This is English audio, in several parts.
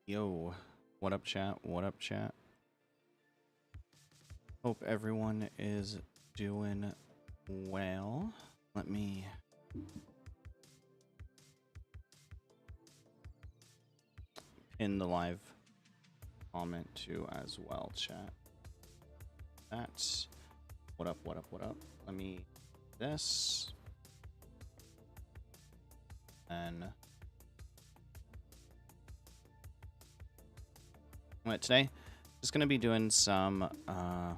Yo, what up, chat? What up, chat? Hope everyone is doing well. Let me pin the live comment too as well, chat. That's what up, what up, what up. Let me this and today just gonna be doing some I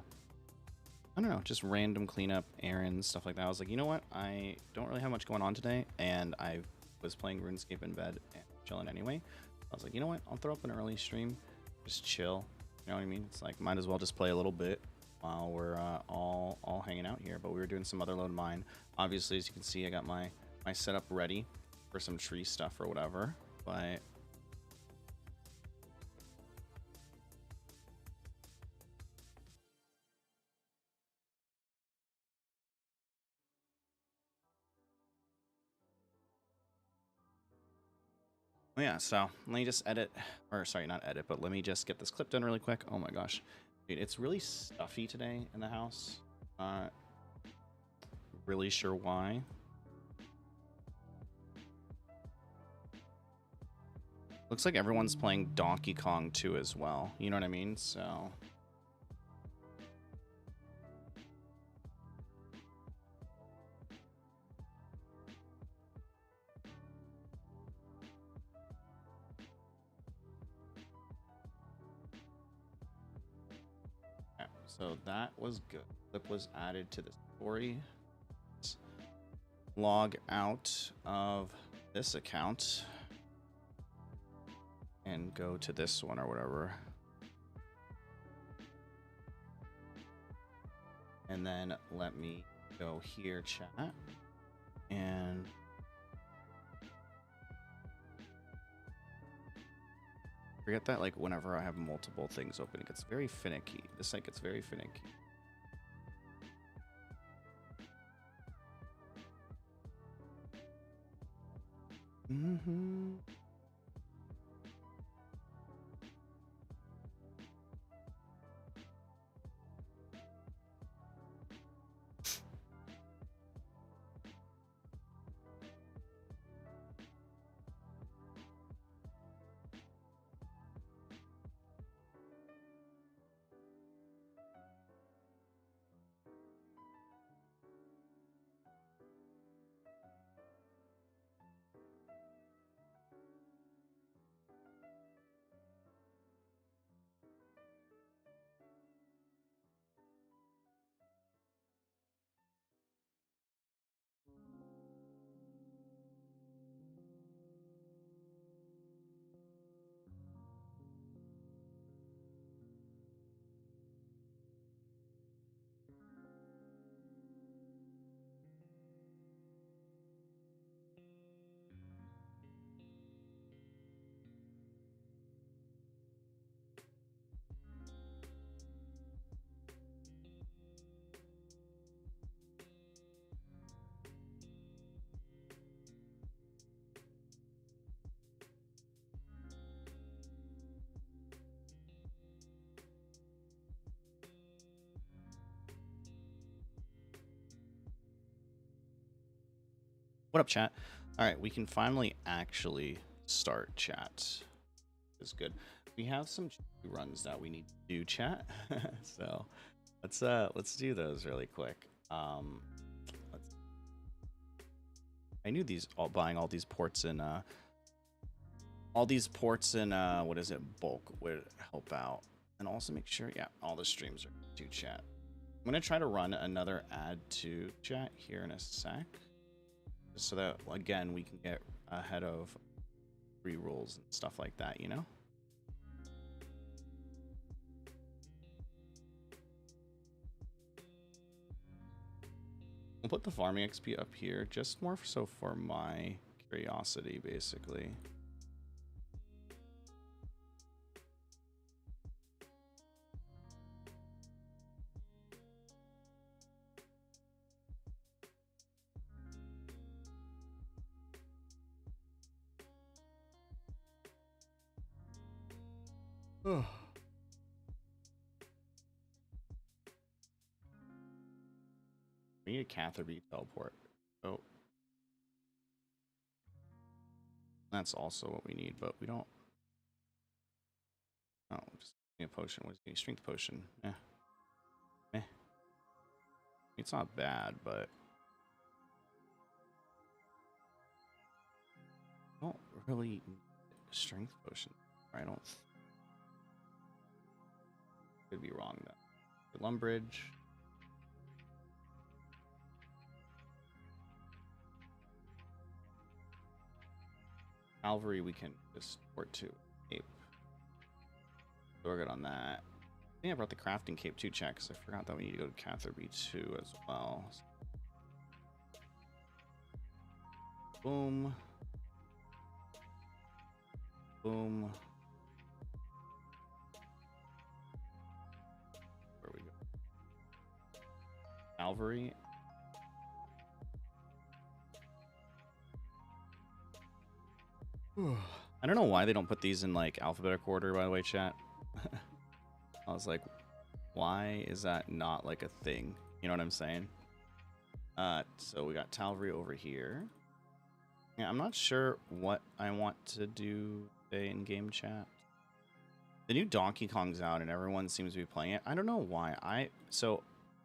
don't know, just random cleanup errands, stuff like that. I was like, you know what, I don't really have much going on today, and I was playing RuneScape in bed and chilling anyway. I was like, you know what, I'll throw up an early stream, just chill, you know what I mean? It's like, might as well just play a little bit while we're all hanging out here. But we were doing some other load mine. Obviously, as you can see, I got my setup ready for some tree stuff or whatever, but yeah, so let me just edit, or sorry, not edit, but let me just get this clip done really quick. Oh my gosh, dude, it's really stuffy today in the house. Really sure why. Looks like everyone's playing Donkey Kong 2 as well. You know what I mean? So so that was good. Clip was added to the story. Let's log out of this account and go to this one or whatever. And then let me go here, chat. And forget that, like, whenever I have multiple things open, it gets very finicky. This site gets very finicky. What up, chat? All right, we can finally actually start chat. It's good. We have some runs that we need to do, chat. So let's do those really quick. I knew buying all these ports in what is it, bulk would help out, and also make sure, yeah, all the streams are to chat. I'm gonna try to run another ad to chat here in a sec, so that again we can get ahead of re-rolls and stuff like that, you know. I'll put the farming XP up here, just more so for my curiosity, basically. We need a Catherby teleport. Oh. That's also what we need, but we don't. Oh, just need a potion. What is it? Strength potion. Eh. It's not bad, but I don't really need a strength potion. I don't. Could be wrong though. Lumbridge. Calvary we can just port to cape. So we're good on that. I think I brought the crafting cape too, chat, because I forgot that we need to go to Catherby too as well. Boom. Boom. Where we go? Calvary. I don't know why they don't put these in like alphabetic order, by the way, chat. I was like, why is that not like a thing? You know what I'm saying? So we got Calvary over here. Yeah, I'm not sure what I want to do today in game chat. The new Donkey Kong's out and everyone seems to be playing it. I don't know why.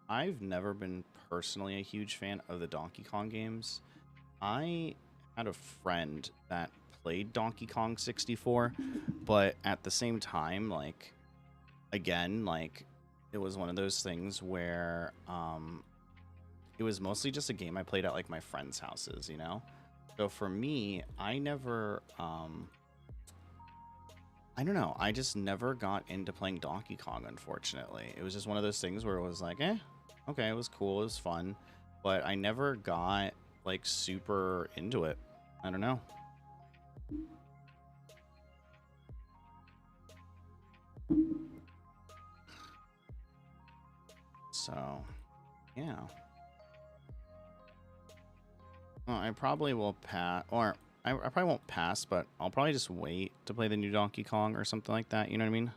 I've never been personally a huge fan of the Donkey Kong games. I had a friend that played Donkey Kong 64, but at the same time, like, again, like, it was one of those things where it was mostly just a game I played at like my friends' houses, you know? So for me, I never I don't know, I just never got into playing Donkey Kong, unfortunately. It was just one of those things where it was like, okay, it was cool, it was fun, but I never got like super into it. I don't know. So, yeah. Well, I probably will pass, or I probably won't pass, but I'll probably just wait to play the new Donkey Kong or something like that. You know what I mean?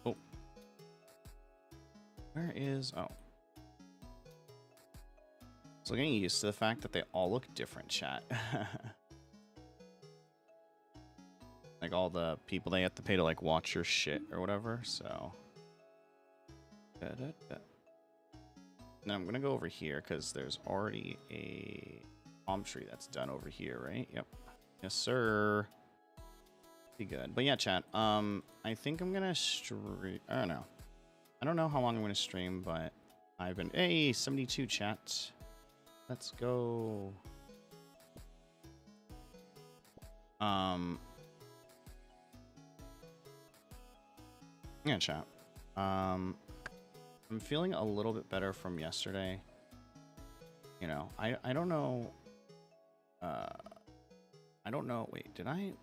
Oh. Where is... Oh. So getting used to the fact that they all look different, chat. Like all the people they have to pay to like watch your shit or whatever, so... And I'm gonna go over here because there's already a palm tree that's done over here, right? Yep. Yes, sir. Be good. But yeah, chat. I think I'm gonna stream. I don't know. I don't know how long I'm gonna stream, but I've been 72 chat. Let's go. Yeah, chat. I'm feeling a little bit better from yesterday. You know, I don't know. I don't know. Wait, did I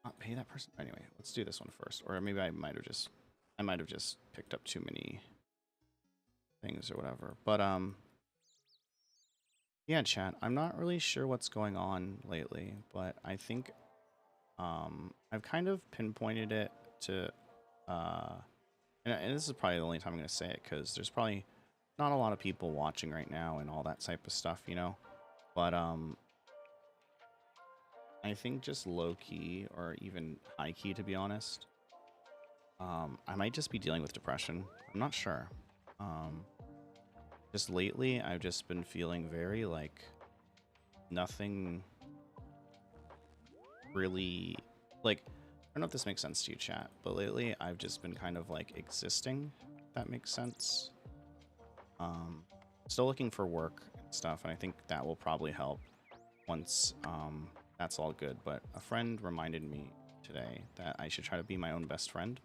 not pay that person? Anyway, let's do this one first. Or maybe I might have just picked up too many things or whatever. But yeah, chat. I'm not really sure what's going on lately, but I think I've kind of pinpointed it to, uh, and this is probably the only time I'm going to say it because there's probably not a lot of people watching right now and all that type of stuff, you know. But I think just low key or even high key, to be honest, I might just be dealing with depression. I'm not sure. Just lately, I've just been feeling very like nothing really like. I don't know if this makes sense to you, chat, but lately I've just been kind of like existing. If that makes sense. Still looking for work and stuff, and I think that will probably help once that's all good. But a friend reminded me today that I should try to be my own best friend.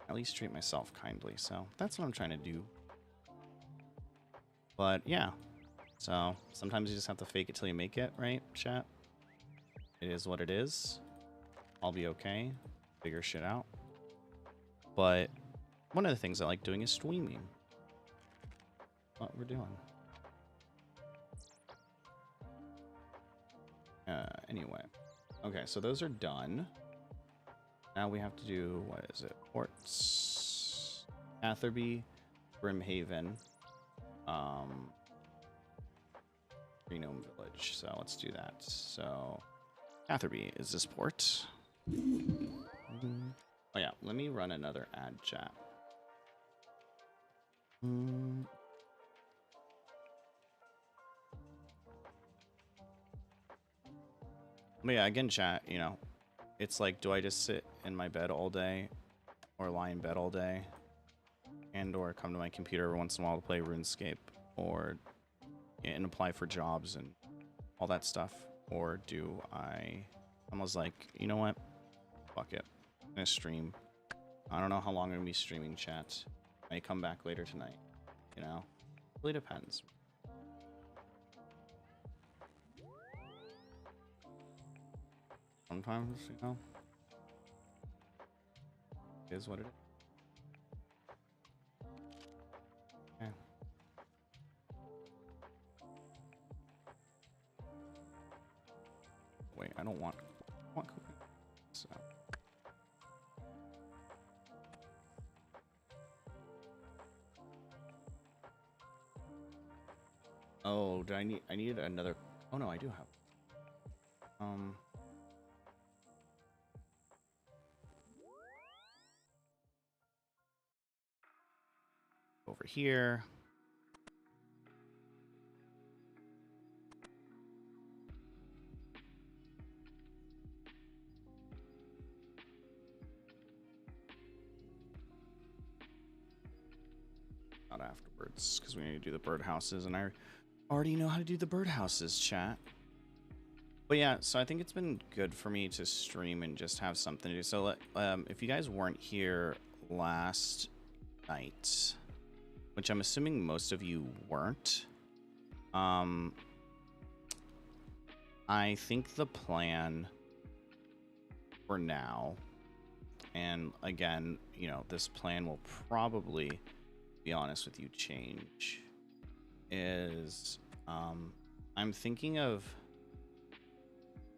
At least treat myself kindly. So that's what I'm trying to do. But yeah, so sometimes you just have to fake it till you make it, right, chat? It is what it is. I'll be okay. Figure shit out. But one of the things I like doing is streaming. What we're doing. Anyway. Okay, so those are done. Now we have to do, what is it? Ports. Atherby, Brimhaven, Renome Village. So let's do that. So Atherby is this port. Oh yeah, let me run another ad chat. But yeah, again, chat, you know, it's like, do I just sit in my bed all day or lie in bed all day and or come to my computer every once in a while to play RuneScape or and apply for jobs and all that stuff? Or do I was like, you know what? Fuck it. I'm gonna stream. I don't know how long I'm gonna be streaming, chat. I may come back later tonight. You know? It really depends. Sometimes, you know, it is what it is. Okay. Wait, I don't want cooking. So. Oh, do I need another? Oh no, I do have. Over here. Not afterwards, because we need to do the birdhouses, and I already know how to do the birdhouses, chat. But yeah, so I think it's been good for me to stream and just have something to do. So if you guys weren't here last night, which I'm assuming most of you weren't, I think the plan for now, and again, you know, this plan will probably, be honest with you, change, is I'm thinking of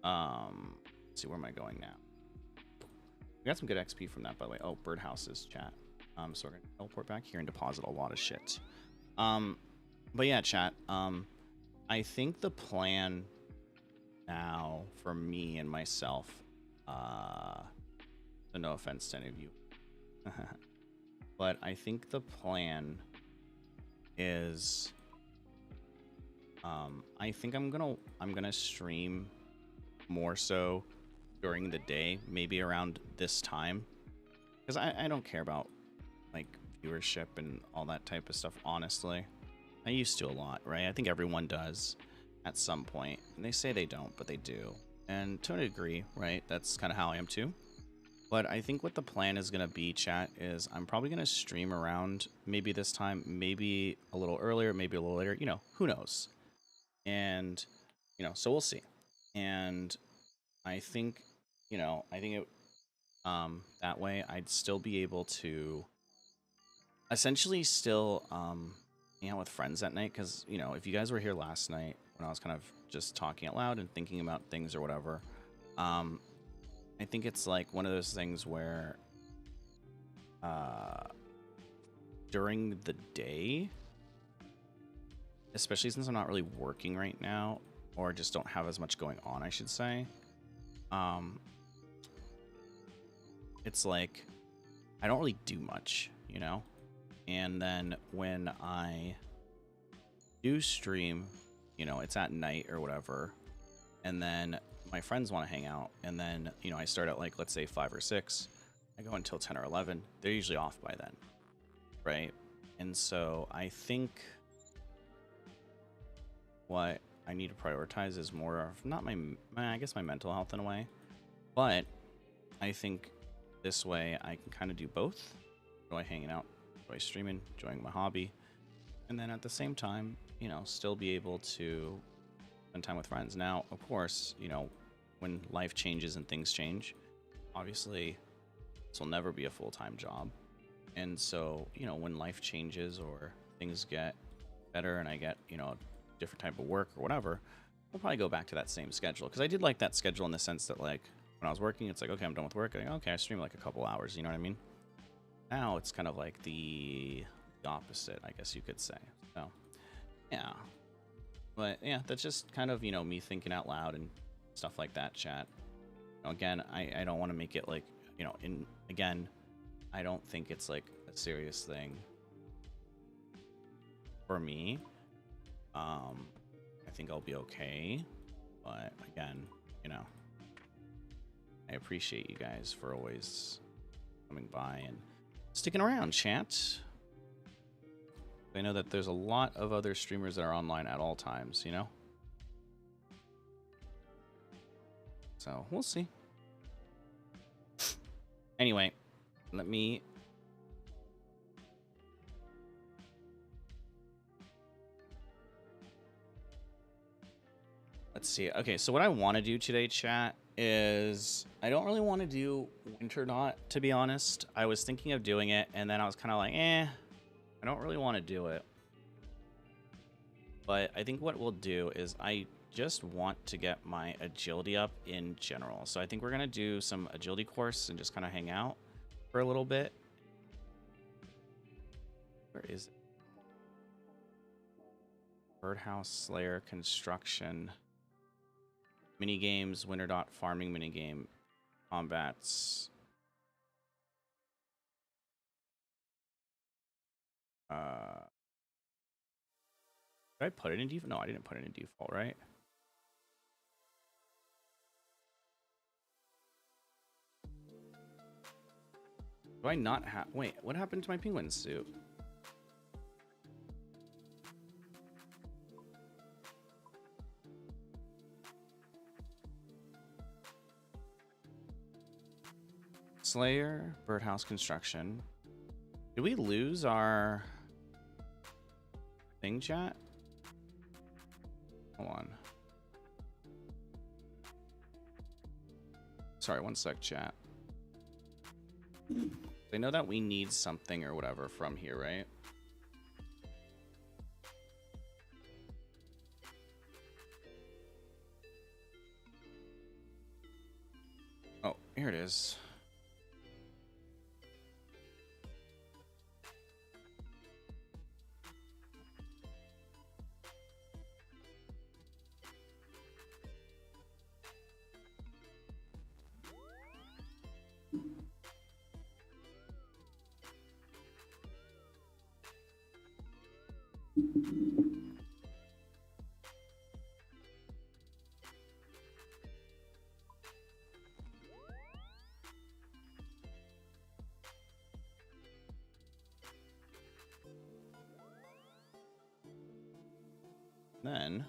let's see, where am I going now? We got some good XP from that, by the way. Oh, birdhouses, chat. So we're gonna teleport back here and deposit a lot of shit. But yeah, chat. I think the plan now for me and myself, so no offense to any of you, but I think the plan is, I think I'm gonna stream more so during the day, maybe around this time, because I don't care about like viewership and all that type of stuff, honestly. I used to a lot, right? I think everyone does at some point, and they say they don't, but they do, and to a degree, right? That's kind of how I am too. But I think what the plan is going to be, chat, is I'm probably going to stream around maybe this time, maybe a little earlier, maybe a little later, you know, who knows? And, you know, so we'll see. And I think, you know, I think it, that way I'd still be able to essentially still, hang out with friends at night. Cause, you know, if you guys were here last night when I was kind of just talking out loud and thinking about things or whatever, I think it's like one of those things where during the day, especially since I'm not really working right now, or just don't have as much going on, I should say, it's like I don't really do much, you know? And then when I do stream, you know, it's at night or whatever, and then my friends want to hang out, and then, you know, I start at like, let's say 5 or 6, I go until 10 or 11, they're usually off by then, right? And so I think what I need to prioritize is more of not I guess my mental health in a way, but I think this way I can kind of do both. Enjoy hanging out, enjoy streaming, enjoying my hobby, and then at the same time, you know, still be able to spend time with friends. Now, of course, you know, when life changes and things change, obviously this will never be a full-time job. And so, you know, when life changes or things get better and I get, you know, a different type of work or whatever, we'll probably go back to that same schedule. Because I did like that schedule in the sense that, like, when I was working, it's like, okay, I'm done with work. Okay, I stream like a couple hours, you know what I mean? Now it's kind of like the opposite, I guess you could say. So, yeah. But, yeah, that's just kind of, you know, me thinking out loud and stuff like that, chat. You know, again, I don't want to make it like, you know, again, I don't think it's like a serious thing for me. I think I'll be okay, but again, you know, I appreciate you guys for always coming by and sticking around, chat. I know that there's a lot of other streamers that are online at all times, you know? So, we'll see. Anyway, let me... Let's see. Okay, so what I want to do today, chat, is I don't really want to do Winter Dot, to be honest. I was thinking of doing it, and then I was kind of like, I don't really want to do it. But I think what we'll do is I just want to get my agility up in general. So I think we're going to do some agility course and just kind of hang out for a little bit. Where is it? Birdhouse Slayer construction. Minigames, Winter Dot farming minigame, combats. Did I put it in default? No, I didn't put it in default, right? Do I not have... Wait, what happened to my penguin suit? Slayer, birdhouse construction. Did we lose our thing, chat? Hold on. Sorry, one sec, chat. They know that we need something or whatever from here, right? Oh, here it is. Then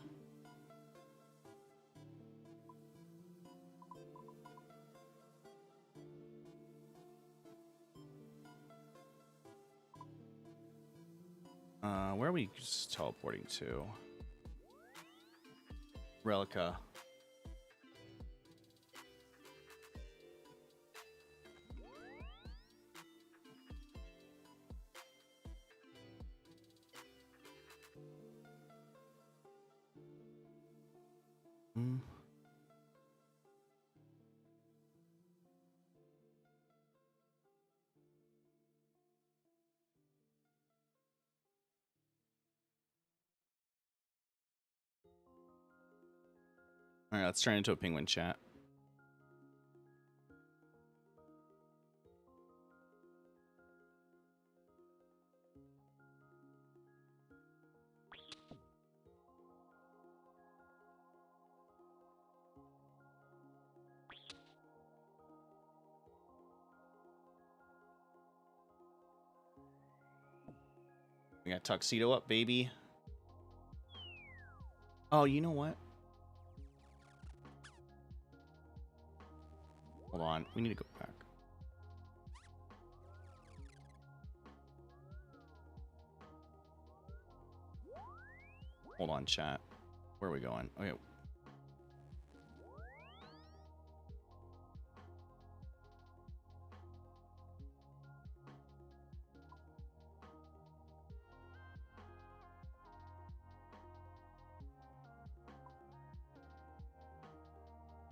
where are we just teleporting to? Relica. All right, let's turn into a penguin chat. We got tuxedo up, baby. Oh, you know what? Hold on. We need to go back. Hold on, chat. Where are we going? Okay.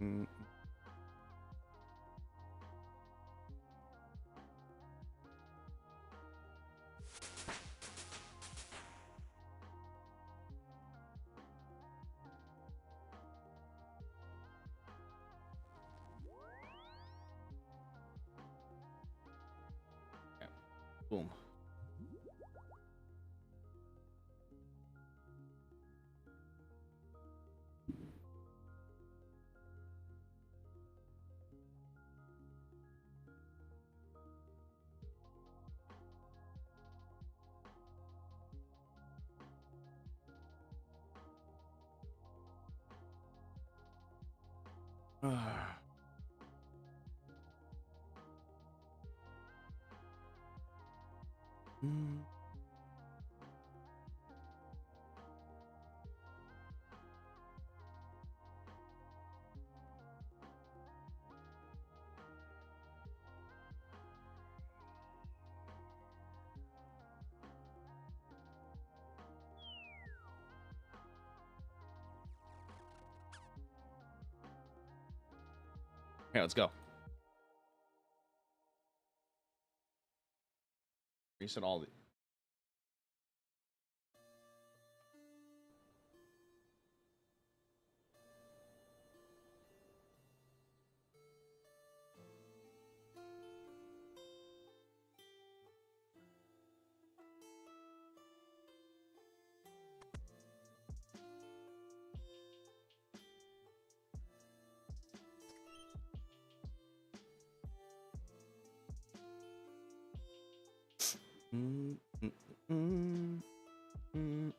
Mm. Okay. Boom. Mm. Okay, let's go. Reset all the... Mm, mm, mm, mm.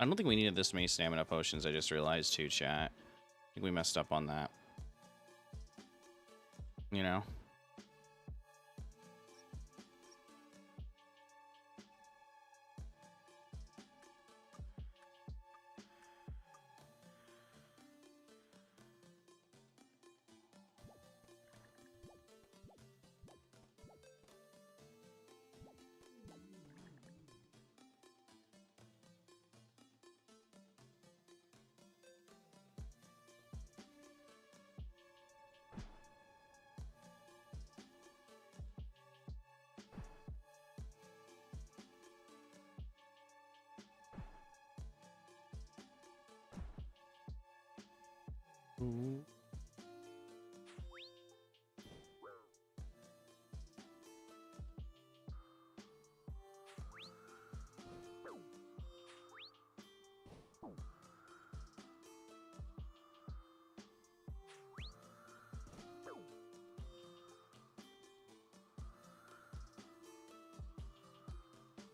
I don't think we needed this many stamina potions. I just realized too, chat. I think we messed up on that. You know?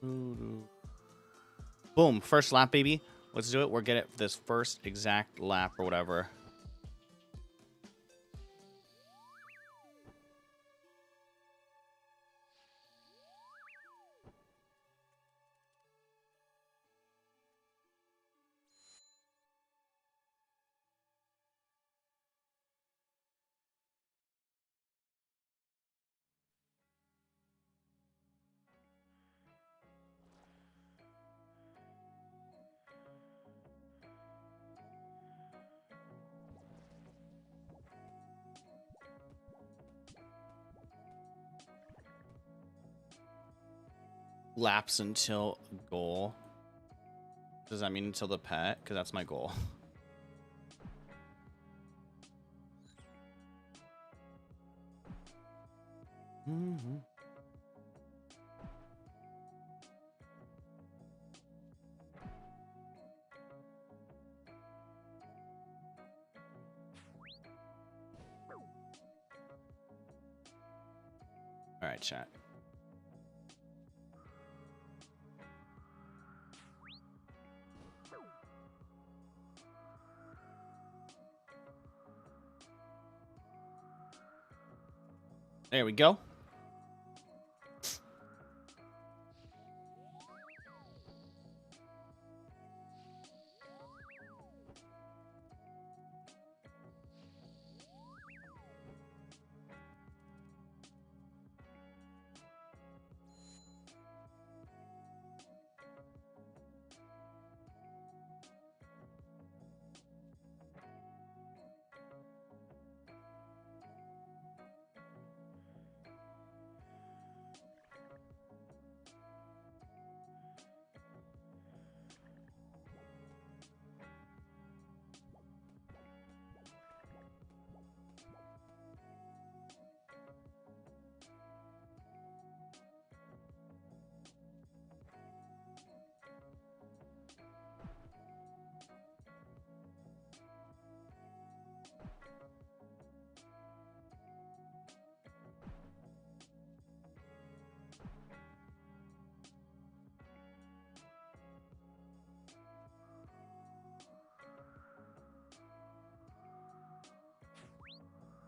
Ooh. Boom, first lap, baby. Let's do it. We're getting this first exact lap or whatever. Laps until goal. Does that mean until the pet? Because that's my goal. Mm-hmm. All right, chat. There we go.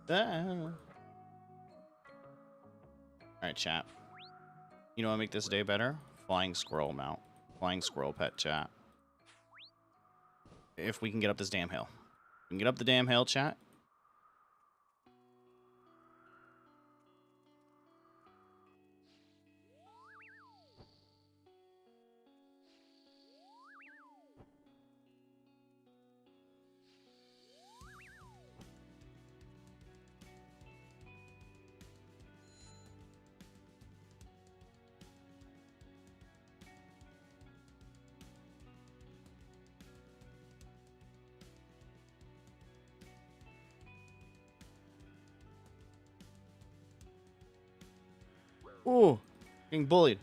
All right, chat. You know what make this day better? Flying squirrel mount. Flying squirrel pet, chat. If we can get up this damn hill. We can get up the damn hill, chat. Ooh, getting bullied.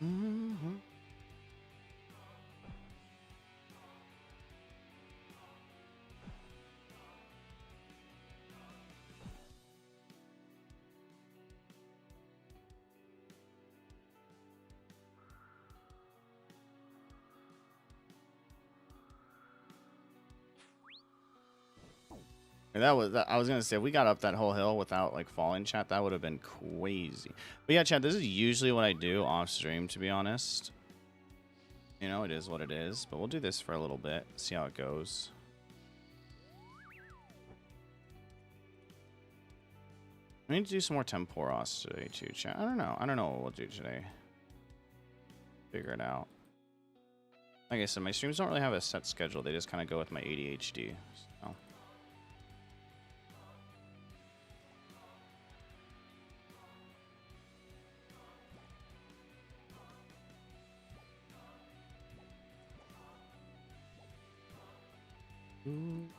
Mm-hmm. That was, I was gonna say, if we got up that whole hill without like falling, chat, that would have been crazy. But yeah, chat, this is usually what I do off stream, to be honest. You know, it is what it is. But we'll do this for a little bit, see how it goes. We need to do some more Temporos today too, chat. I don't know. I don't know what we'll do today. Figure it out. Like I said, my streams don't really have a set schedule. They just kind of go with my ADHD. So. Ooh.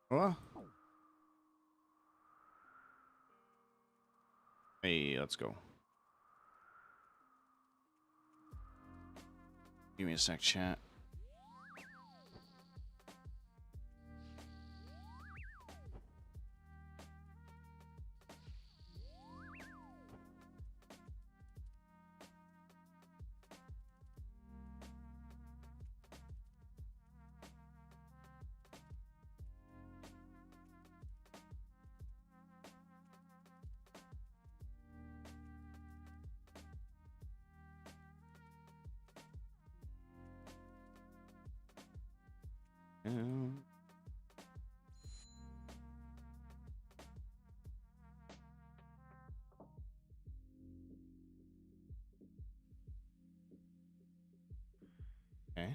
Oh. Hey, let's go. Give me a sec, chat. Okay. I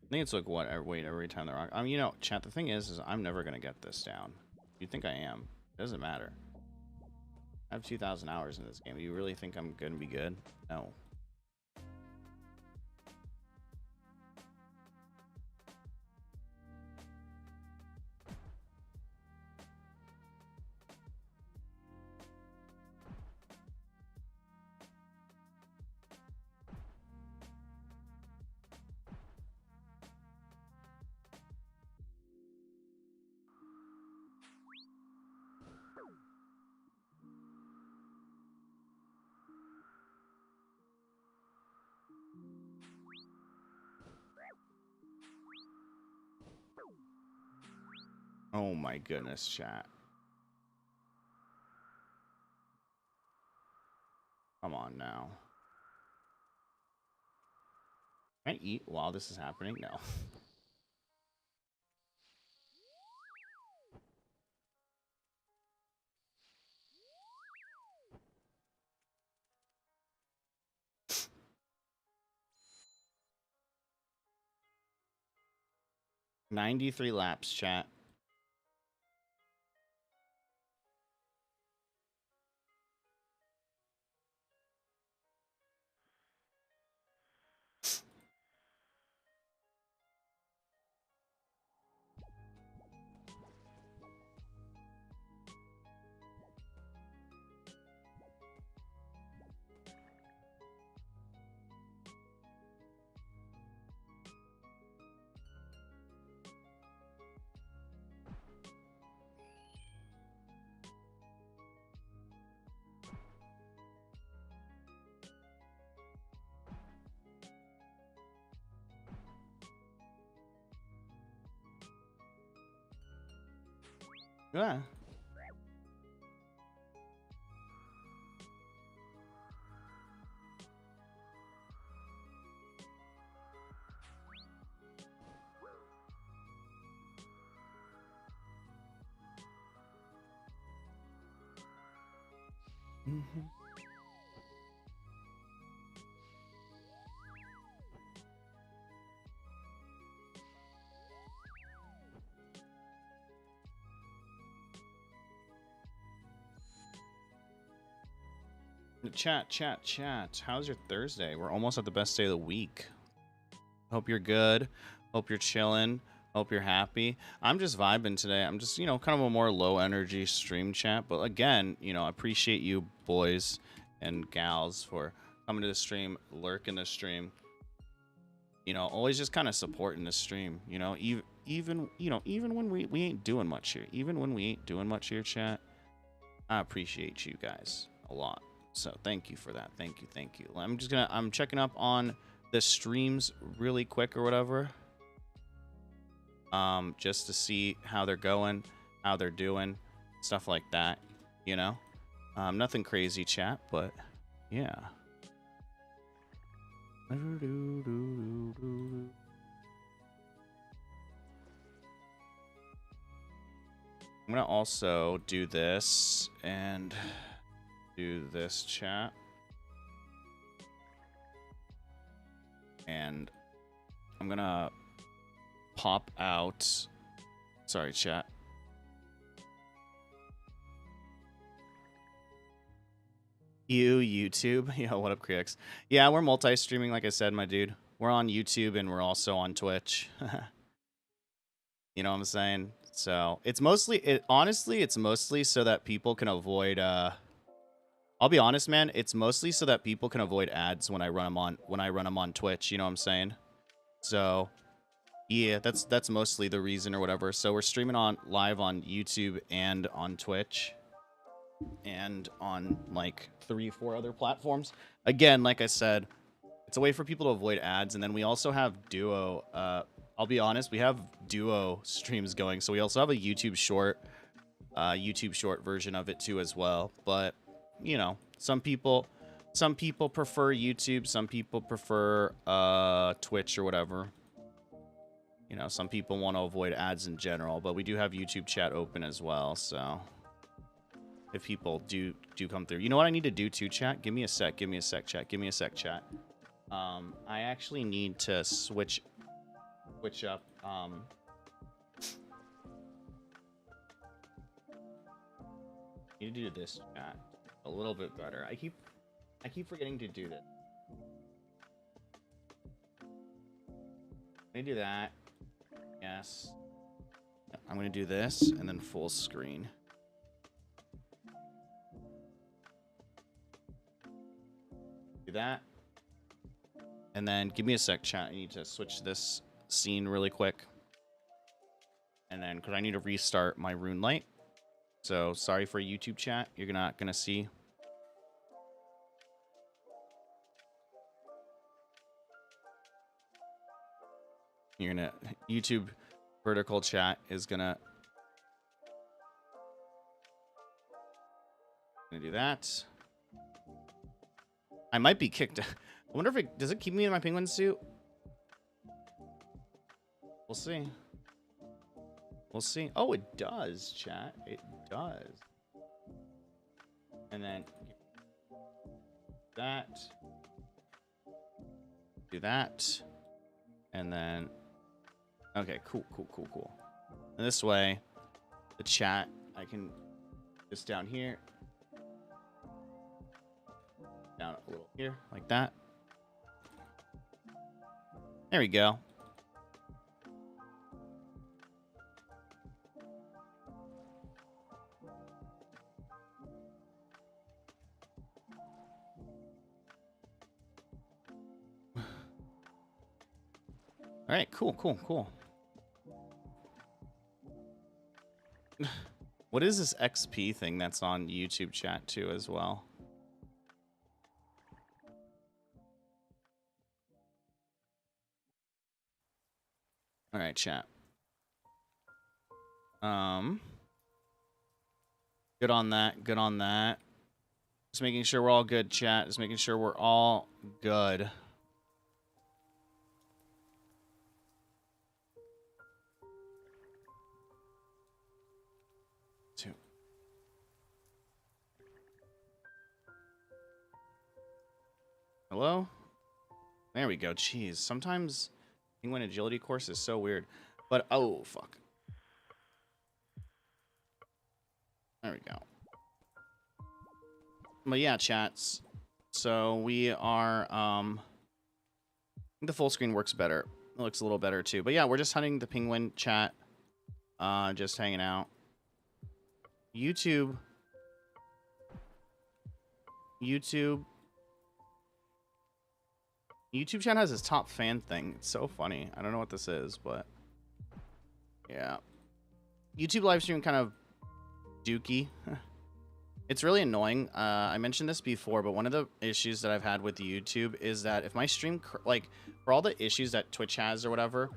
think it's like what? Wait, every time they're on. You know, chat. The thing is I'm never gonna get this down. You think I am? It doesn't matter. I have 2,000 hours in this game. You really think I'm gonna be good? No. Oh my goodness, chat. Come on now. Can I eat while this is happening? No. $93 laps, chat. Yeah. Chat. How's your Thursday? We're almost at the best day of the week. Hope you're good. Hope you're chilling. Hope you're happy. I'm just vibing today. I'm just, you know, kind of a more low energy stream chat. But again, you know, I appreciate you boys and gals for coming to the stream, lurking the stream. You know, always just kind of supporting the stream. You know, even when we ain't doing much here. Even when we ain't doing much here, chat. I appreciate you guys a lot. So thank you for that. Thank you. I'm checking up on the streams really quick or whatever. Just to see how they're going, how they're doing, stuff like that, you know. Nothing crazy, chat, but yeah. I'm gonna also do this and do this, chat. And I'm gonna pop out. Sorry, chat. YouTube. Yeah, what up, Kriex? Yeah, we're multi-streaming, like I said, my dude. We're on YouTube and we're also on Twitch. You know what I'm saying? So it's mostly, honestly, it's mostly so that people can avoid. I'll be honest, man. It's mostly so that people can avoid ads when I run them on Twitch. You know what I'm saying? So yeah, that's mostly the reason or whatever. So we're streaming live on YouTube and on Twitch. And on like 3-4 other platforms. Again, like I said, it's a way for people to avoid ads. And then we also have Duo. I'll be honest, we have Duo streams going. So we also have a YouTube short version of it too as well. But you know, some people Some people prefer YouTube. Some people prefer Twitch or whatever. You know, some people want to avoid ads in general, but we do have YouTube chat open as well, so if people do come through. You know what I need to do too, chat? Give me a sec, chat. Give me a sec, chat. I actually need to switch up need to do this chat a little bit better. I keep forgetting to do this. Let me do that. Yes. I'm going to do this and then full screen. Do that. And then give me a sec, chat. I need to switch this scene really quick. And then, because I need to restart my rune light. So, sorry for YouTube chat. You're not going to see. You're going to... YouTube vertical chat is going to... do that. I might be kicked. I wonder if it... does it keep me in my penguin suit? We'll see. We'll see. Oh, it does, chat. It does. And then that. Do that. And then... okay, cool. And this way, the chat, I can... just down here. Down a little here, like that. There we go. All right, cool. What is this XP thing that's on YouTube chat too as well? All right, chat. Good on that. Just making sure we're all good, chat. Just making sure we're all good. Hello? There we go. Jeez, sometimes penguin agility course is so weird. But, oh, fuck. There we go. But yeah, chats. So we are, I think the full screen works better. It looks a little better too. But yeah, we're just hunting the penguin, chat. Just hanging out. YouTube chat has his top fan thing. It's so funny. I don't know what this is, but yeah. YouTube live stream kind of dookie. It's really annoying. I mentioned this before, but one of the issues that I've had with YouTube is that if my stream, like, for all the issues that Twitch has or whatever,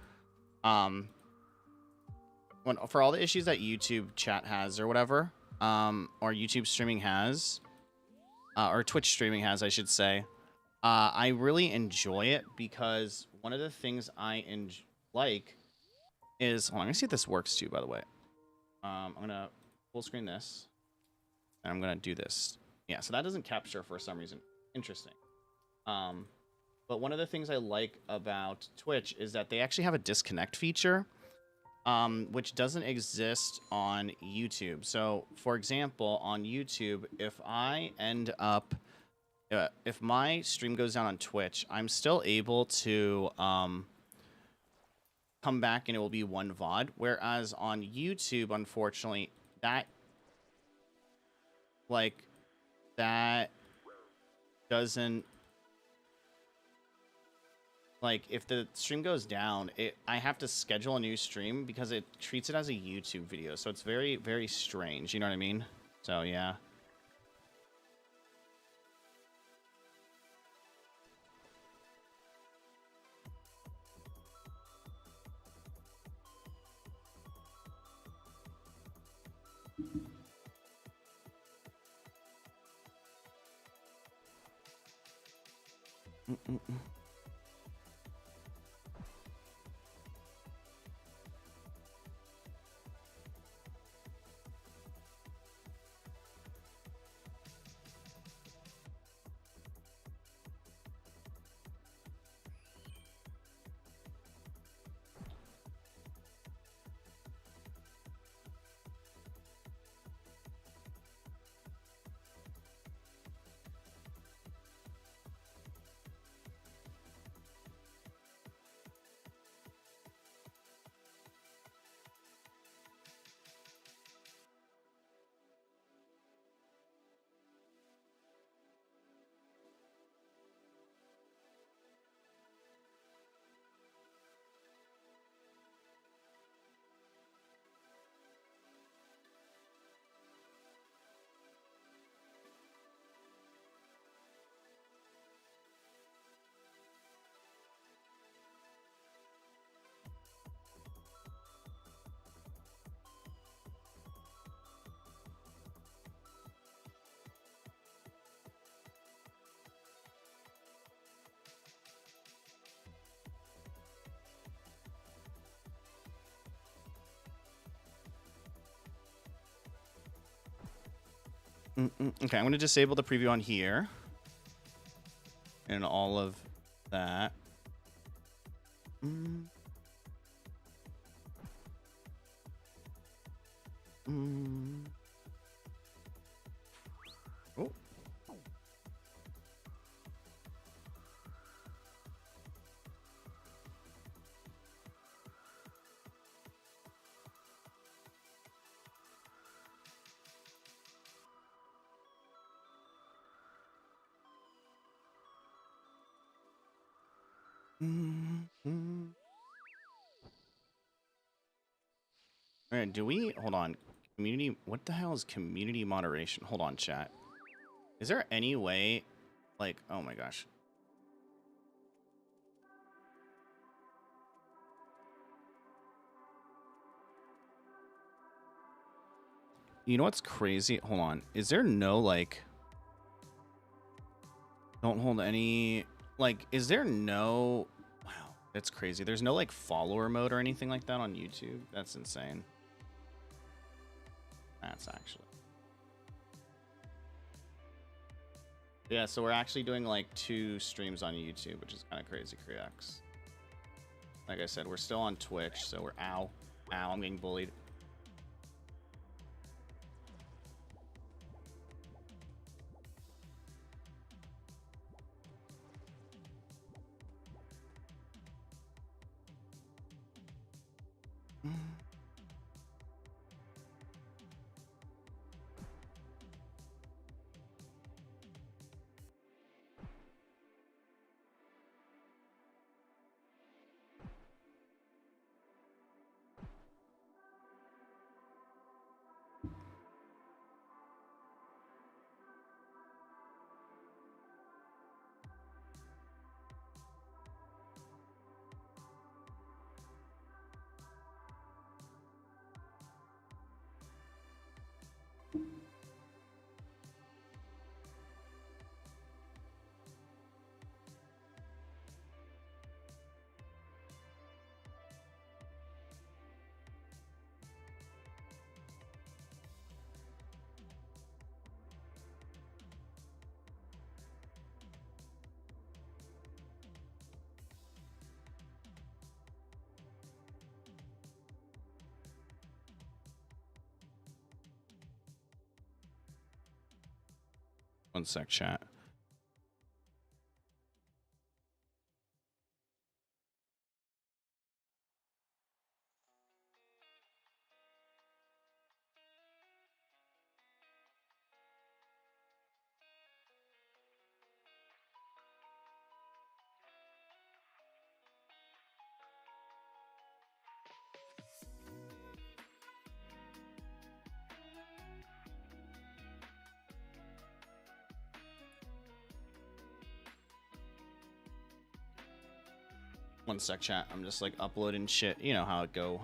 for all the issues that YouTube chat has or whatever, or YouTube streaming has, or Twitch streaming has, I should say, I really enjoy it because one of the things I like is... hold on, I'm gonna see if this works too, by the way. I'm gonna full screen this. And I'm gonna do this. Yeah, so that doesn't capture for some reason. Interesting. But one of the things I like about Twitch is that they actually have a disconnect feature, which doesn't exist on YouTube. So, for example, on YouTube, if I end up... if my stream goes down on Twitch, I'm still able to come back and it will be one VOD. Whereas on YouTube, unfortunately, that doesn't, like, if the stream goes down, I have to schedule a new stream because it treats it as a YouTube video. So it's very, very strange. You know what I mean? So, yeah. Okay, I'm going to disable the preview on here. And all of that. Oh. All right, do we... Hold on. Community... What the hell is community moderation? Hold on, chat. Is there any way... Like, oh my gosh. You know what's crazy? Hold on. Is there no, like... Don't hold any... Like, is there no... Wow, that's crazy. There's no, like, follower mode or anything like that on YouTube? That's insane. That's actually... Yeah, so we're actually doing, like, 2 streams on YouTube, which is kind of crazy, Creax. Like I said, we're still on Twitch, so we're... Ow. Ow, I'm getting bullied. One sec, chat. One sec, chat. I'm just like uploading shit. You know how it go.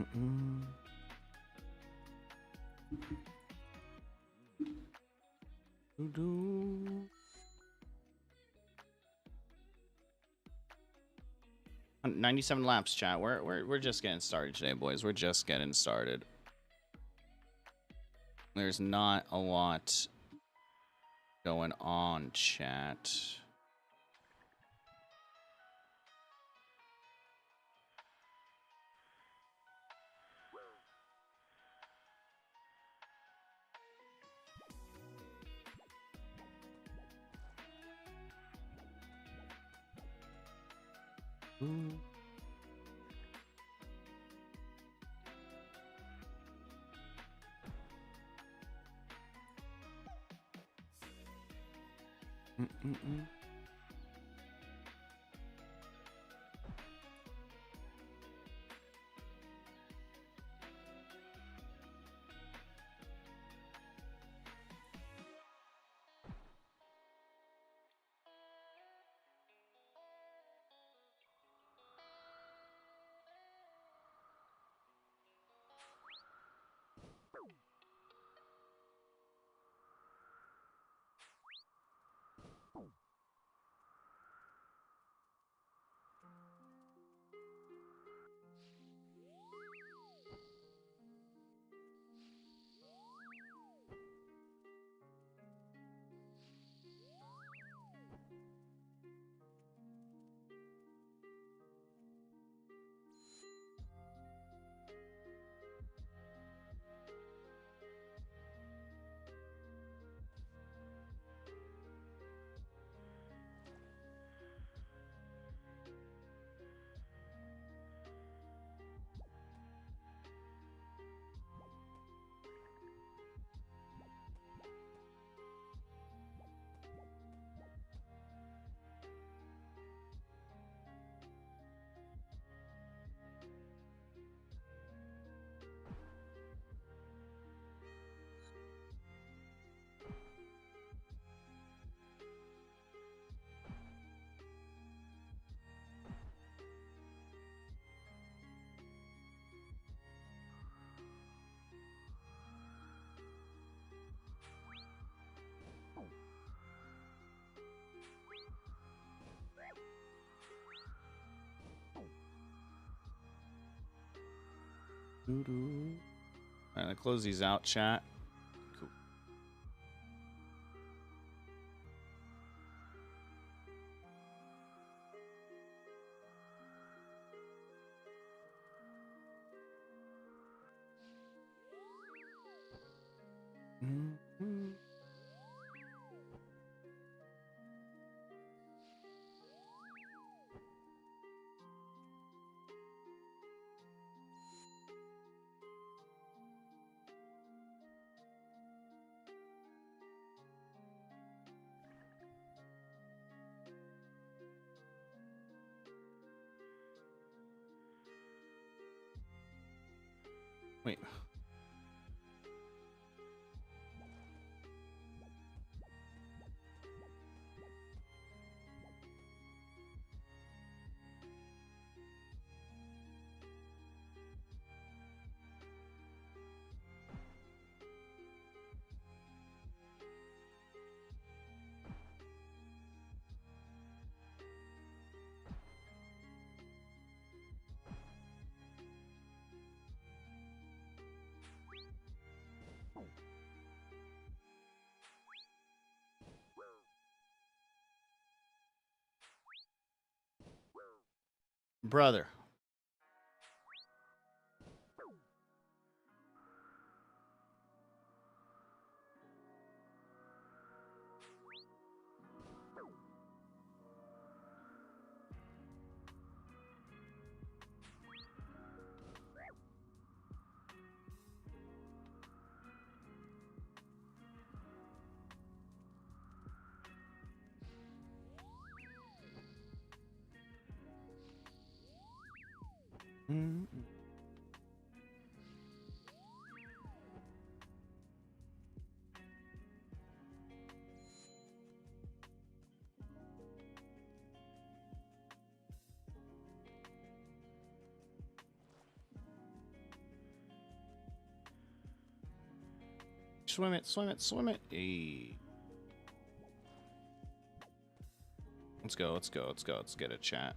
Mm-mm. Doo-doo. 97 laps, chat. We're just getting started today, boys. We're just getting started. There's not a lot going on, chat. Ooh. Mm-mm-mm. Doo-doo. All right, let's close these out, chat. Cool. Mm-hmm. Wait. Brother. Mm-mm. Swim it, swim it, swim it. Hey. Let's go, let's go, let's go. Let's get a chat.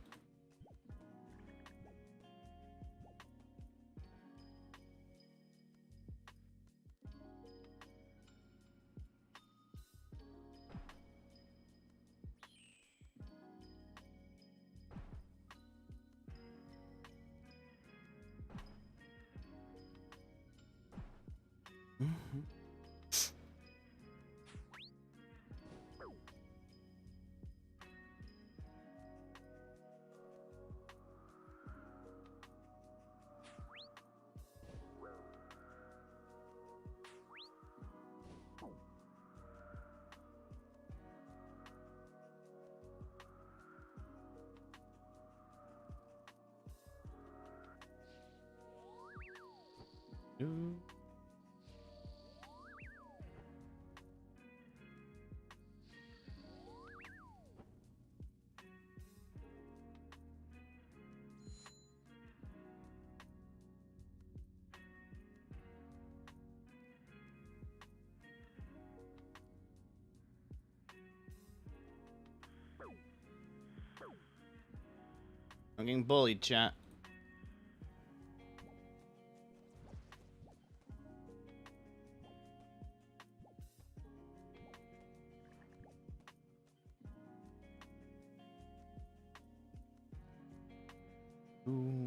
Ooh. I'm getting bullied, chat. Ooh.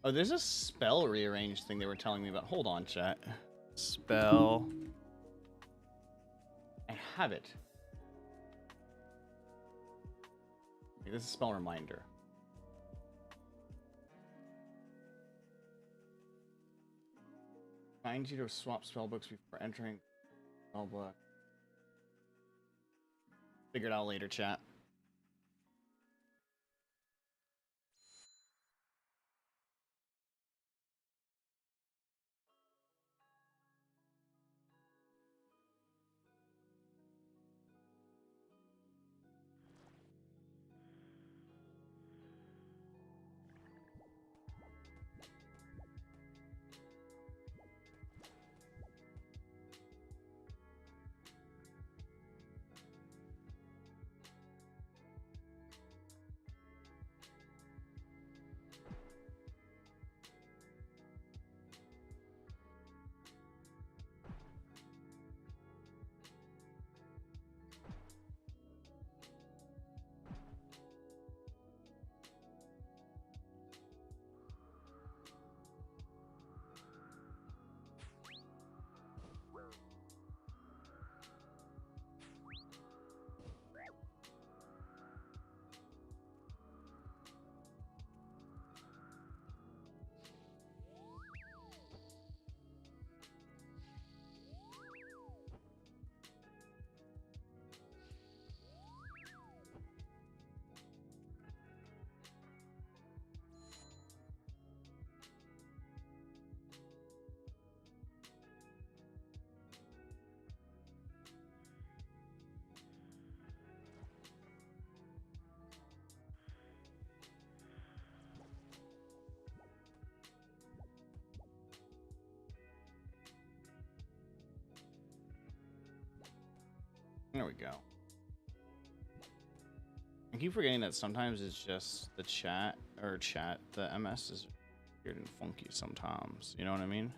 Oh, there's a spell rearrange thing they were telling me about. Hold on, chat. Spell. I have it. Okay, this is a spell reminder. Remind you to swap spellbooks before entering spellbook. Figure it out later, chat. There we go. I keep forgetting that sometimes it's just the the MS is weird and funky sometimes. You know what I mean?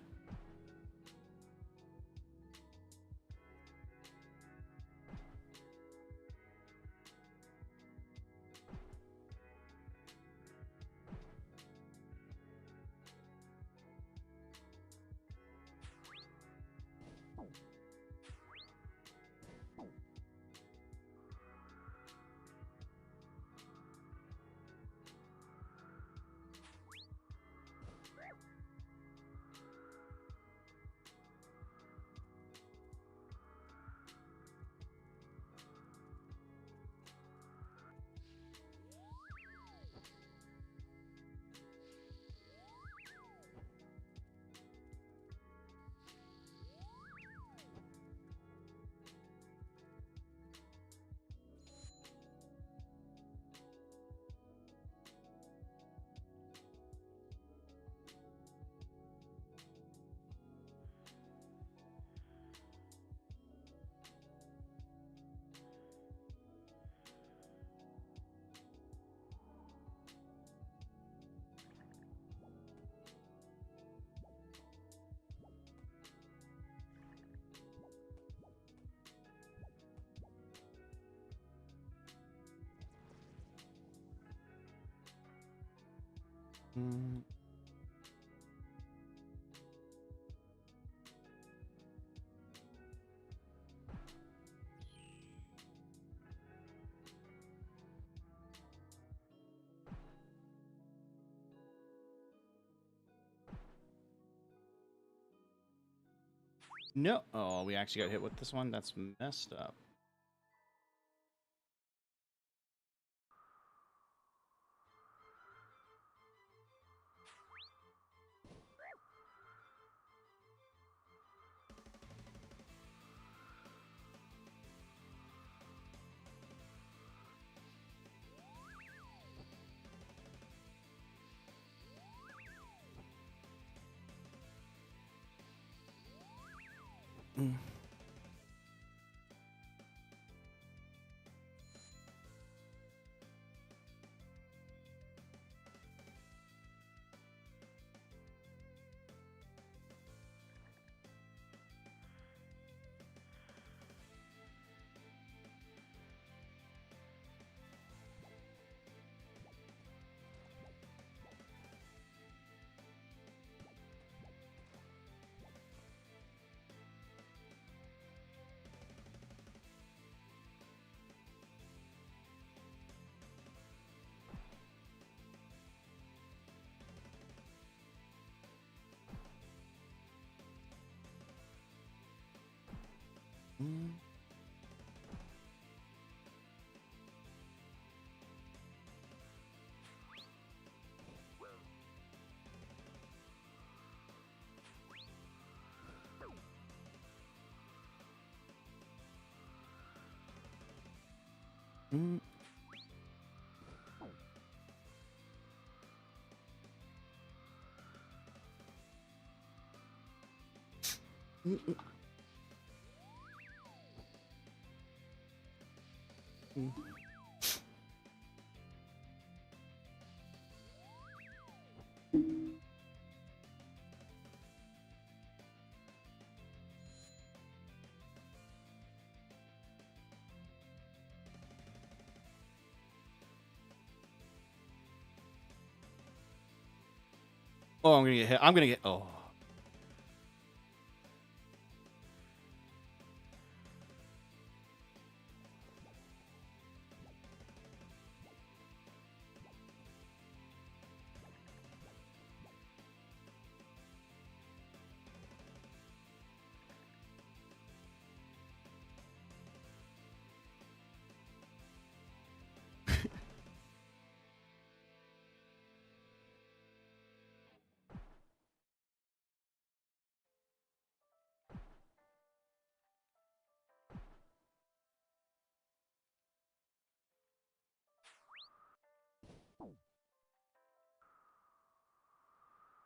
Mm. No. Oh, we actually got hit with this one. That's messed up. Mm. Mm. Mm. Mm. Mm. Oh, I'm gonna get hit. I'm gonna get. Oh.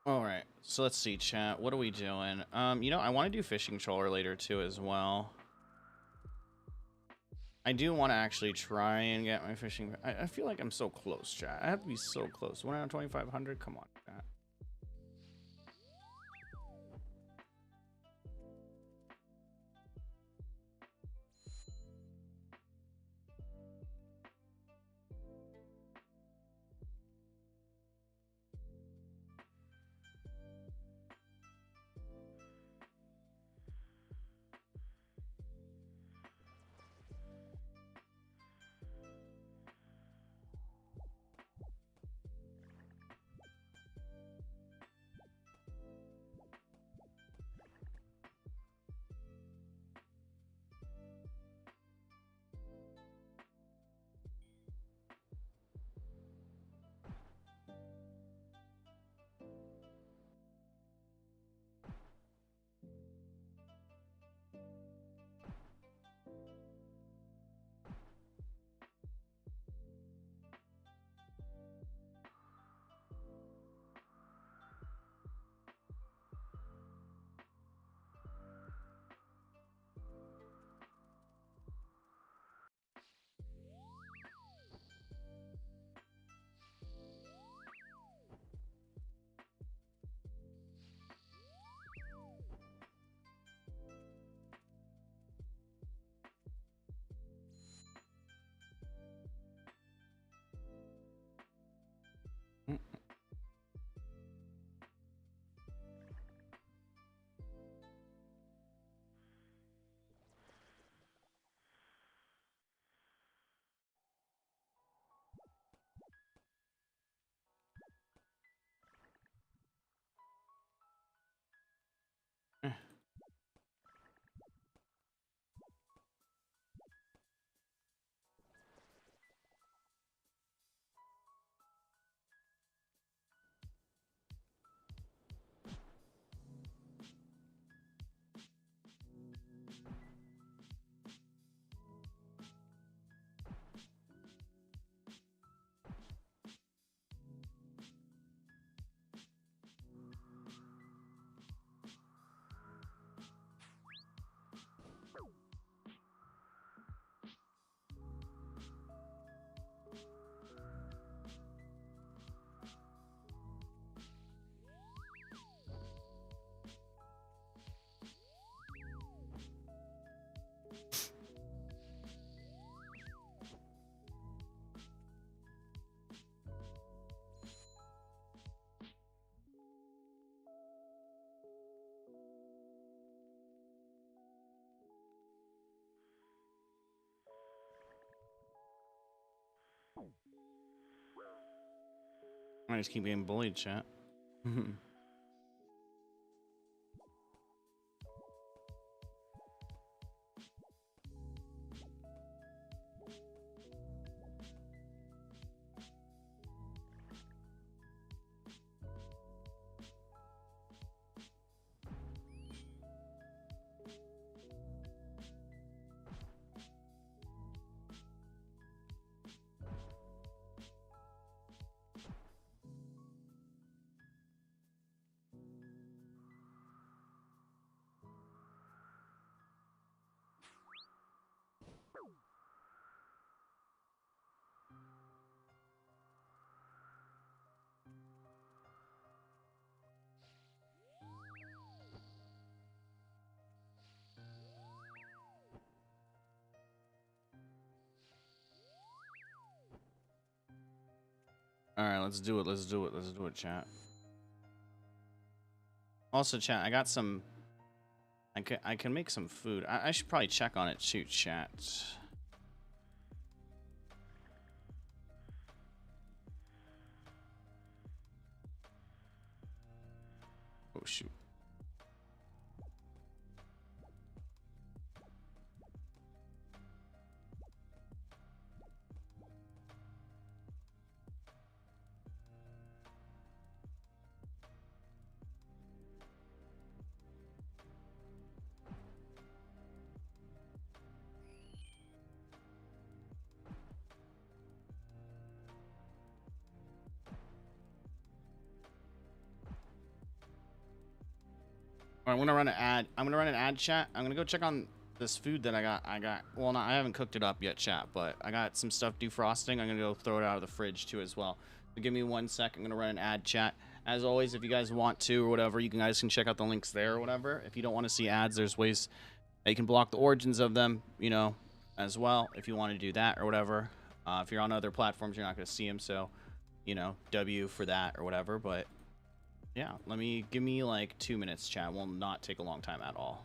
All right. So let's see, chat. What are we doing? You know, I want to do fishing trawler later too, as well. I do want to actually try and get my fishing. I feel like I'm so close, chat. I have to be so close. 1 out of 2,500. Come on, chat. I just keep getting bullied, chat. All right, let's do it. Let's do it. Let's do it, chat. Also, chat, I got some. I can make some food. I should probably check on it. Shoot, chat. Oh shoot. All right, I'm gonna run an ad. I'm gonna run an ad, chat. I'm gonna go check on this food that I got. Well, no, I haven't cooked it up yet, chat. But I got some stuff defrosting. I'm gonna go throw it out of the fridge too as well. So give me 1 sec. I'm gonna run an ad, chat. As always, if you guys want to or whatever, you guys can check out the links there or whatever. If you don't want to see ads, there's ways that you can block the origins of them, you know, as well. If you want to do that or whatever. If you're on other platforms, you're not gonna see them. So, you know, W for that or whatever. But yeah, give me like 2 minutes, chat. Will not take a long time at all.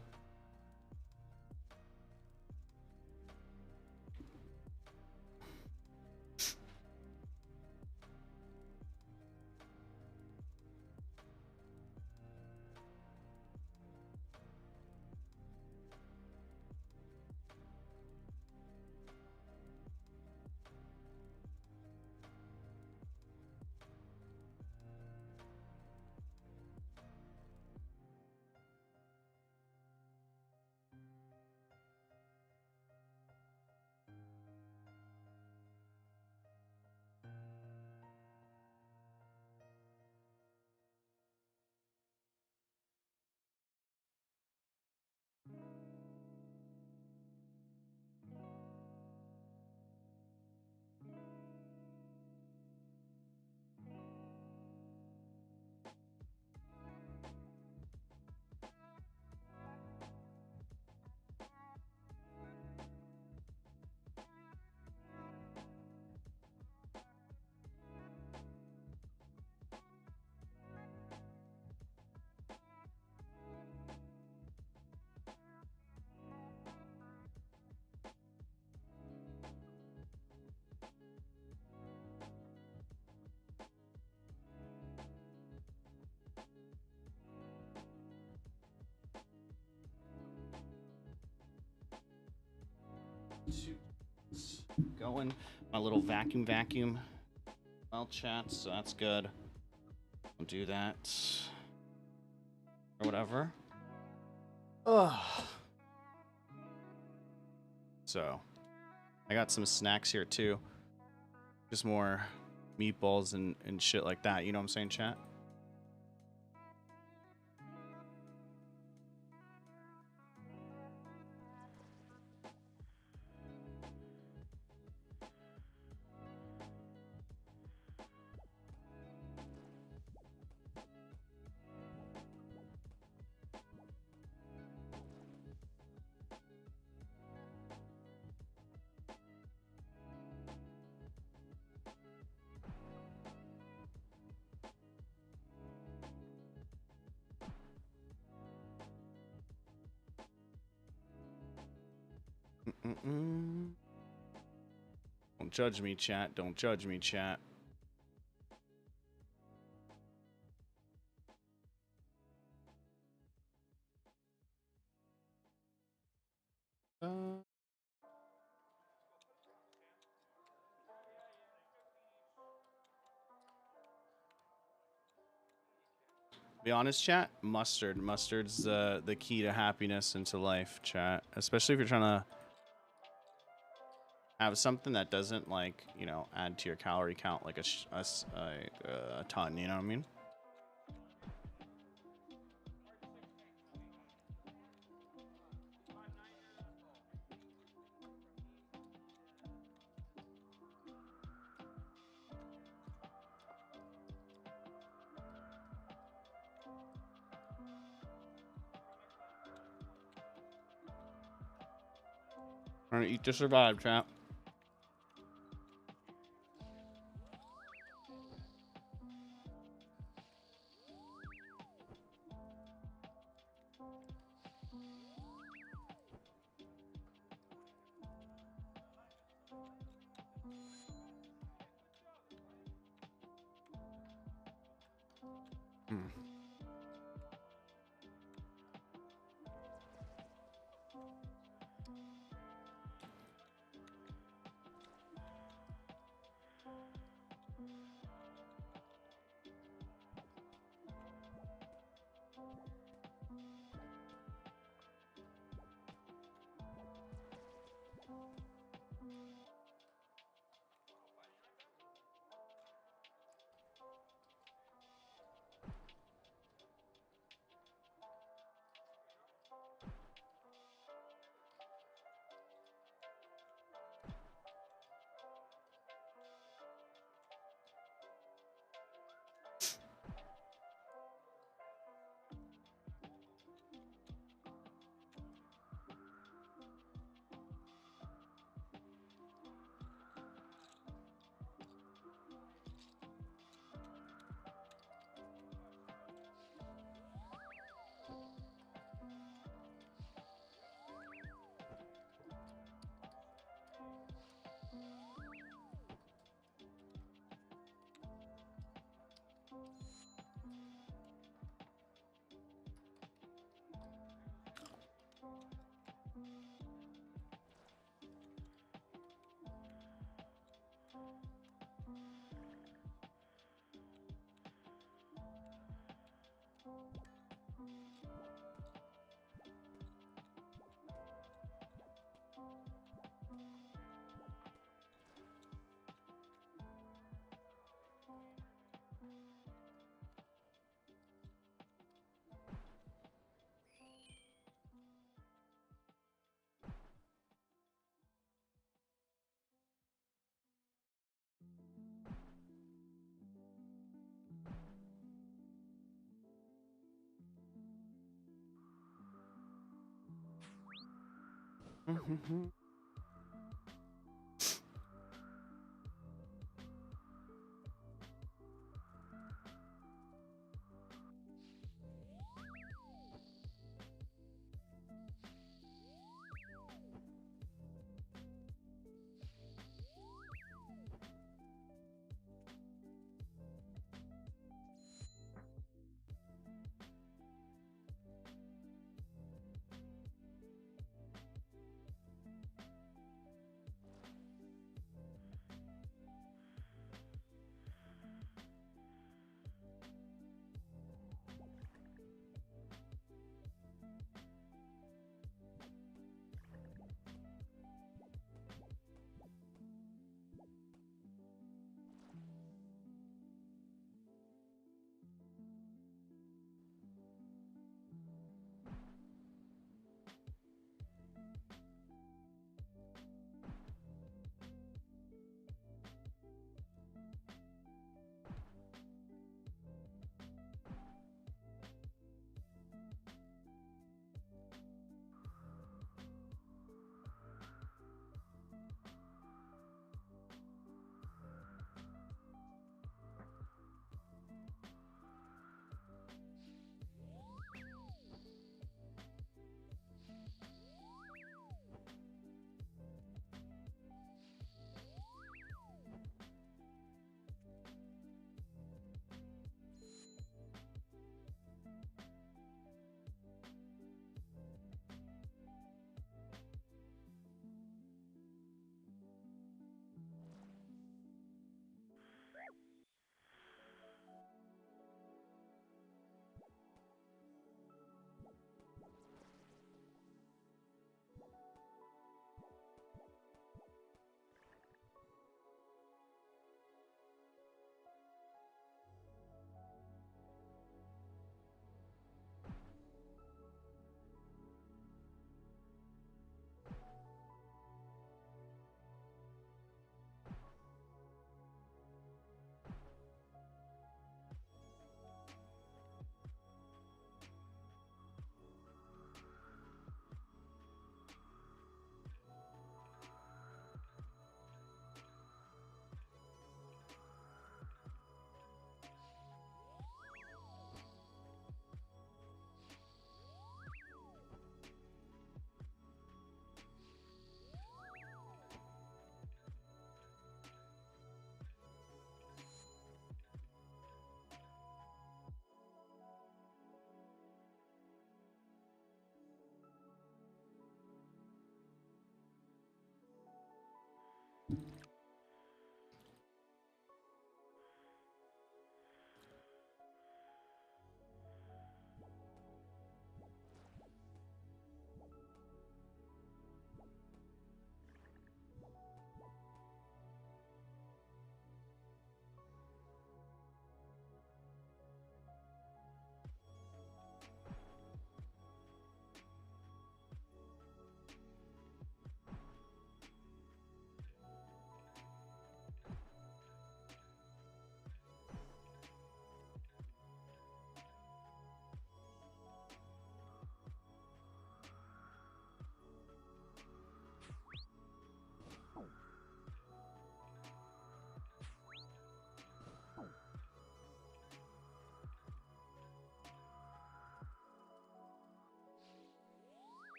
Going my little vacuum well, chat, so that's good. I'll do that or whatever. Ugh. So I got some snacks here too, just more meatballs and shit like that, you know what I'm saying, chat? Don't judge me, chat. Don't judge me, chat. Be honest, chat. Mustard. Mustard's the key to happiness and to life, chat. Especially if you're trying to have something that doesn't, like, you know, add to your calorie count like a ton. You know what I mean? Trying to eat to survive, chat. Hmm.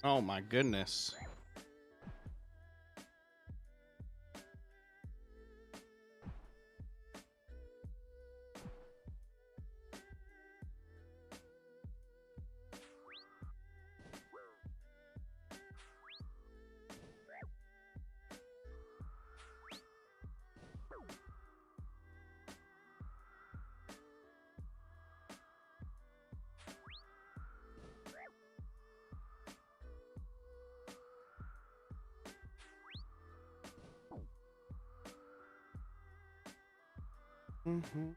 Oh my goodness. Mm-hmm.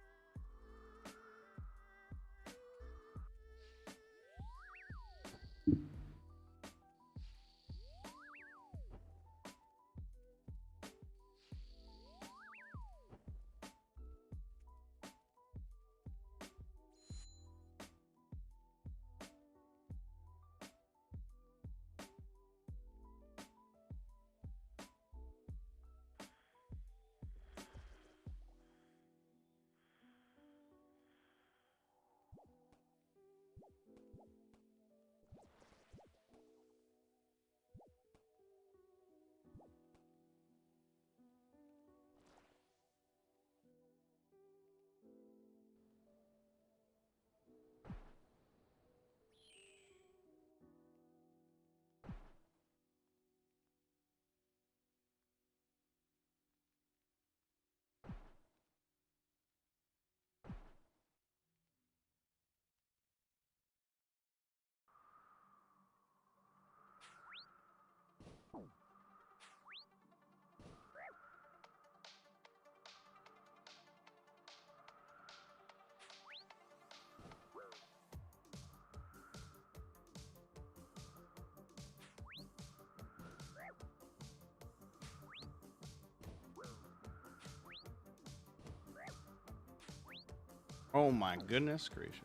Oh my goodness gracious.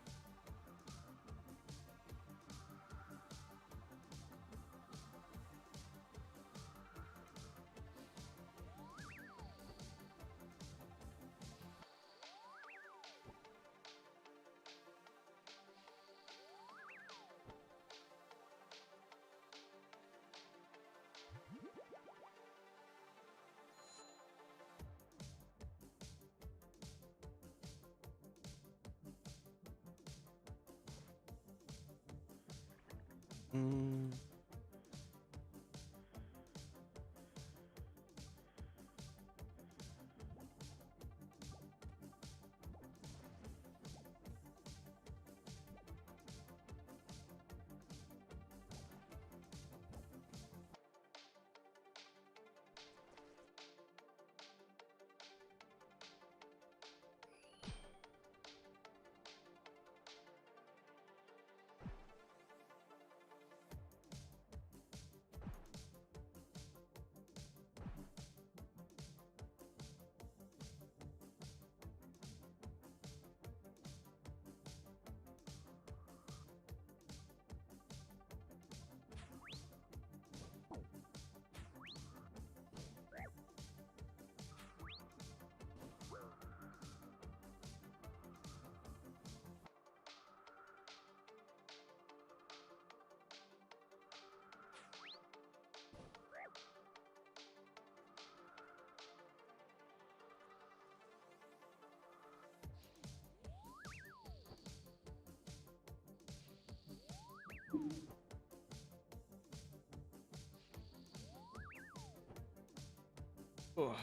Mm. Ugh.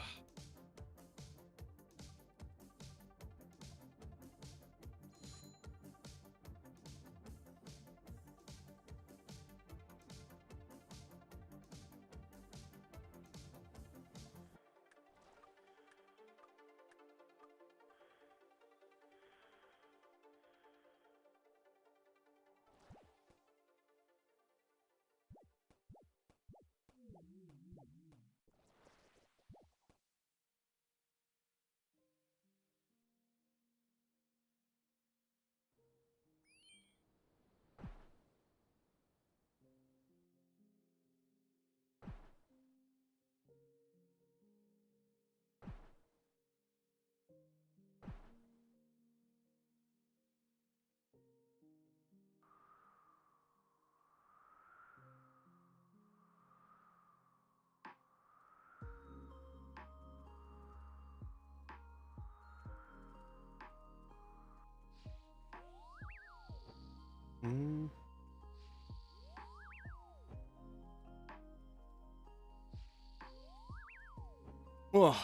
Oh.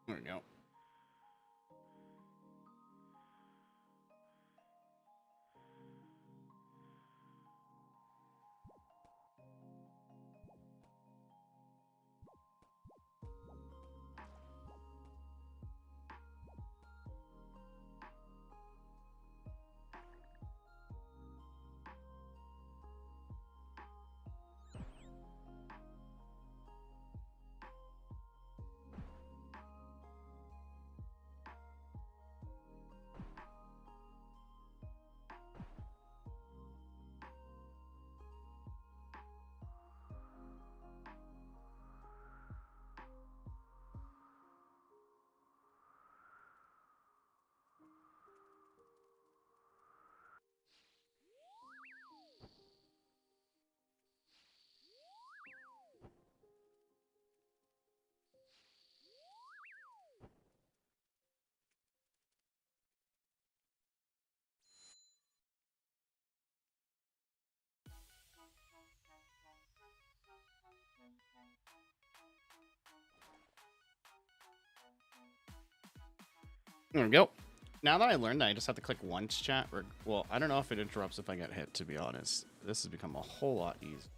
There we go. There we go. Now that I learned that I just have to click once chat, or, well, I don't know if it interrupts if I get hit, to be honest. This has become a whole lot easier.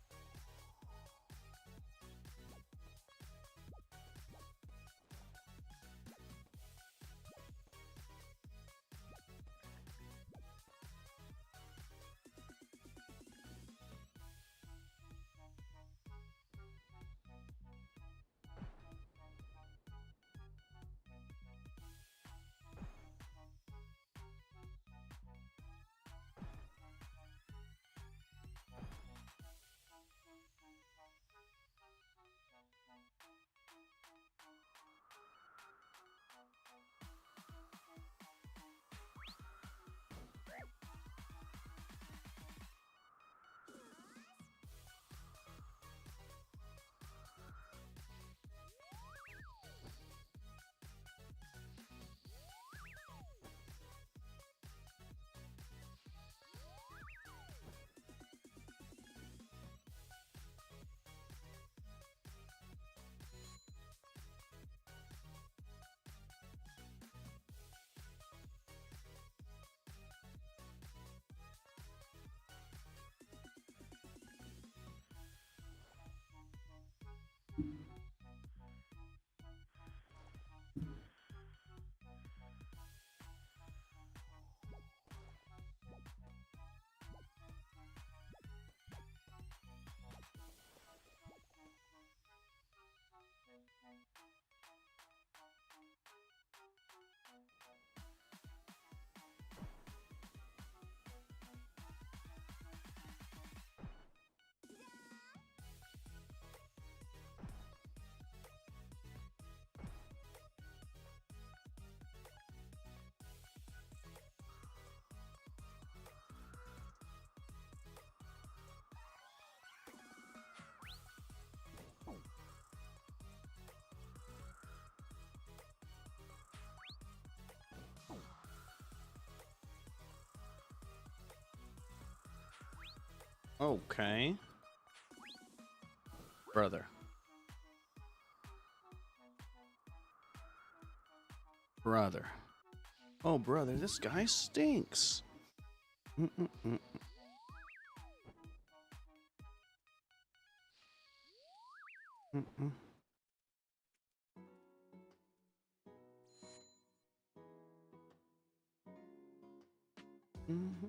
Okay. Brother. Brother. Oh, brother, this guy stinks. Mm-mm-mm. Mm-mm. Mm-hmm.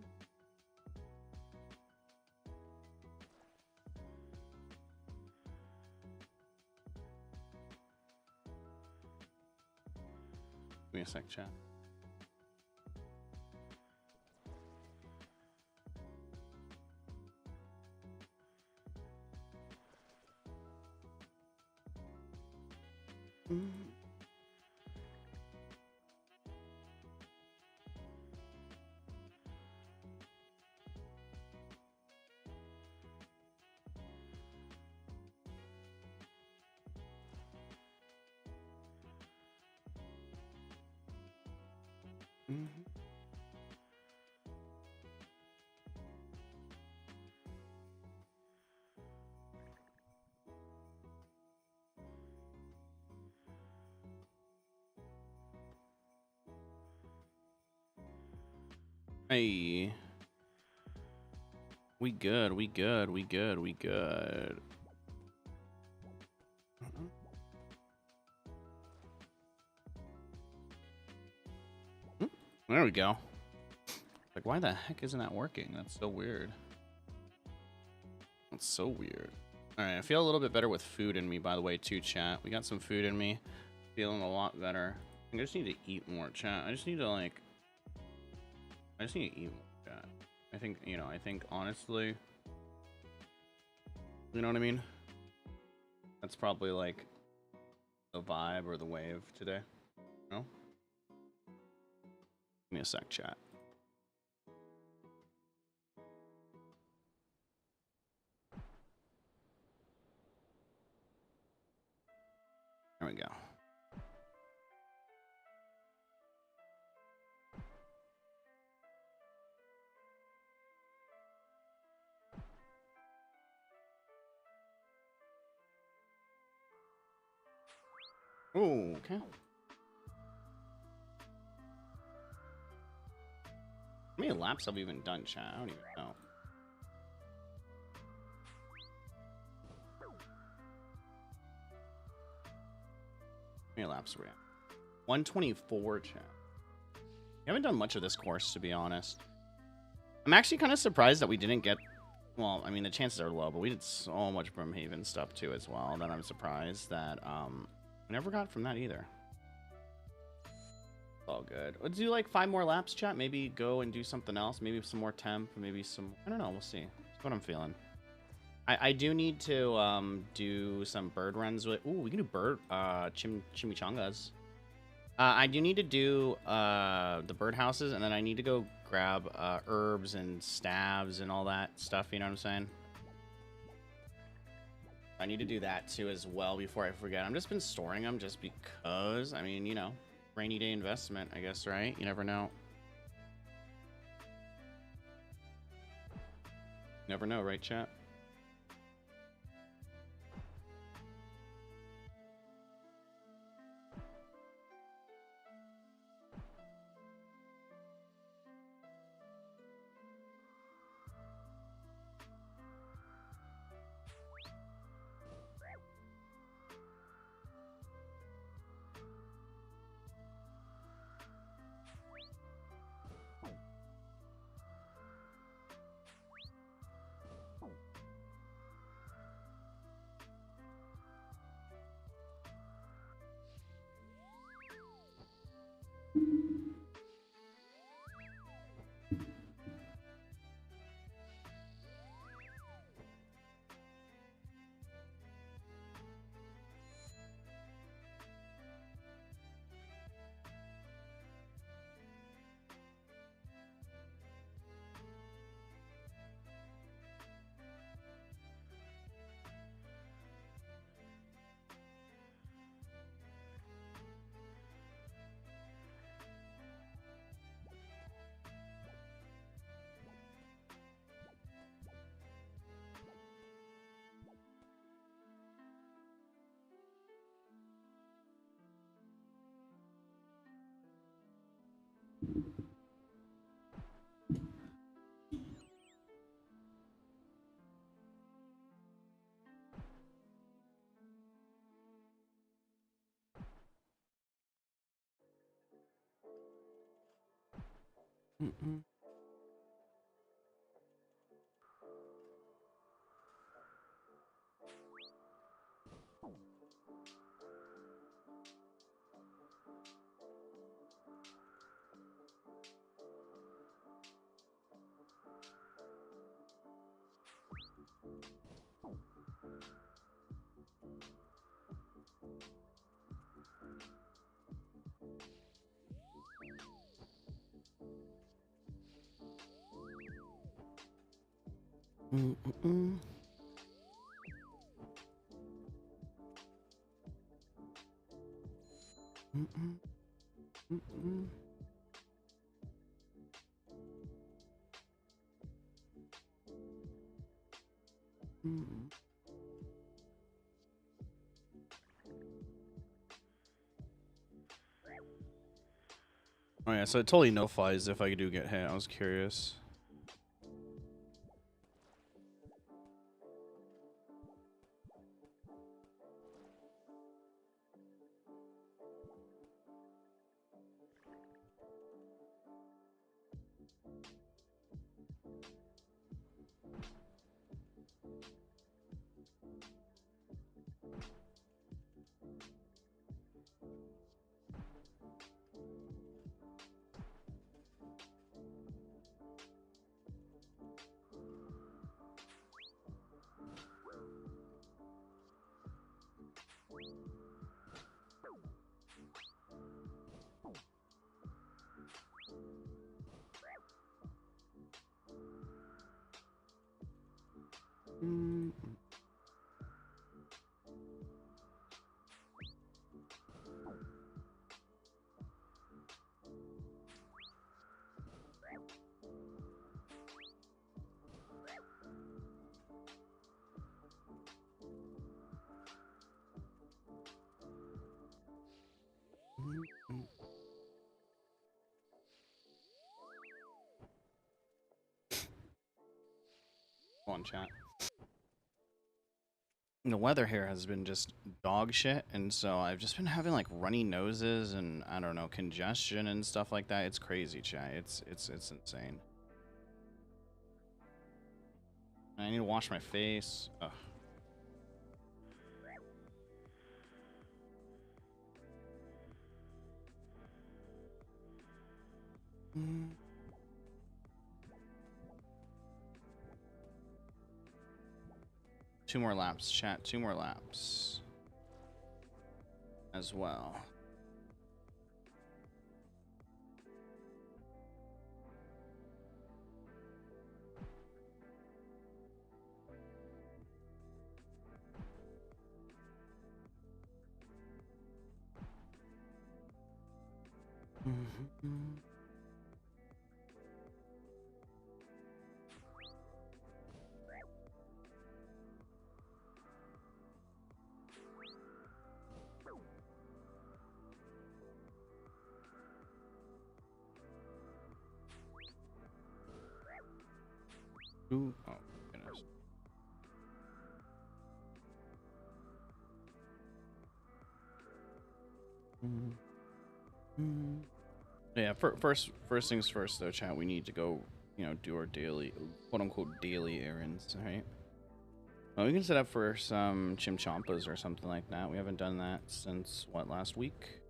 Give me a sec, chat. Mm. Hey. We good, we good, we good, we good. There we go. Like, why the heck isn't that working? That's so weird. That's so weird. Alright, I feel a little bit better with food in me, by the way, too, chat. We got some food in me. Feeling a lot better. I just need to eat more, chat. I just need to, like... I just need to eat more, chat. I think, you know, I think, honestly... You know what I mean? That's probably, like, the vibe or the wave today. You know? Give me a sec, chat. There we go. Oh, okay. How many laps have we even done, chat? I don't even know. How many laps are we at? 124, chat. We haven't done much of this course, to be honest. I'm actually kind of surprised that we didn't get... Well, I mean, the chances are low, but we did so much Brimhaven stuff, too, as well, that I'm surprised that we never got from that, either. All good. Let's do, like, 5 more laps, chat. Maybe go and do something else. Maybe some more temp. Maybe some... I don't know. We'll see. That's what I'm feeling. I do need to do some bird runs with... Ooh, we can do bird... chimichangas. I do need to do the birdhouses, and then I need to go grab herbs and staves and all that stuff, you know what I'm saying? I need to do that too as well before I forget. I've just been storing them just because, I mean, you know, rainy day investment, I guess, right? You never know. Never know, right, chat? Mm-mm. Mm-mm. Mm-mm. Mm-mm. Oh yeah, so it totally notifies if I do get hit. I was curious. Come on, chat. The weather here has been just dog shit, and so I've just been having like runny noses and I don't know, congestion and stuff like that. It's crazy, chat. It's insane. I need to wash my face. Ugh. Two more laps, chat. 2 more laps as well. Ooh, oh goodness. Yeah, first things first though, chat. We need to go, do our daily, quote unquote, daily errands, right? Well, we can set up for some chimchampas or something like that. We haven't done that since what, last week?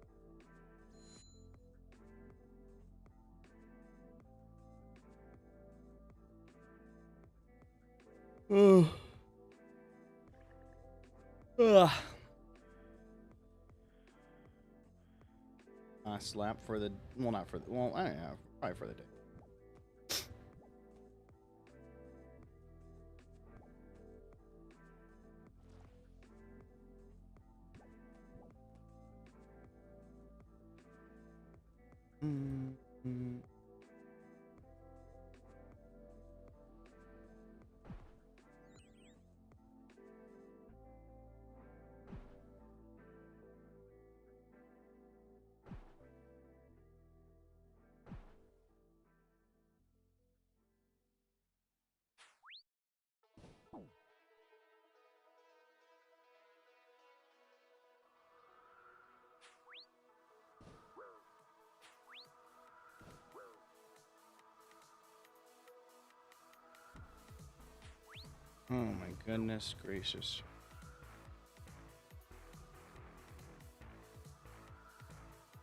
Oh. Ugh. Slap for the, well, not for the, well, I don't know, probably for the day. Oh my goodness gracious.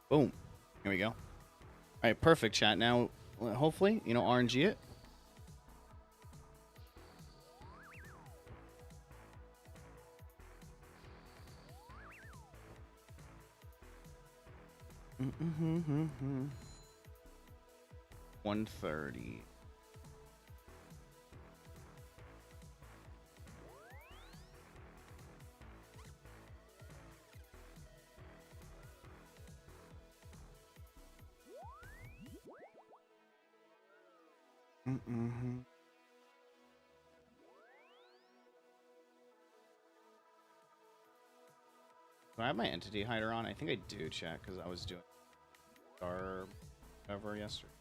Boom. Here we go. All right, perfect, chat. Now, hopefully, RNG it. Mm-hmm. 130. Do I have my entity hider on? I think I do, chat, because I was doing star whatever yesterday.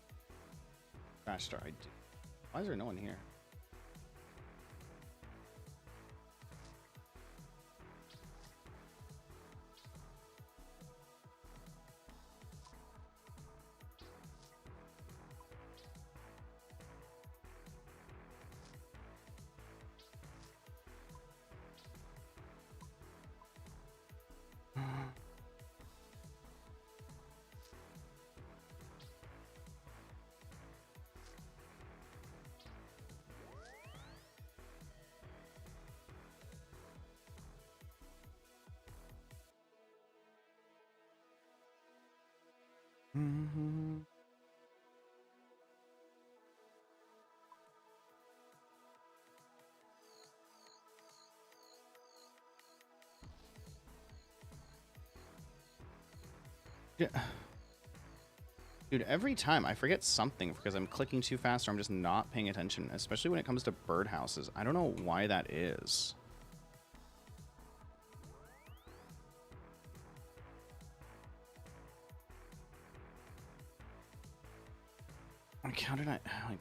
Crash star, I do. Why is there no one here? Yeah. Dude, every time I forget something because I'm clicking too fast or I'm just not paying attention, especially when it comes to birdhouses. I don't know why that is. Like, how did I, like,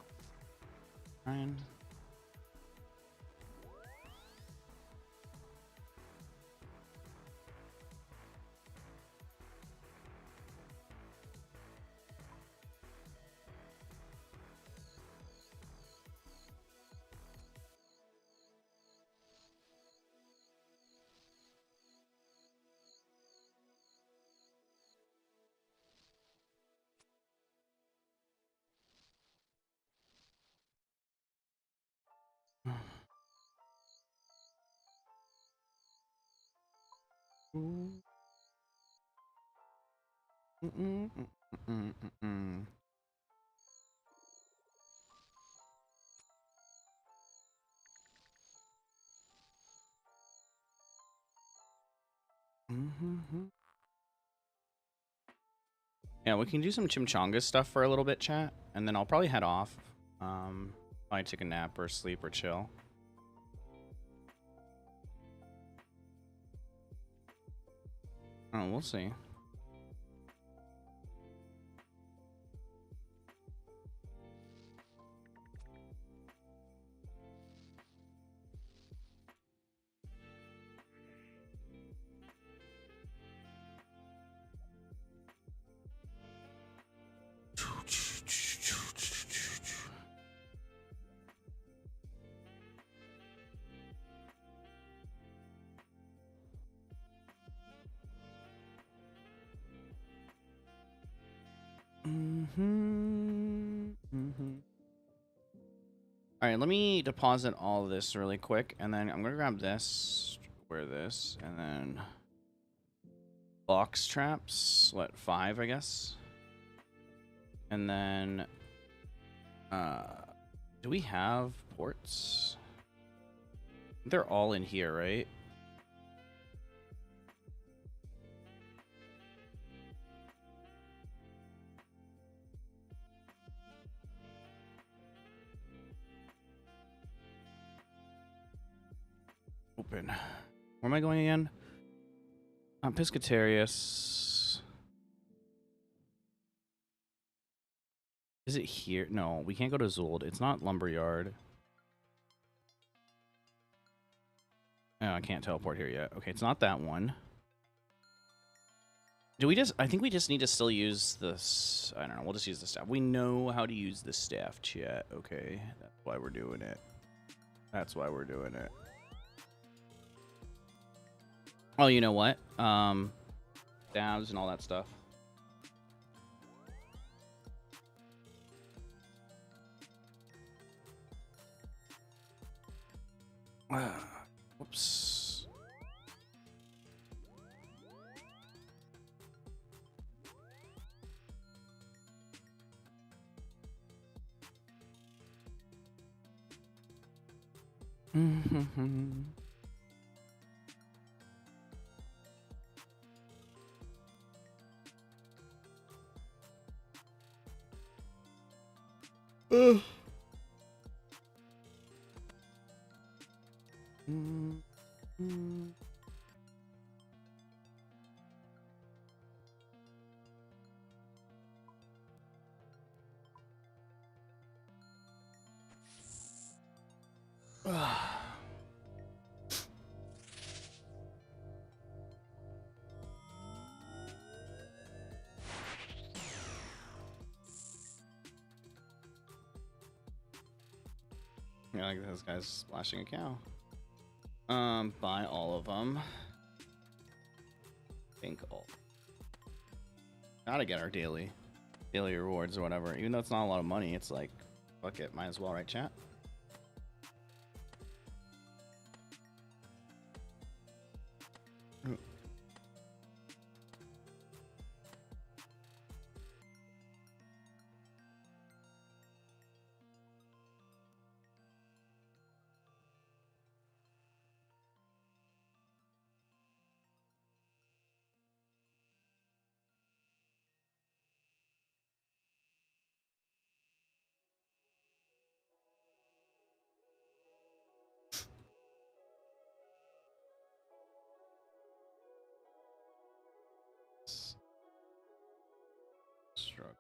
Ryan? Yeah, we can do some chimchanga stuff for a little bit, chat, and then I'll probably head off. Probably take a nap or sleep or chill. Oh, we'll see. All right, let me deposit all of this really quick, and then I'm gonna grab this, wear this, and then box traps. What, 5, I guess? And then, do we have ports? They're all in here, right? Open. Where am I going again? Piscatarius. Is it here? No, we can't go to Zold. It's not Lumberyard. Oh, I can't teleport here yet. Okay, it's not that one. Do we just... I think we just need to still use this... I don't know. We'll just use the staff. We know how to use the staff, chat. Okay, that's why we're doing it. That's why we're doing it. Oh, you know what? Dabs and all that stuff. Whoops. mean, like this guy's splashing a cow. Buy all of them. Think all. Gotta get our daily rewards or whatever. Even though it's not a lot of money, it's like, fuck it, might as well, right, chat? Struggle.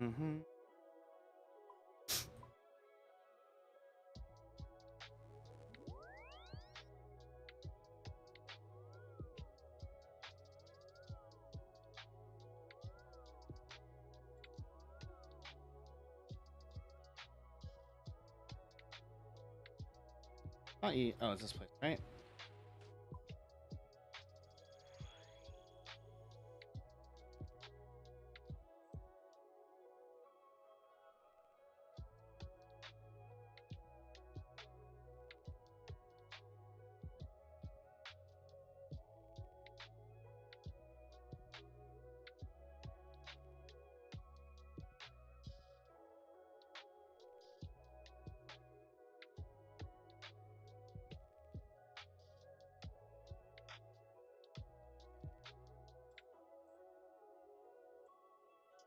Mm-hmm. Oh, it's this place, right?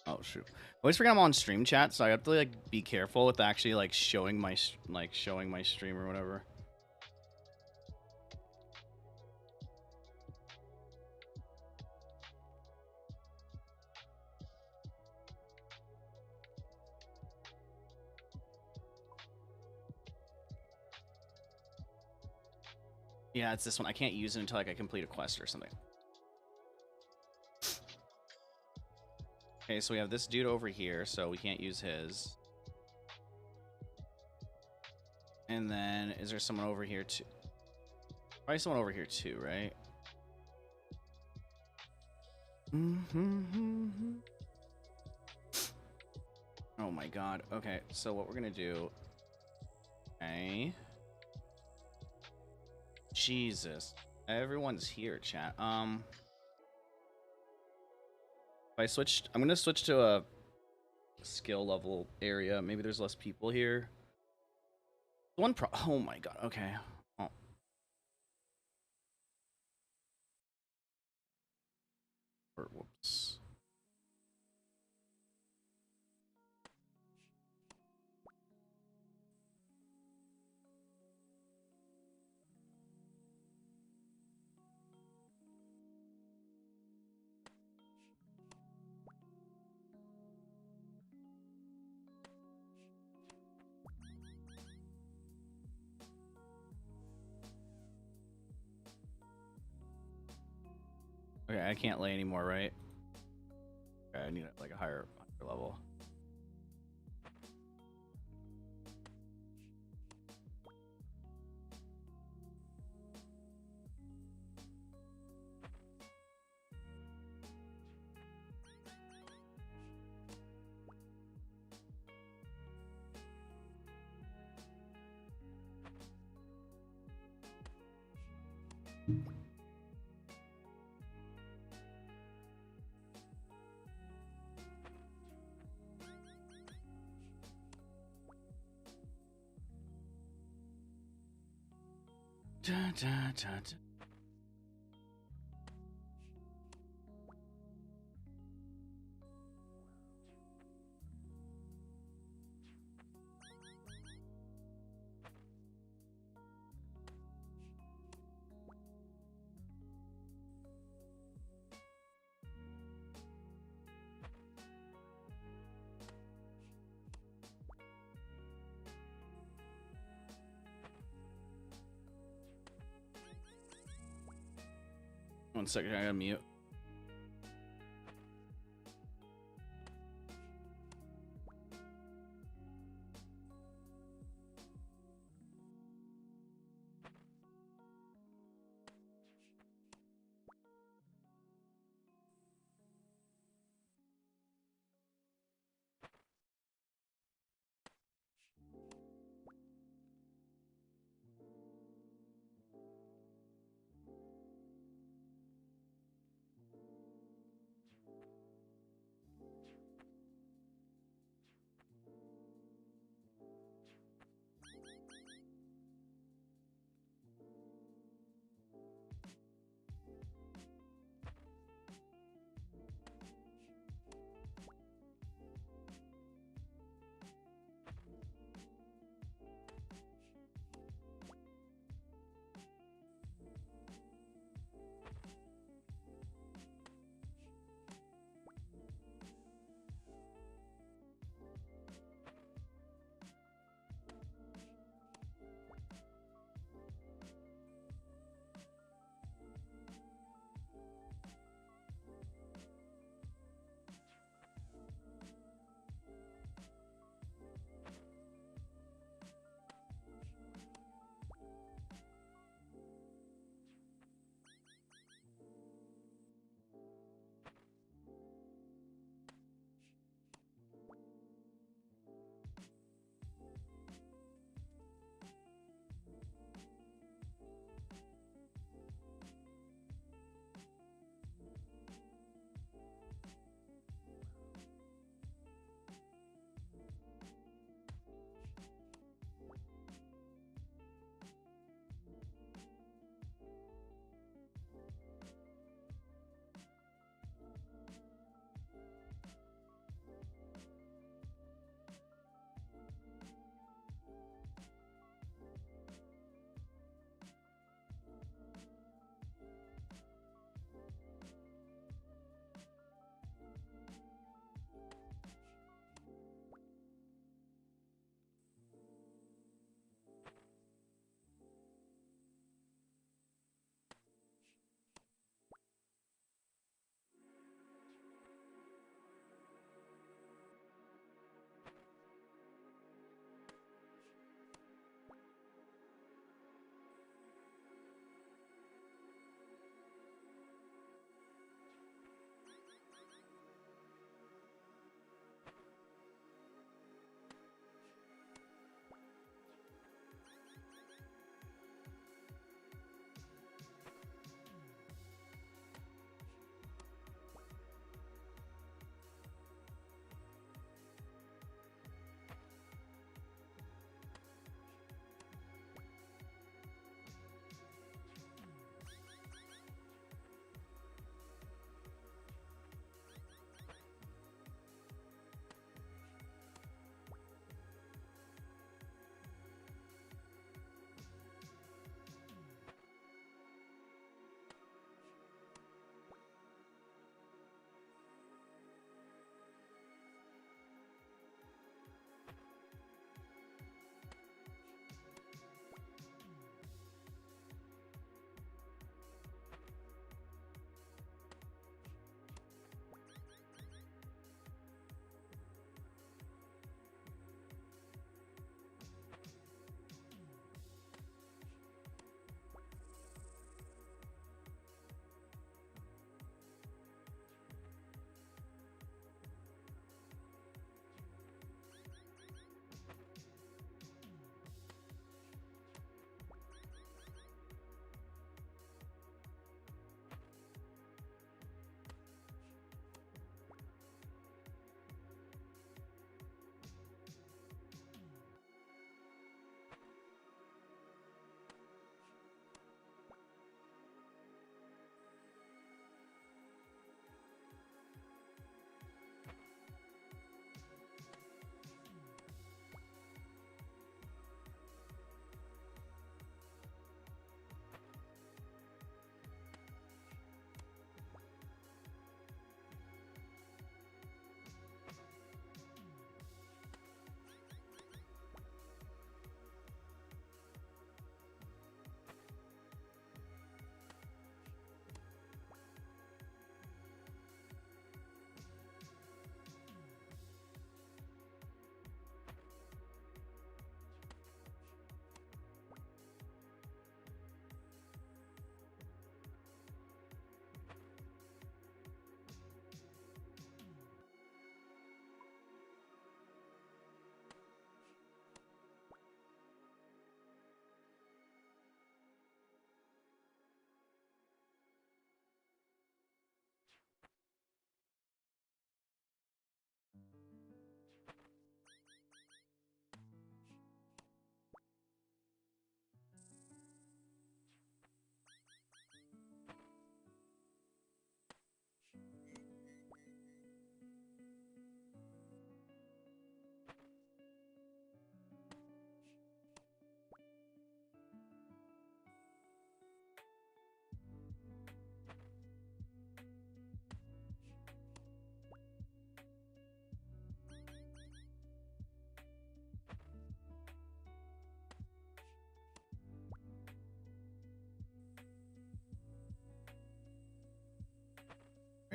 Oh shoot! I always forget I'm on stream chat, so I have to like be careful with actually like showing my stream or whatever. Yeah, it's this one. I can't use it until like I complete a quest or something. Okay, so we have this dude over here, so we can't use his. And then, is there someone over here too? Probably someone over here too, right? Oh my god. Okay, so what we're gonna do... Okay. Jesus. Everyone's here, chat. If I switched... I'm gonna switch to a skill level area. Maybe there's less people here. Oh my god, okay. Oh. Whoops. Okay, I can't lay anymore, right? Okay, I need like a higher level. Da, da, da, da. One second, I gotta mute.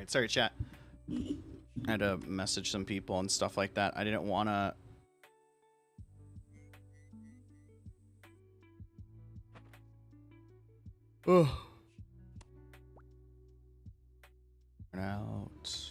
Sorry, chat. I had to message some people and stuff like that. I didn't want to... Oh. Out.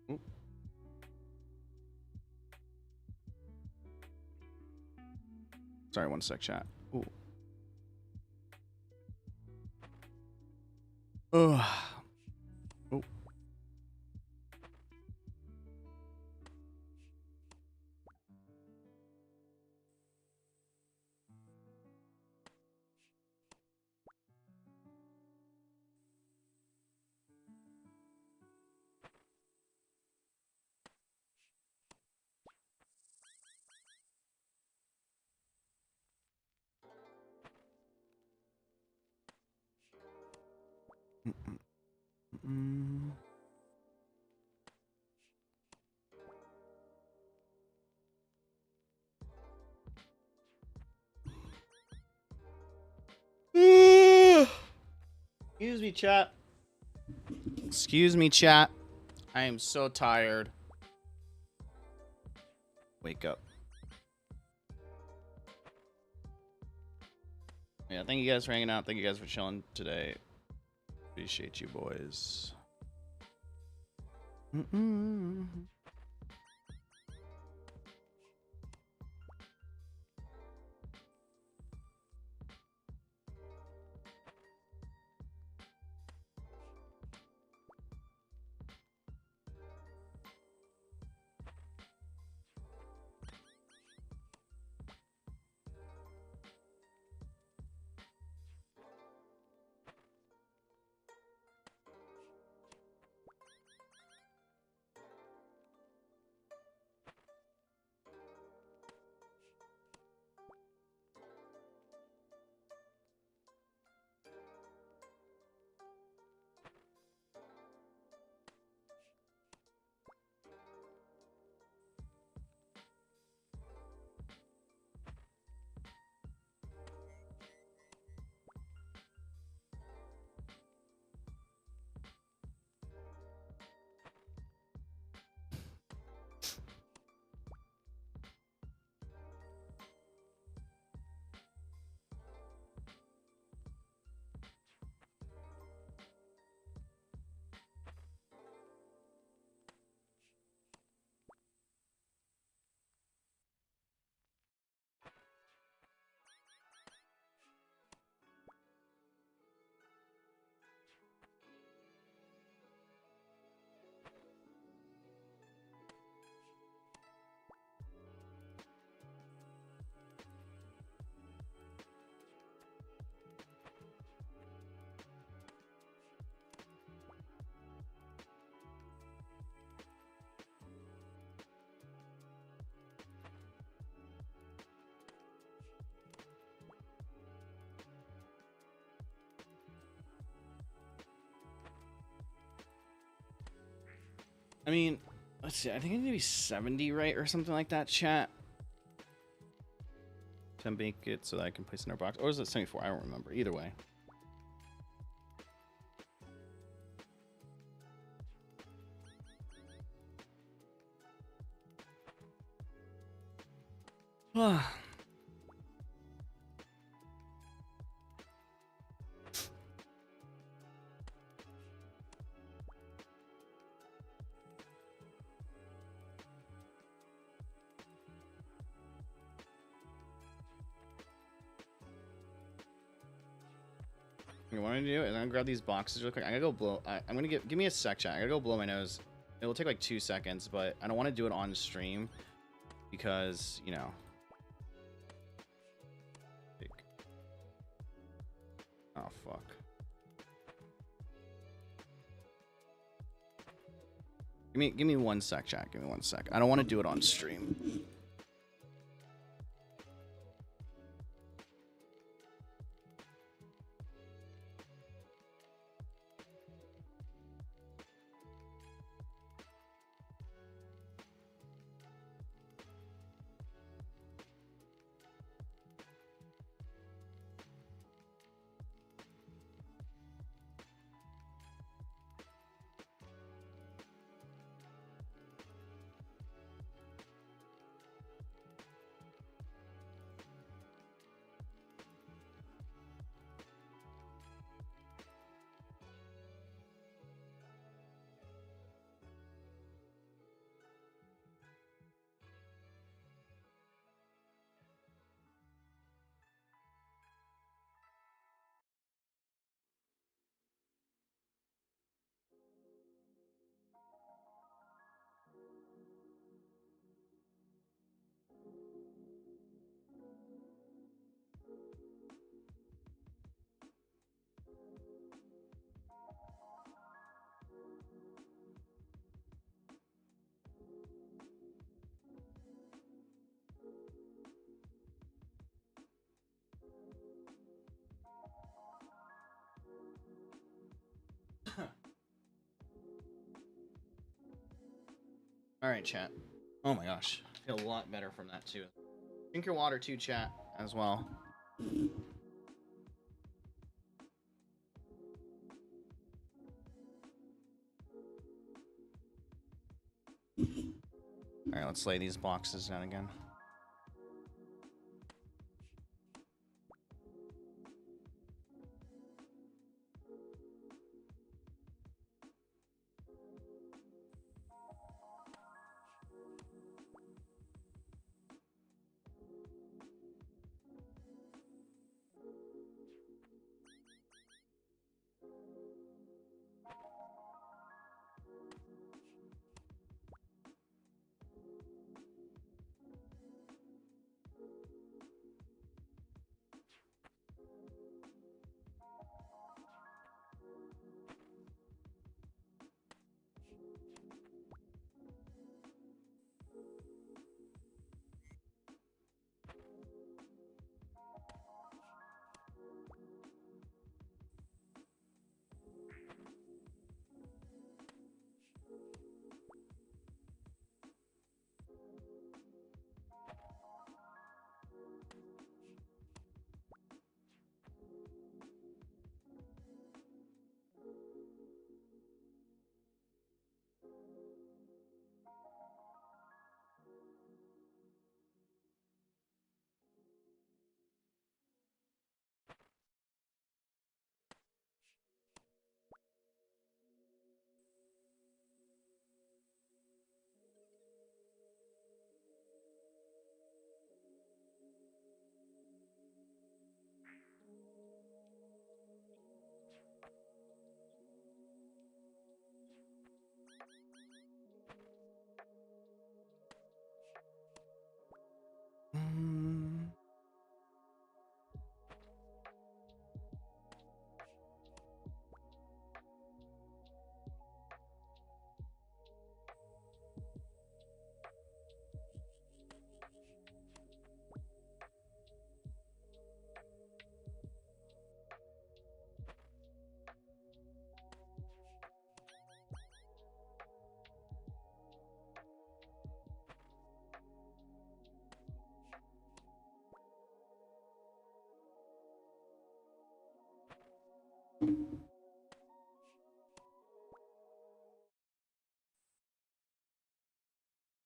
Oop. Sorry, one sec, chat. Ooh. Ugh. Oh. Mm. Excuse me, chat. Excuse me, chat. I am so tired. Wake up. Yeah, thank you guys for hanging out. Thank you guys for chilling today. Appreciate you, boys. I mean, let's see. I think I need to be 70, right? Or something like that, chat. To make it so that I can place in our box. Or is it 74? I don't remember. Either way. What I'm gonna do is I'm gonna grab these boxes real quick. I'm gonna go blow. I'm gonna give me a sec, chat. I gotta go blow my nose. It will take like 2 seconds, but I don't want to do it on stream because, you know. Oh fuck. Give me 1 sec, chat. Give me 1 sec. I don't want to do it on stream. All right, chat. Oh my gosh, I feel a lot better from that too. Drink your water too, chat, as well. All right, let's lay these boxes down again.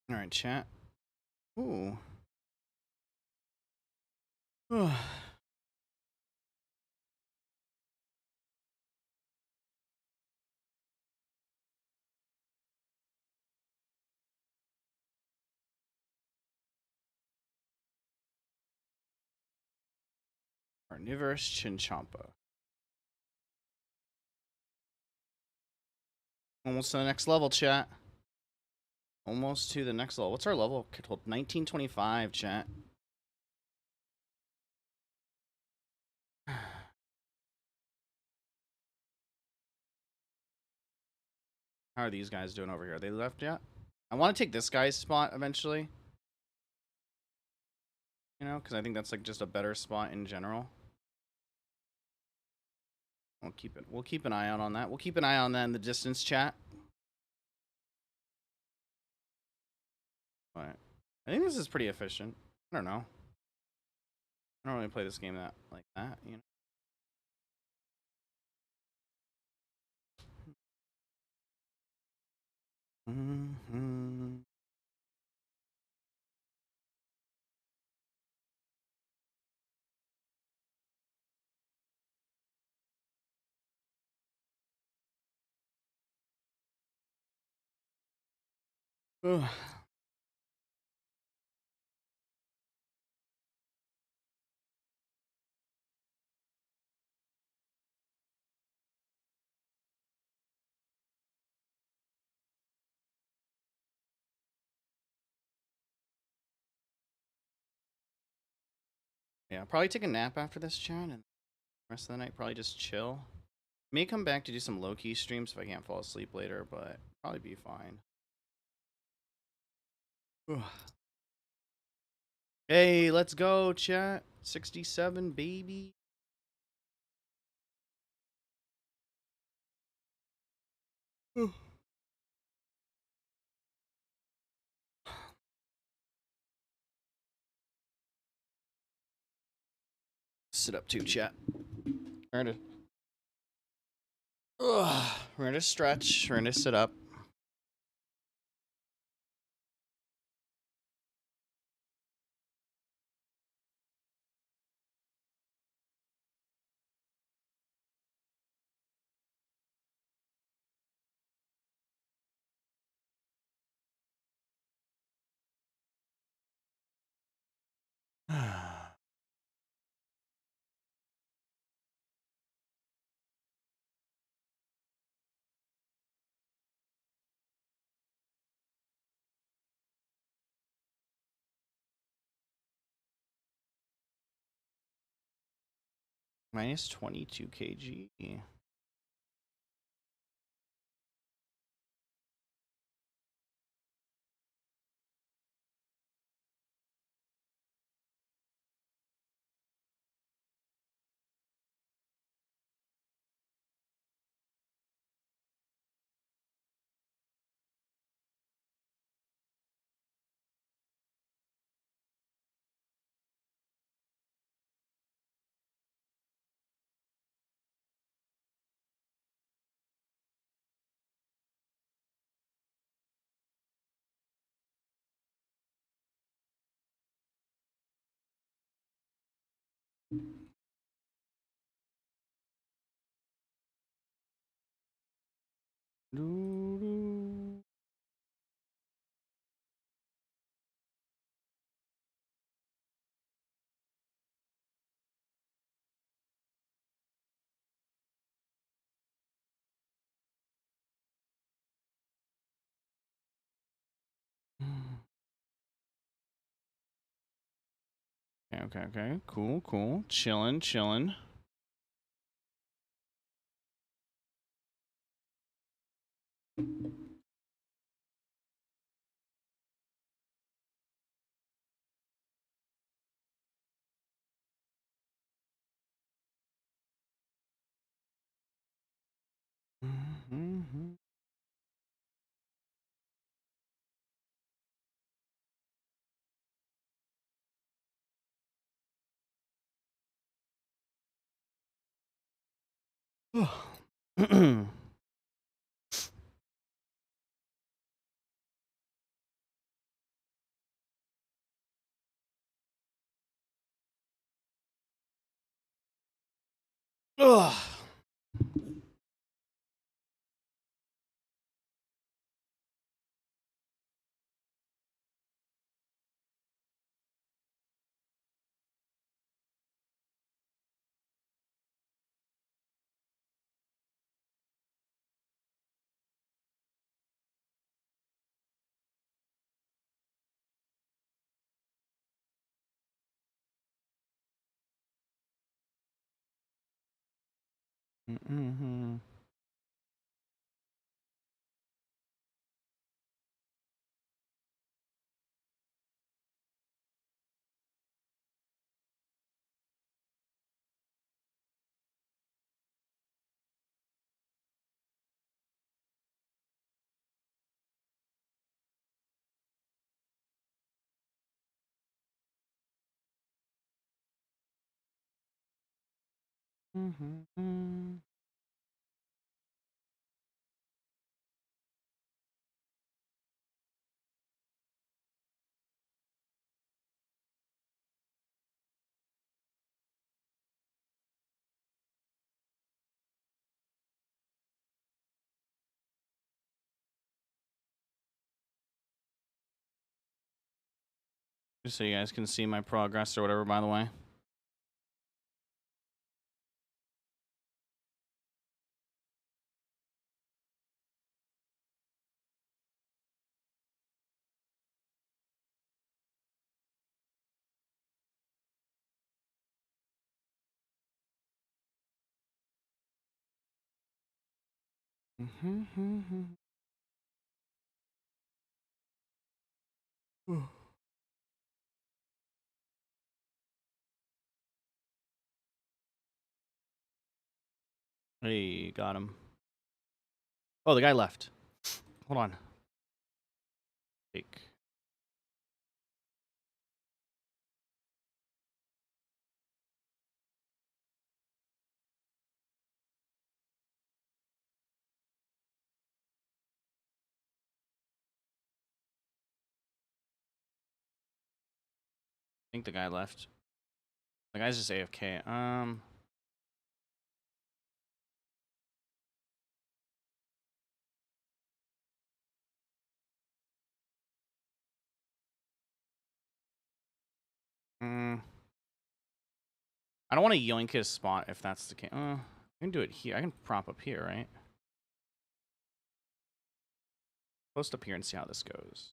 All right, chat. Ooh. Carnivorous Chinchompa. Almost to the next level, chat. Almost to the next level. What's our level? 1925, chat. How are these guys doing over here? Are they left yet? I want to take this guy's spot eventually. You know, because I think that's like just a better spot in general. We'll keep an eye out on that. We'll keep an eye on that in the distance chat. But I think this is pretty efficient. I don't know. I don't really play this game like that, you know. Mm-hmm. Yeah, probably take a nap after this chat, and the rest of the night probably just chill. May come back to do some low-key streams if I can't fall asleep later, but probably be fine. Hey, let's go, chat. 67, baby. Sit up too, chat. We're gonna stretch. We're gonna sit up. Minus 22 kg. Okay. Cool. Chillin. Ugh. Just so you guys can see my progress or whatever, by the way. Hey, got him. Oh, the guy left. Hold on. Take. I think the guy left. The guy's just AFK. I don't want to yoink his spot if that's the case. I can do it here. I can prop up here, right? Post up here and see how this goes.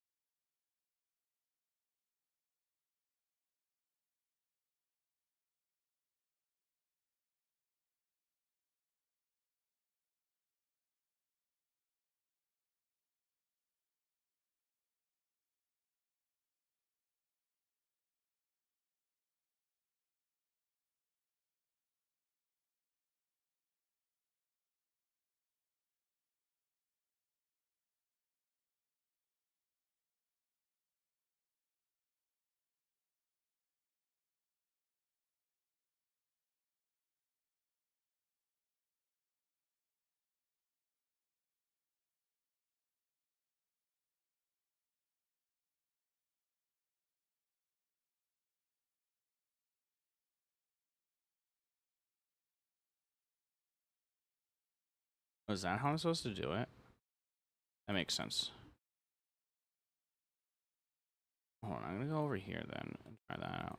Is that how I'm supposed to do it? That makes sense. Hold on, I'm gonna go over here then and try that out.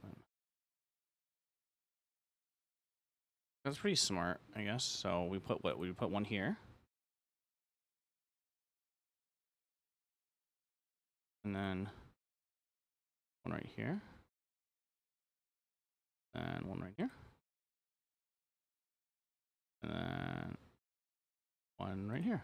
That's pretty smart, I guess. So we put what? We put one here. And then one right here. And one right here. And then one right here.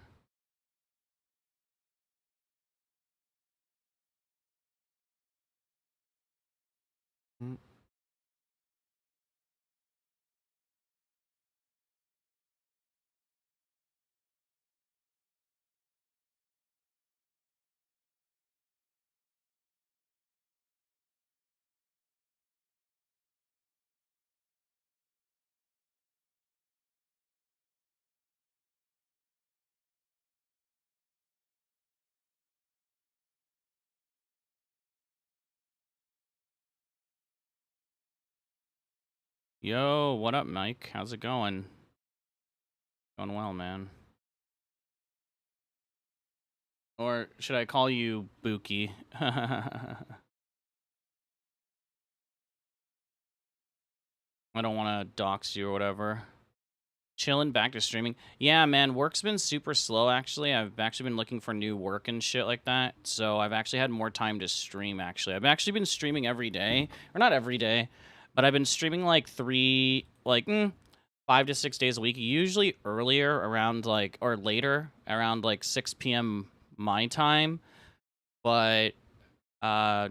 Yo, what up, Mike? How's it going? Going well, man. Or should I call you Buki? I don't want to dox you or whatever. Chillin, back to streaming. Yeah, man, work's been super slow, actually. I've actually been looking for new work and shit like that. So I've actually had more time to stream, actually. I've actually been streaming every day. Or not every day, but I've been streaming like 5 to 6 days a week. Usually earlier around like, or later around like 6 p.m. my time. But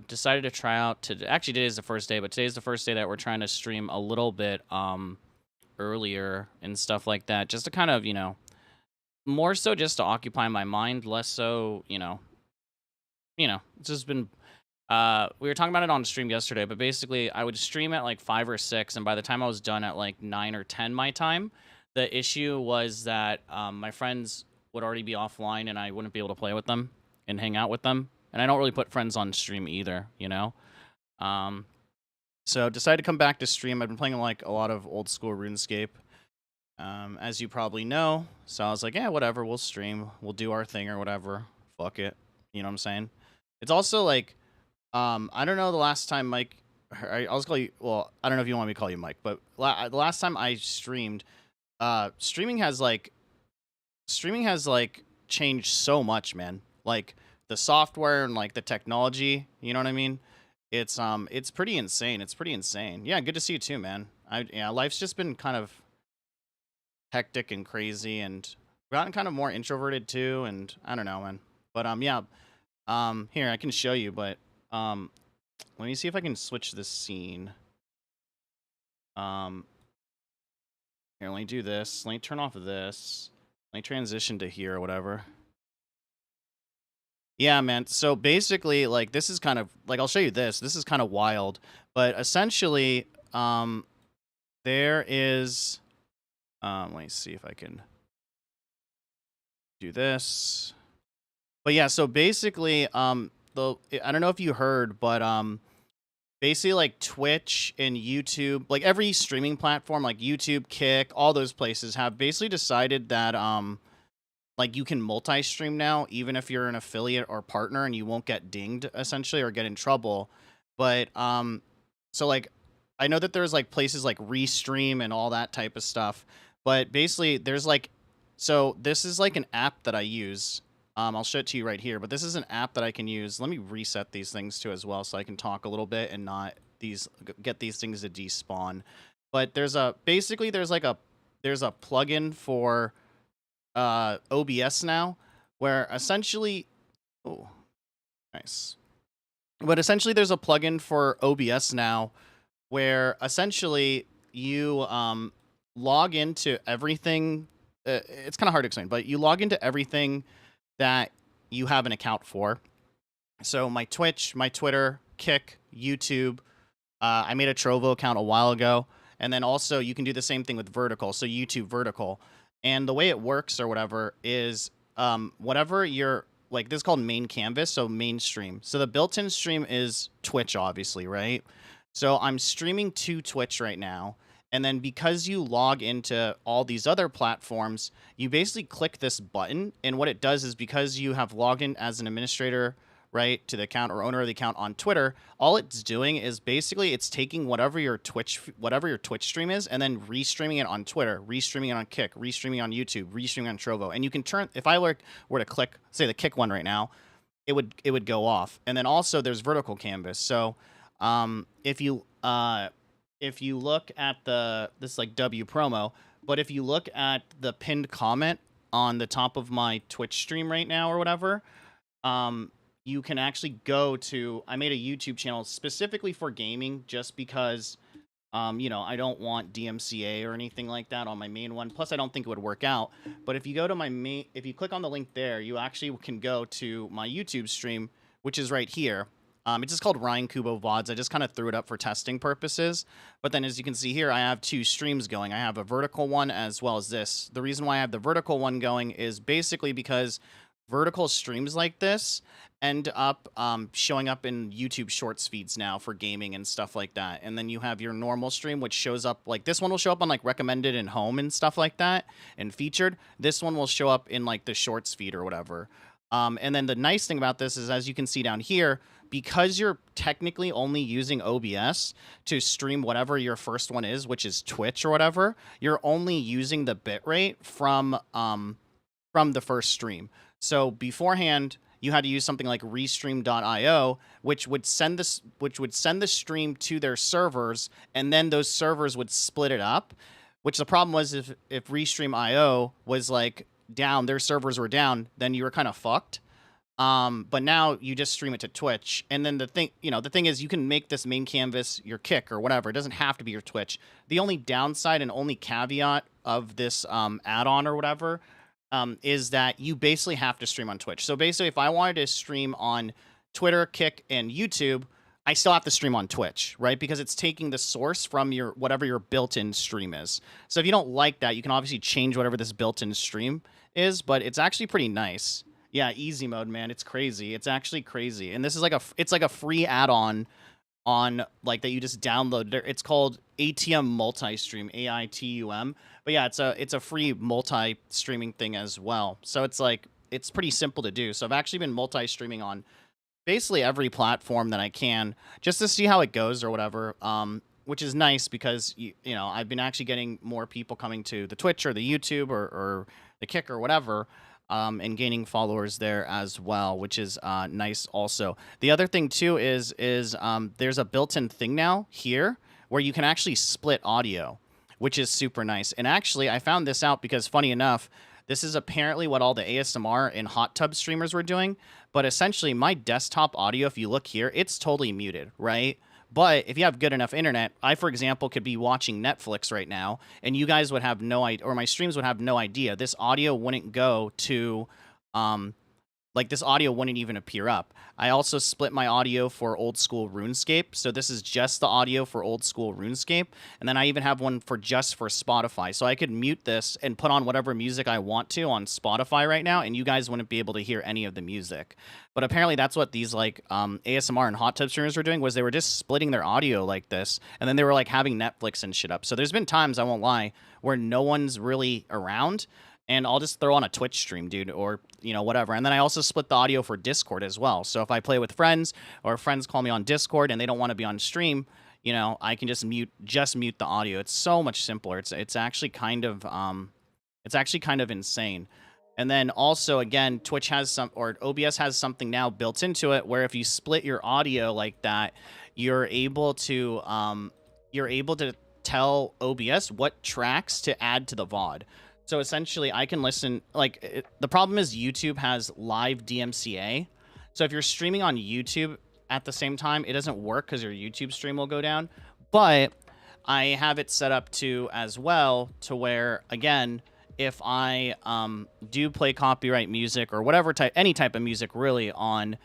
decided to try out to actually today's the first day, but today's the first day that we're trying to stream a little bit earlier and stuff like that, just to kind of, you know, more so just to occupy my mind, less so, you know, it's just been We were talking about it on stream yesterday, but basically I would stream at like 5 or 6, and by the time I was done at like 9 or 10 my time, the issue was that my friends would already be offline and I wouldn't be able to play with them and hang out with them. And I don't really put friends on stream either, you know? So decided to come back to stream. I've been playing like a lot of old school RuneScape, as you probably know. So I was like, yeah, whatever, we'll stream. We'll do our thing or whatever. Fuck it. You know what I'm saying? It's also like, I don't know the last time Mike, I'll just call you, well, I don't know if you want me to call you Mike, but the last time I streamed, streaming has like changed so much, man. Like the software and like the technology, you know what I mean? It's pretty insane. It's pretty insane. Yeah, good to see you too, man. Yeah, life's just been kind of hectic and crazy, and gotten kind of more introverted too, and I don't know, man. But yeah. Here, I can show you, but let me see if I can switch this scene. Here, let me do this. Let me turn off of this. Let me transition to here or whatever. Yeah, man. So basically, like, this is kind of like, I'll show you this. This is kind of wild, but essentially, there is, let me see if I can do this. But yeah, so basically, I don't know if you heard, but basically like Twitch and YouTube, like every streaming platform, like YouTube, Kick, all those places have basically decided that like you can multi-stream now, even if you're an affiliate or partner, and you won't get dinged essentially or get in trouble. But so like I know that there's like places like Restream and all that type of stuff, but basically there's like, so this is like an app that I use. I'll show it to you right here, but this is an app that I can use. Let me reset these things too as well, so I can talk a little bit and not get these things to despawn. But there's a plugin for OBS now, where essentially, oh, nice. But essentially, there's a plugin for OBS now, where essentially you log into everything. It's kind of hard to explain, but you log into everything that you have an account for. So my Twitch, my Twitter, Kick, YouTube. I made a Trovo account a while ago. And then also you can do the same thing with Vertical. So YouTube Vertical. And the way it works or whatever is whatever you're, like, this is called main canvas, so mainstream. So the built-in stream is Twitch, obviously, right? So I'm streaming to Twitch right now. And then because you log into all these other platforms, you basically click this button. And what it does is, because you have logged in as an administrator, right, to the account or owner of the account on Twitter, all it's doing is basically it's taking whatever your Twitch stream is, and then restreaming it on Twitter, restreaming it on Kick, restreaming on YouTube, restreaming on Trovo. And you can turn, if I were to click, say, the Kick one right now, it would go off. And then also there's vertical canvas. So if you look at this like W promo, but if you look at the pinned comment on the top of my Twitch stream right now or whatever, you can actually go to, I made a YouTube channel specifically for gaming, just because, you know, I don't want DMCA or anything like that on my main one. Plus, I don't think it would work out. But if you go to my main, if you click on the link there, you actually can go to my YouTube stream, which is right here. It's just called Ryan Kubo VODs. I just kind of threw it up for testing purposes. But then, as you can see here, I have two streams going. I have a vertical one as well as this. The reason why I have the vertical one going is basically because vertical streams like this end up showing up in YouTube Shorts feeds now for gaming and stuff like that. And then you have your normal stream, which shows up, like, this one will show up on like recommended and home and stuff like that and featured. This one will show up in like the Shorts feed or whatever. And then the nice thing about this is, as you can see down here, because you're technically only using OBS to stream whatever your first one is, which is Twitch or whatever, you're only using the bitrate from the first stream. So beforehand, you had to use something like restream.io, which would send the stream to their servers, and then those servers would split it up. Which the problem was, if restream.io was like down, their servers were down, then you were kind of fucked. But now you just stream it to Twitch, and then the thing is, you can make this main canvas your Kick or whatever. It doesn't have to be your Twitch. The only downside and only caveat of this add-on or whatever is that you basically have to stream on Twitch. So basically, if I wanted to stream on Twitter, Kick, and YouTube, I still have to stream on Twitch, right? Because it's taking the source from your whatever your built-in stream is. So if you don't like that, you can obviously change whatever this built-in stream is, but it's actually pretty nice. Yeah, easy mode, man. It's crazy. It's actually crazy. And this is like a free add-on on like that you just download. It's called ATM Multi-Stream, AITUM. But yeah, it's a free multi-streaming thing as well. So it's pretty simple to do. So I've actually been multi-streaming on basically every platform that I can just to see how it goes or whatever. Which is nice because you know I've been actually getting more people coming to the Twitch or the YouTube or the Kick or whatever, and gaining followers there as well, which is nice. Also, the other thing too is there's a built-in thing now here where you can actually split audio, which is super nice. And actually, I found this out because funny enough, this is apparently what all the ASMR and hot tub streamers were doing. But essentially, my desktop audio, if you look here, it's totally muted, right? But if you have good enough internet, I, for example, could be watching Netflix right now, and you guys would have no idea, or my streams would have no idea. This audio wouldn't go to, like this audio wouldn't even appear up. I also split my audio for Old School RuneScape, so this is just the audio for Old School RuneScape, and then I even have one for just for Spotify, so I could mute this and put on whatever music I want to on Spotify right now, and you guys wouldn't be able to hear any of the music. But apparently that's what these like ASMR and hot tub streamers were doing, was they were just splitting their audio like this, and then they were like having Netflix and shit up. So there's been times, I won't lie, where no one's really around, and I'll just throw on a Twitch stream, dude, or, you know, whatever. And then I also split the audio for Discord as well. So if I play with friends or friends call me on Discord and they don't want to be on stream, you know, I can just mute the audio. It's so much simpler. It's actually kind of insane. And then also, again, Twitch has or OBS has something now built into it where if you split your audio like that, you're able to tell OBS what tracks to add to the VOD. So essentially, I can listen, like, the problem is YouTube has live DMCA. So if you're streaming on YouTube at the same time, it doesn't work because your YouTube stream will go down. But I have it set up to as well to where, again, if I do play copyright music or whatever any type of music really on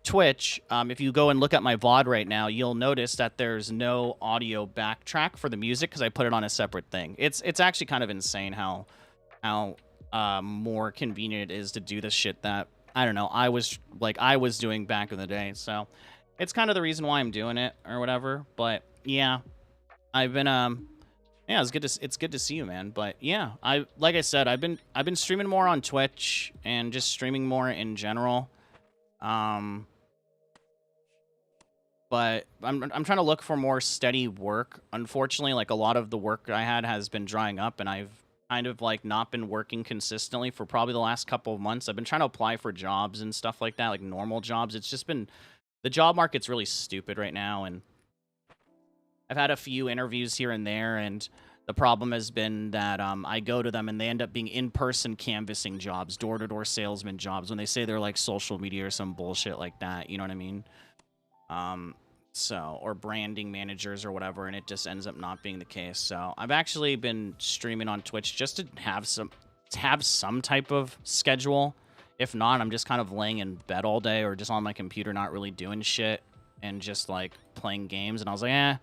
Twitch, if you go and look at my VOD right now, you'll notice that there's no audio backtrack for the music because I put it on a separate thing. It's actually kind of insane how more convenient it is to do this shit that, I don't know, I was doing back in the day. So it's kind of the reason why I'm doing it or whatever. But yeah, I've been yeah, it's good to see you, man. But yeah, like I said, I've been streaming more on Twitch and just streaming more in general. But I'm trying to look for more steady work. Unfortunately, like a lot of the work I had has been drying up, and I've kind of like not been working consistently for probably the last couple of months. I've been trying to apply for jobs and stuff like that, like normal jobs. It's just been, the job market's really stupid right now, and I've had a few interviews here and there, and the problem has been that I go to them and they end up being in-person canvassing jobs, door-to-door salesman jobs, when they say they're like social media or some bullshit like that, you know what I mean? So, or branding managers or whatever, and it just ends up not being the case. So I've actually been streaming on Twitch just to have some type of schedule. If not, I'm just kind of laying in bed all day or just on my computer not really doing shit and just like playing games. And I was like,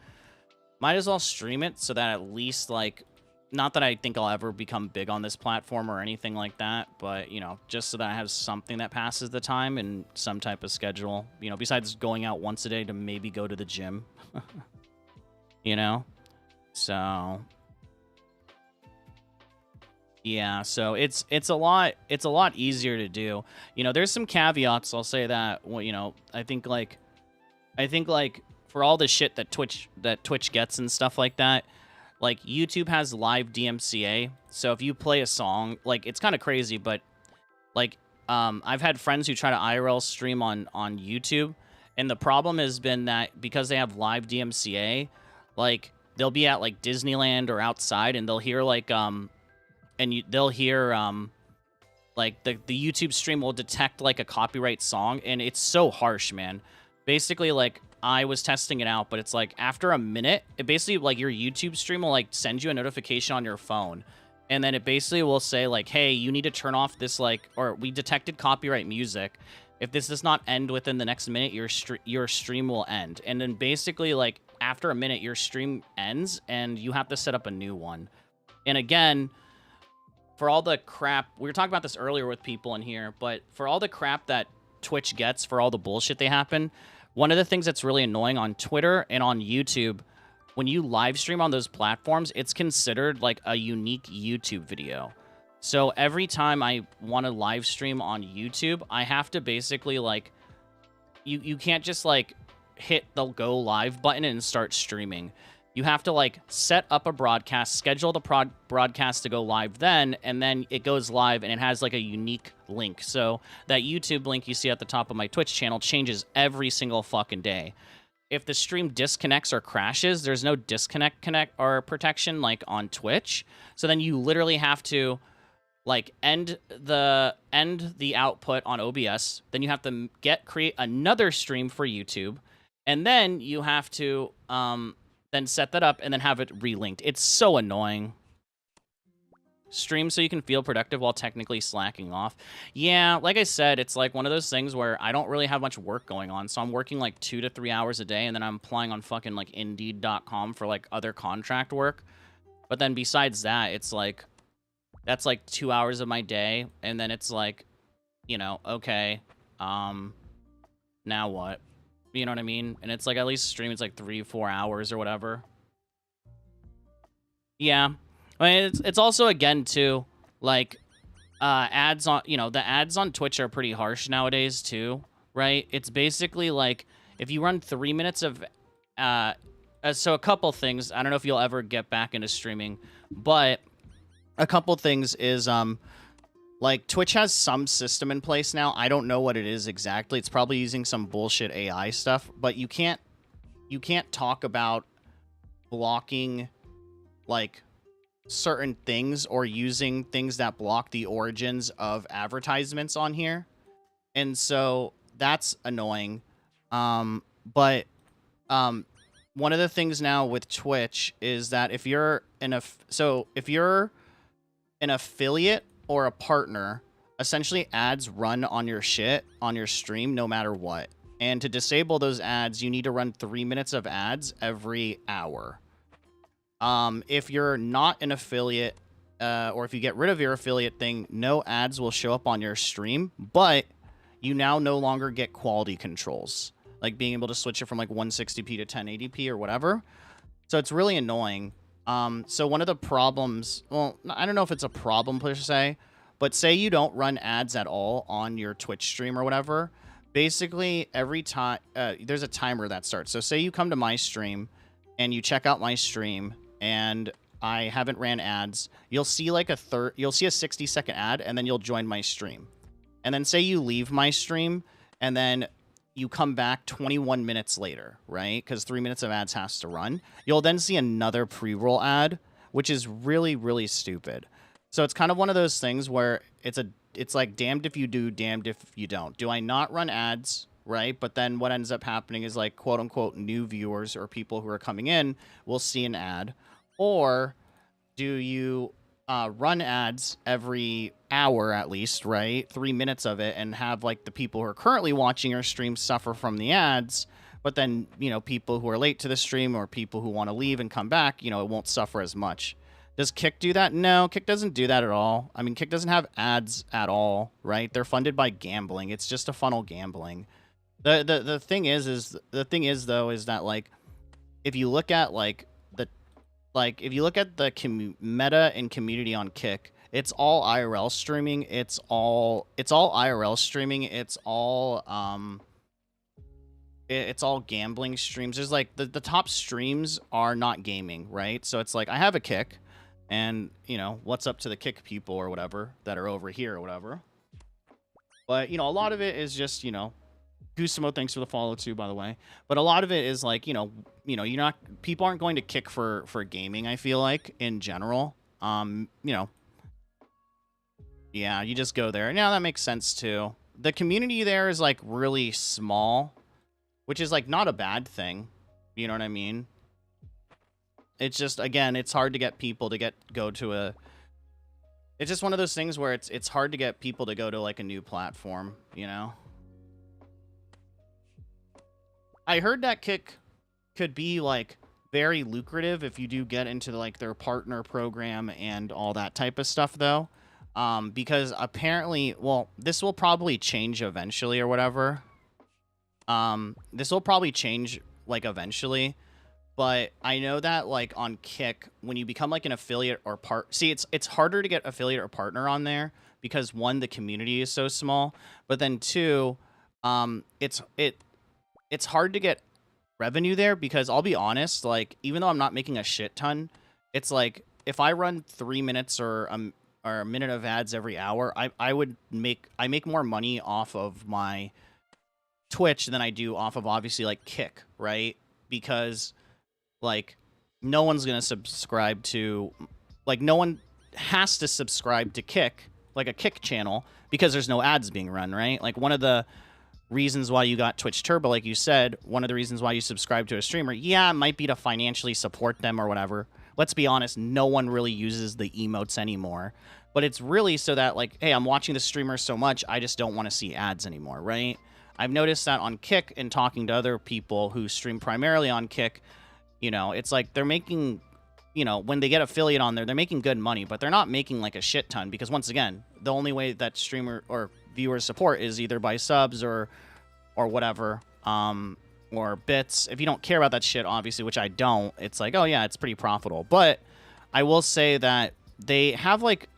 might as well stream it so that at least, like, not that I think I'll ever become big on this platform or anything like that, but, you know, just so that I have something that passes the time and some type of schedule, you know, besides going out once a day to maybe go to the gym, you know? So, yeah, so it's a lot easier to do. You know, there's some caveats, I'll say that. Well, you know, I think like for all the shit that Twitch gets and stuff like that, like YouTube has live DMCA. So if you play a song, like, it's kind of crazy, but like I've had friends who try to IRL stream on YouTube, and the problem has been that because they have live DMCA, like they'll be at like Disneyland or outside, and they'll hear like they'll hear like the YouTube stream will detect like a copyright song, and it's so harsh, man. Basically, like, I was testing it out, but it's like after a minute, it basically, like, your YouTube stream will like send you a notification on your phone, and then it basically will say like, hey, you need to turn off this, like, or we detected copyright music, If this does not end within the next minute, your stream will end. And then basically, like, after a minute, your stream ends, and you have to set up a new one. And again, for all the crap... We were talking about this earlier with people in here, but for all the crap that Twitch gets, for all the bullshit they happen, one of the things that's really annoying on Twitter and on YouTube, when you live stream on those platforms, it's considered, like, a unique YouTube video. So every time I want to live stream on YouTube, I have to basically, like, you can't just, like, hit the go live button and start streaming. You have to, like, set up a broadcast, schedule the broadcast to go live then, and then it goes live, and it has, like, a unique link. So that YouTube link you see at the top of my Twitch channel changes every single fucking day. If the stream disconnects or crashes, there's no disconnect or protection, like, on Twitch. So then you literally have to... like, end the output on OBS, then you have to create another stream for YouTube, and then you have to then set that up and then have it relinked. It's so annoying. Stream so you can feel productive while technically slacking off. Yeah, like I said, it's like one of those things where I don't really have much work going on, so I'm working like 2 to 3 hours a day, and then I'm applying on fucking like Indeed.com for like other contract work. But then besides that, it's like... that's like 2 hours of my day, and then it's like, you know, okay, now what? You know what I mean? And it's like at least stream it's like 3-4 hours or whatever. Yeah, I mean, it's also again too like ads on, you know, the ads on Twitch are pretty harsh nowadays too, right? It's basically like if you run 3 minutes of so a couple things. I don't know if you'll ever get back into streaming, but a couple things is, like, Twitch has some system in place now. I don't know what it is exactly. It's probably using some bullshit AI stuff, but you can't talk about blocking, like, certain things or using things that block the origins of advertisements on here. And so that's annoying. But one of the things now with Twitch is that if you're if you're an affiliate or a partner, essentially ads run on your stream no matter what. And to disable those ads, you need to run 3 minutes of ads every hour. If you're not an affiliate, or if you get rid of your affiliate thing, no ads will show up on your stream, but you now no longer get quality controls, like being able to switch it from like 160p to 1080p or whatever. So it's really annoying. So one of the problems, well, I don't know if it's a problem per se, but say you don't run ads at all on your Twitch stream or whatever, basically every time, there's a timer that starts. So say you come to my stream and you check out my stream and I haven't ran ads, you'll see like you'll see a 60-second ad and then you'll join my stream. And then say you leave my stream and then you come back 21 minutes later, right? Because 3 minutes of ads has to run. You'll then see another pre-roll ad, which is really, really stupid. So it's kind of one of those things where it's like damned if you do, damned if you don't. Do I not run ads, right? But then what ends up happening is like quote unquote new viewers or people who are coming in will see an ad. Or do you run ads every hour at least, right? 3 minutes of it, and have like the people who are currently watching your stream suffer from the ads, but then, you know, people who are late to the stream or people who want to leave and come back, you know, it won't suffer as much. Does Kick do that? No, Kick doesn't do that at all. I mean, Kick doesn't have ads at all, right? They're funded by gambling. It's just a funnel gambling. The thing is that like if you look at if you look at the meta and community on Kick, it's all IRL streaming. It's all IRL streaming. It's all gambling streams. There's like the top streams are not gaming, right? So it's like I have a Kick, and you know what's up to the Kick people or whatever that are over here or whatever. But you know a lot of it is just Gusamo, thanks for the follow too, by the way. But a lot of it is like you're not people aren't going to Kick for gaming. I feel like in general, yeah, you just go there. Now that makes sense too. The community there is like really small, which is like not a bad thing. You know what I mean? It's just again, it's hard to get people to go to a. It's just one of those things where it's hard to get people to go to like a new platform, you know. I heard that Kick could be like very lucrative if you do get into like their partner program and all that type of stuff though. Because apparently, well, this will probably change eventually or whatever. This will probably change like eventually, but I know that like on Kick, when you become like an affiliate or see, it's harder to get affiliate or partner on there because one, the community is so small, but then two, it's hard to get revenue there because I'll be honest, like even though I'm not making a shit ton, it's like if I run 3 minutes or a minute of ads every hour, I make more money off of my Twitch than I do off of obviously like Kick, right? Because like no one's gonna subscribe to, like no one has to subscribe to Kick, like a Kick channel, because there's no ads being run, right? Like one of the reasons why you got Twitch Turbo, like you said, one of the reasons why you subscribe to a streamer, yeah, it might be to financially support them or whatever. Let's be honest, no one really uses the emotes anymore. But it's really so that, like, hey, I'm watching the streamer so much, I just don't want to see ads anymore, right? I've noticed that on Kick and talking to other people who stream primarily on Kick, you know, it's like they're making, you know, when they get affiliate on there, they're making good money, but they're not making like a shit ton because once again, the only way that streamer or viewers support is either by subs or whatever, or bits. If you don't care about that shit, obviously, which I don't, it's like, oh yeah, it's pretty profitable. But I will say that they have like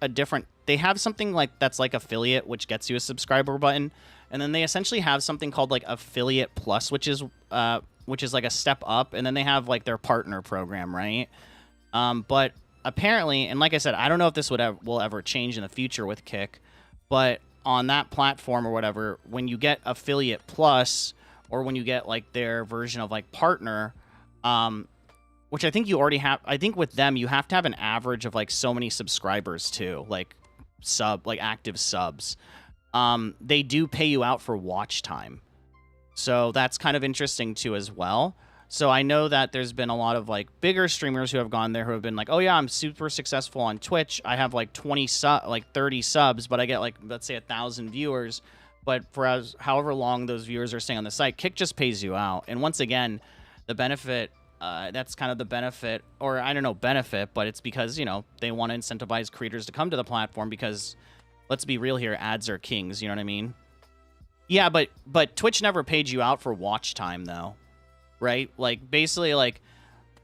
they have something like that's like affiliate, which gets you a subscriber button, and then they essentially have something called like affiliate plus, which is like a step up, and then they have like their partner program, right? But apparently, and like I said, I don't know if this will ever change in the future with Kick, but on that platform or whatever, when you get affiliate plus, or when you get like their version of like partner, which I think you already have, I think with them you have to have an average of like so many subscribers too, like active subs. They do pay you out for watch time, so that's kind of interesting too as well. So I know that there's been a lot of like bigger streamers who have gone there who have been like, oh yeah, I'm super successful on Twitch. I have like 30 subs, but I get like, let's say 1,000 viewers. But for however long those viewers are staying on the site, Kick just pays you out. And once again, the benefit, that's kind of the benefit, or I don't know, benefit, but it's because, you know, they want to incentivize creators to come to the platform because let's be real here, ads are kings, you know what I mean? Yeah, but Twitch never paid you out for watch time though. Right? Like, basically, like,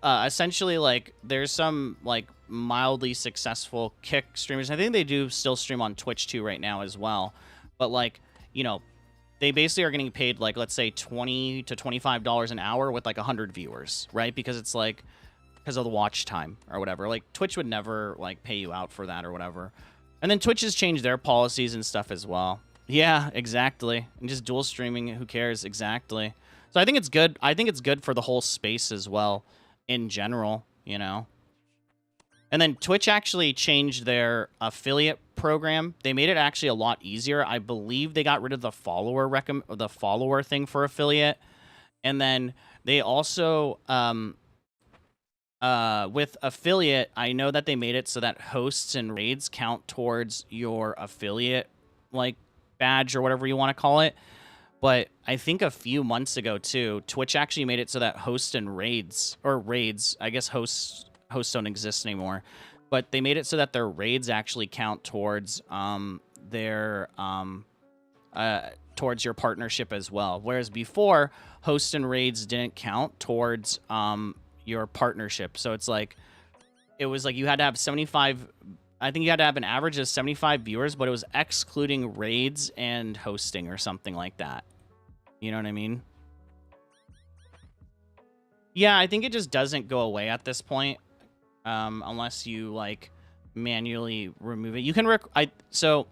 essentially, like, there's some, like, mildly successful Kick streamers. I think they do still stream on Twitch, too, right now as well. But, like, you know, they basically are getting paid, like, let's say $20 to $25 an hour with, like, 100 viewers, right? Because it's, like, because of the watch time or whatever. Like, Twitch would never, like, pay you out for that or whatever. And then Twitch has changed their policies and stuff as well. Yeah, exactly. And just dual streaming, who cares? Exactly. So I think it's good. I think it's good for the whole space as well, in general, you know. And then Twitch actually changed their affiliate program. They made it actually a lot easier. I believe they got rid of the follower thing for affiliate, and then they also with affiliate, I know that they made it so that hosts and raids count towards your affiliate like badge or whatever you want to call it. But I think a few months ago, too, Twitch actually made it so that hosts and raids, I guess hosts don't exist anymore, but they made it so that their raids actually count towards towards your partnership as well. Whereas before, hosts and raids didn't count towards your partnership. So it's like, it was like you had to have 75, I think you had to have an average of 75 viewers, but it was excluding raids and hosting or something like that. You know what I mean? Yeah, I think it just doesn't go away at this point, unless you like manually remove it. You can so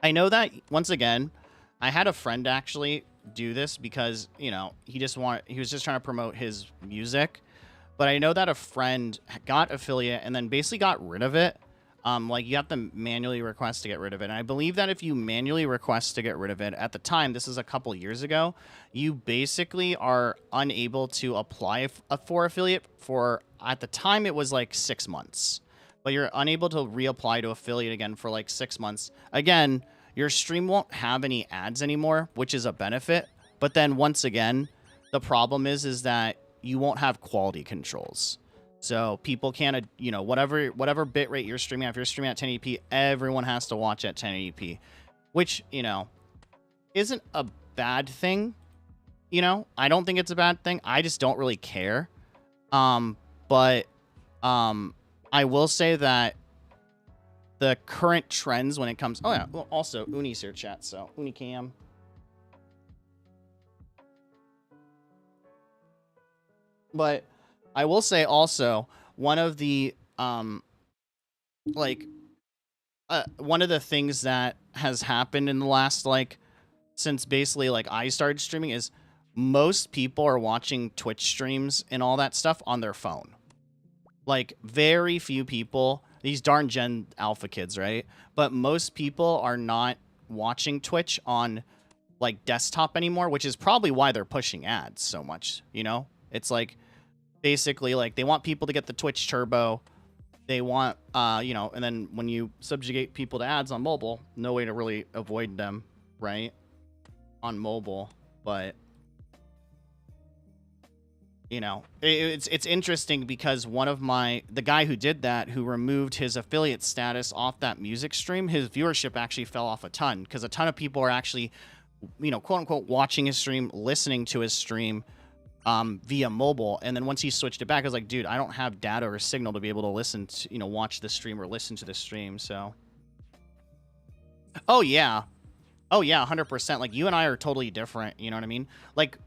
I know that once again, I had a friend actually do this because, you know, he was just trying to promote his music, but I know that a friend got affiliate and then basically got rid of it. Like, you have to manually request to get rid of it. And I believe that if you manually request to get rid of it, at the time, this is a couple years ago, you basically are unable to apply for affiliate for, at the time, it was like 6 months. But you're unable to reapply to affiliate again for like 6 months. Again, your stream won't have any ads anymore, which is a benefit. But then once again, The problem is that you won't have quality controls. So people can't, you know, whatever bit rate you're streaming at, if you're streaming at 1080p, everyone has to watch at 1080p, which, you know, isn't a bad thing. You know, I don't think it's a bad thing. I just don't really care. But I will say that the current trends when it comes... Oh, yeah. Well, also, Uni's here, chat, so Unicam. But I will say also, one of the, one of the things that has happened in the last, like, since basically, like, I started streaming is most people are watching Twitch streams and all that stuff on their phone. Like, very few people, these darn Gen Alpha kids, right? But most people are not watching Twitch on, like, desktop anymore, which is probably why they're pushing ads so much, you know? It's like, basically, like, they want people to get the Twitch Turbo. They want, you know, and then when you subjugate people to ads on mobile, no way to really avoid them, right? On mobile, but... You know, it's interesting because one of the guy who did that, who removed his affiliate status off that music stream, his viewership actually fell off a ton because a ton of people are actually, you know, quote unquote, watching his stream, listening to his stream via mobile. And then once he switched it back, I was like, dude, I don't have data or signal to be able to listen to, you know, watch the stream or listen to the stream. So, oh, yeah. Oh, yeah, 100%. Like, you and I are totally different. You know what I mean? Like,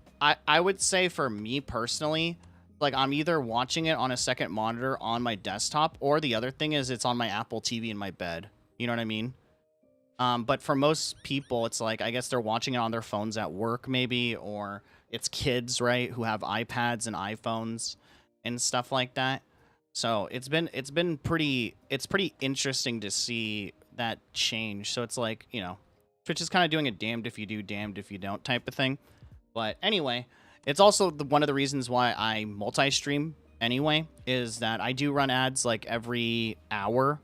I would say for me personally, like, I'm either watching it on a second monitor on my desktop, or the other thing is it's on my Apple TV in my bed. You know what I mean? But for most people, it's like, I guess they're watching it on their phones at work maybe, or it's kids, right, who have iPads and iPhones and stuff like that. So it's pretty interesting to see that change. So it's like, you know, Twitch is kind of doing a damned if you do, damned if you don't type of thing. But anyway, it's also one of the reasons why I multi-stream anyway, is that I do run ads like every hour,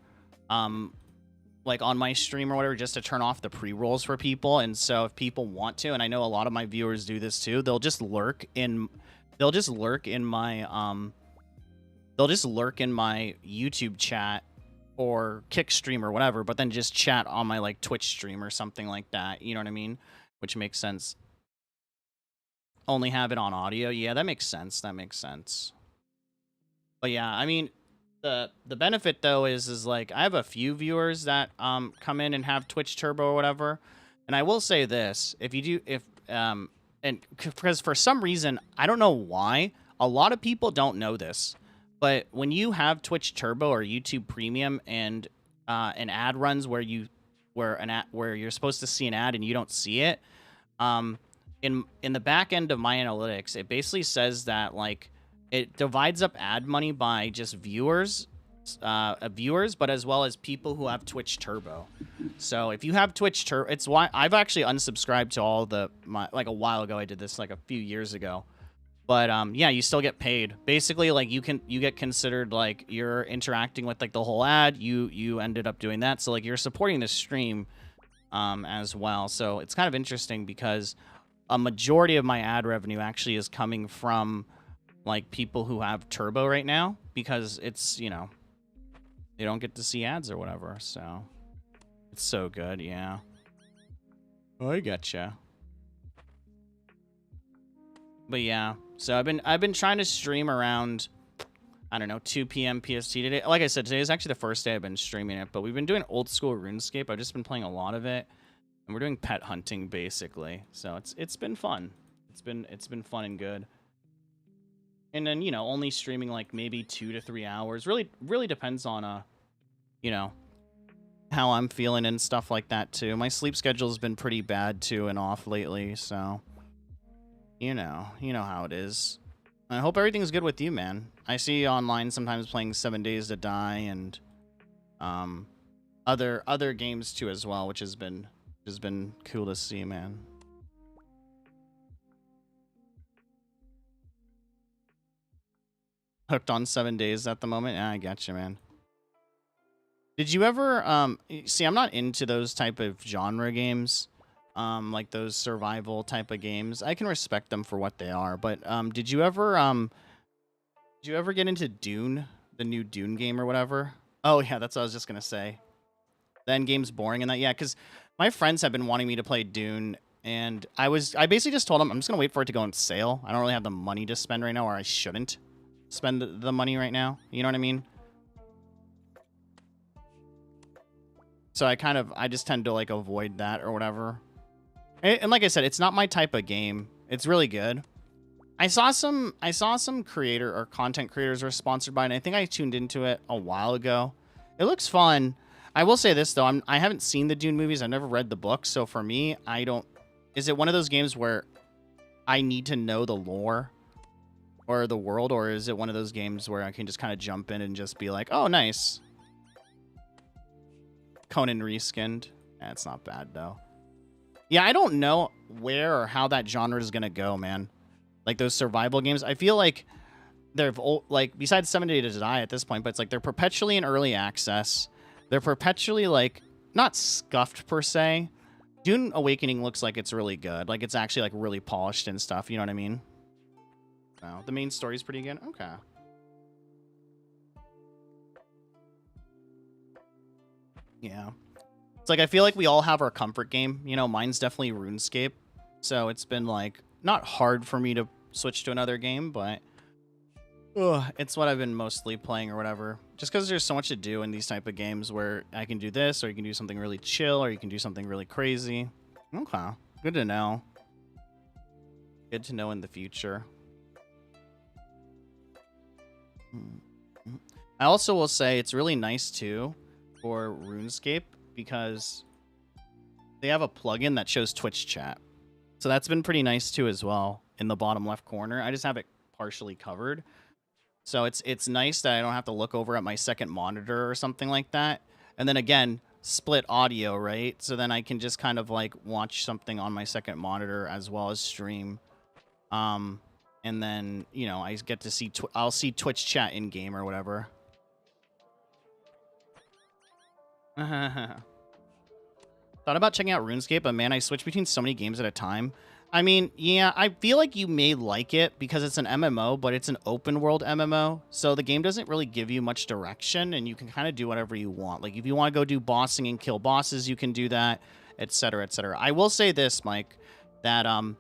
like on my stream or whatever, just to turn off the pre-rolls for people. And so if people want to, and I know a lot of my viewers do this too, they'll just lurk in my YouTube chat or Kick stream or whatever, but then just chat on my like Twitch stream or something like that. You know what I mean? Which makes sense. Only have it on audio. Yeah, that makes sense. That makes sense. But yeah, I mean, the benefit though is like I have a few viewers that come in and have Twitch Turbo or whatever. And I will say this, and because for some reason, I don't know why, a lot of people don't know this, but when you have Twitch Turbo or YouTube Premium and an ad runs where you're supposed to see an ad and you don't see it, in the back end of my analytics, it basically says that like it divides up ad money by just viewers, but as well as people who have Twitch Turbo. So if you have Twitch Turbo, it's why I've actually unsubscribed to all like a while ago. I did this like a few years ago, but yeah, you still get paid. Basically, like you get considered like you're interacting with like the whole ad. You ended up doing that, so like you're supporting the stream as well. So it's kind of interesting because a majority of my ad revenue actually is coming from like people who have Turbo right now, because it's, you know, they don't get to see ads or whatever. So it's so good. Yeah. Oh, I gotcha. But yeah, so I've been trying to stream around, I don't know, 2 p.m. PST today. Like I said, today is actually the first day I've been streaming it, but we've been doing old school RuneScape. I've just been playing a lot of it. And we're doing pet hunting basically, so it's been fun. It's been fun and good. And then, you know, only streaming like maybe 2 to 3 hours. Really depends on you know, how I'm feeling and stuff like that too. My sleep schedule's been pretty bad too and off lately, so you know how it is. I hope everything's good with you, man. I see you online sometimes playing 7 Days to Die and other games too as well, which has been cool to see, man. Hooked on 7 Days at the moment? Yeah, I got you, man. Did you ever see, I'm not into those type of genre games. like those survival type of games. I can respect them for what they are, but did you ever get into Dune, the new Dune game or whatever? Oh yeah, that's what I was just gonna say. The end game's boring and that, yeah, because my friends have been wanting me to play Dune, and I basically just told them I'm just gonna wait for it to go on sale. I don't really have the money to spend right now, or I shouldn't spend the money right now. You know what I mean? So I just tend to like avoid that or whatever. And like I said, it's not my type of game. It's really good. I saw some creator or content creators were sponsored by it, and I think I tuned into it a while ago. It looks fun. I will say this though, I haven't seen the Dune movies. I've never read the books, so for me, is it one of those games where I need to know the lore or the world, or is it one of those games where I can just kind of jump in and just be like, oh, nice. Conan reskinned. That's not bad though. Yeah, I don't know where or how that genre is gonna go, man. Like those survival games, I feel like they're like, besides 7 Days to Die at this point, but it's like they're perpetually in early access. They're perpetually like not scuffed per se. Dune Awakening looks like it's really good. Like it's actually like really polished and stuff. You know what I mean? No, the main story's pretty good. Okay. Yeah. It's like I feel like we all have our comfort game. You know, mine's definitely RuneScape. So it's been like not hard for me to switch to another game, but it's what I've been mostly playing or whatever. Just because there's so much to do in these type of games where I can do this, or you can do something really chill, or you can do something really crazy. Okay. Good to know. Good to know in the future. I also will say it's really nice too for RuneScape because they have a plugin that shows Twitch chat. So that's been pretty nice too as well in the bottom left corner. I just have it partially covered. So it's nice that I don't have to look over at my second monitor or something like that. And then again, split audio, right? So then I can just kind of like watch something on my second monitor as well as stream. And then, you know, I get to see, I'll see Twitch chat in game or whatever. Thought about checking out RuneScape, but man, I switch between so many games at a time. I mean, yeah, I feel like you may like it because it's an MMO, but it's an open world MMO. So the game doesn't really give you much direction, and you can kind of do whatever you want. Like if you want to go do bossing and kill bosses, you can do that, etc., etc. I will say this, Mike, that I'm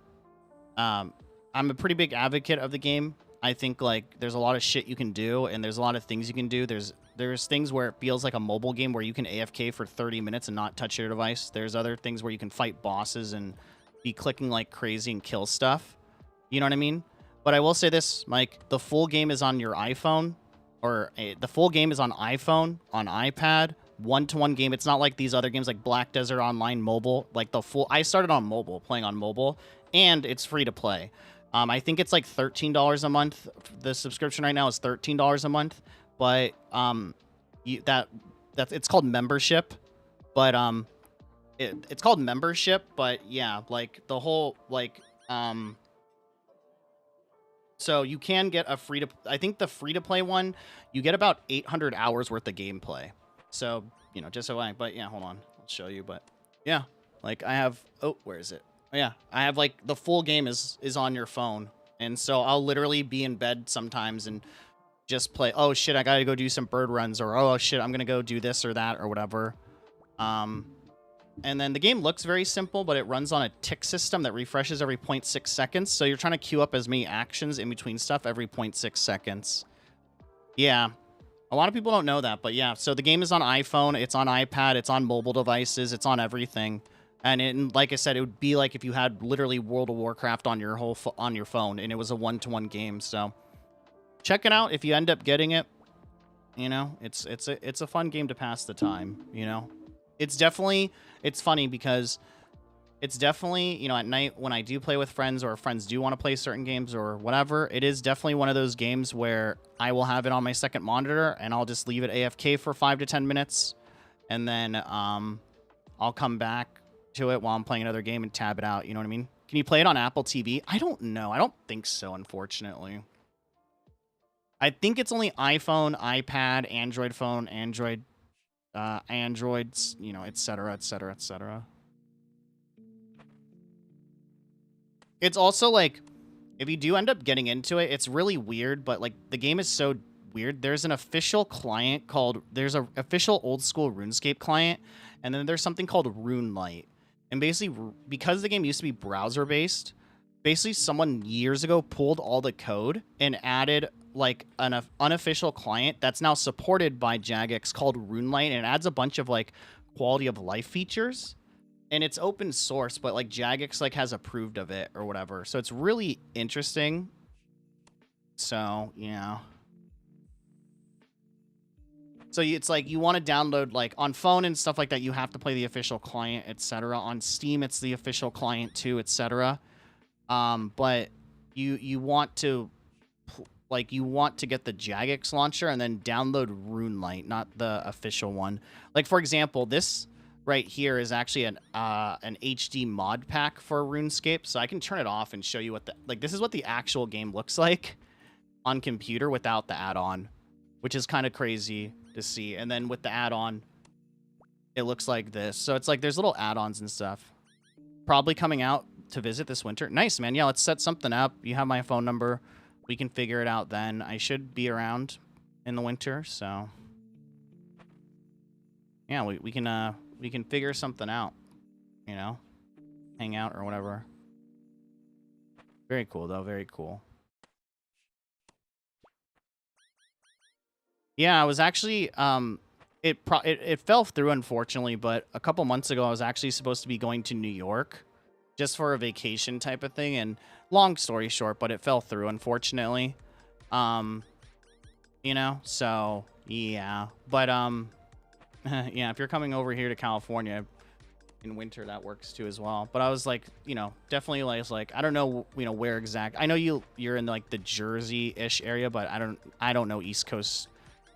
a pretty big advocate of the game. I think like there's a lot of shit you can do, and there's a lot of things you can do. There's things where it feels like a mobile game where you can AFK for 30 minutes and not touch your device. There's other things where you can fight bosses and be clicking like crazy and kill stuff. You know what I mean? But I will say this, Mike, the full game is on your iPhone, or the full game is on iPhone, on iPad, one-to-one game. It's not like these other games like Black Desert Online mobile. Like the full, I started on mobile, playing on mobile, and it's free to play. I think it's like $13 a month. The subscription right now is $13 a month, but it's called membership. But it's called membership, but yeah, like the whole like so you can get a I think the free to play one, you get about 800 hours worth of gameplay. So, you know, just so but yeah, hold on. I'll show you, but yeah, like I have, oh, where is it? Oh, yeah, I have like the full game is on your phone. And so I'll literally be in bed sometimes and just play, oh shit, I got to go do some bird runs, or oh shit, I'm going to go do this or that or whatever. And then the game looks very simple, but it runs on a tick system that refreshes every 0.6 seconds. So you're trying to queue up as many actions in between stuff every 0.6 seconds. Yeah. A lot of people don't know that, but yeah. So the game is on iPhone, it's on iPad, it's on mobile devices, it's on everything. And like I said, it would be like if you had literally World of Warcraft on your on your phone, and it was a one-to-one game. So check it out if you end up getting it. You know, it's a fun game to pass the time, you know. It's funny because it's definitely, you know, at night when I do play with friends, or friends do want to play certain games or whatever, it is definitely one of those games where I will have it on my second monitor and I'll just leave it AFK for 5 to 10 minutes. And then I'll come back to it while I'm playing another game and tab it out. You know what I mean? Can you play it on Apple TV? I don't know. I don't think so, unfortunately. I think it's only iPhone, iPad, Android phone, Androids, you know, etc., etc., etc. It's also like, if you do end up getting into it, it's really weird, but like the game is so weird. There's an official client there's an official old school RuneScape client, and then there's something called RuneLite. And basically, because the game used to be browser based, basically someone years ago pulled all the code and added like an unofficial client that's now supported by Jagex called RuneLite, and it adds a bunch of like quality of life features. And it's open source, but like Jagex like has approved of it or whatever. So it's really interesting. So, yeah. So it's like you want to download like on phone and stuff like that, you have to play the official client, etc. On Steam, it's the official client too, etc. But you want to get the Jagex launcher and then download RuneLite, not the official one. Like for example, this right here is actually an HD mod pack for RuneScape, so I can turn it off and show you what this is what the actual game looks like on computer without the add-on, which is kind of crazy to see. And then with the add-on, it looks like this. So it's like there's little add-ons and stuff. Probably coming out to visit this winter. Nice, man. Yeah, let's set something up. You have my phone number. We can figure it out then. I should be around in the winter, so yeah, we can figure something out, you know, hang out or whatever. Very cool though, very cool. Yeah, I was actually it fell through unfortunately, but a couple months ago I was actually supposed to be going to New York just for a vacation type of thing, and long story short, but it fell through unfortunately. You know, so yeah. But yeah, if you're coming over here to California in winter, that works too as well. But I was like, you know, definitely like I don't know, you know, where exact. I know you're in like the Jersey-ish area, but I don't know East Coast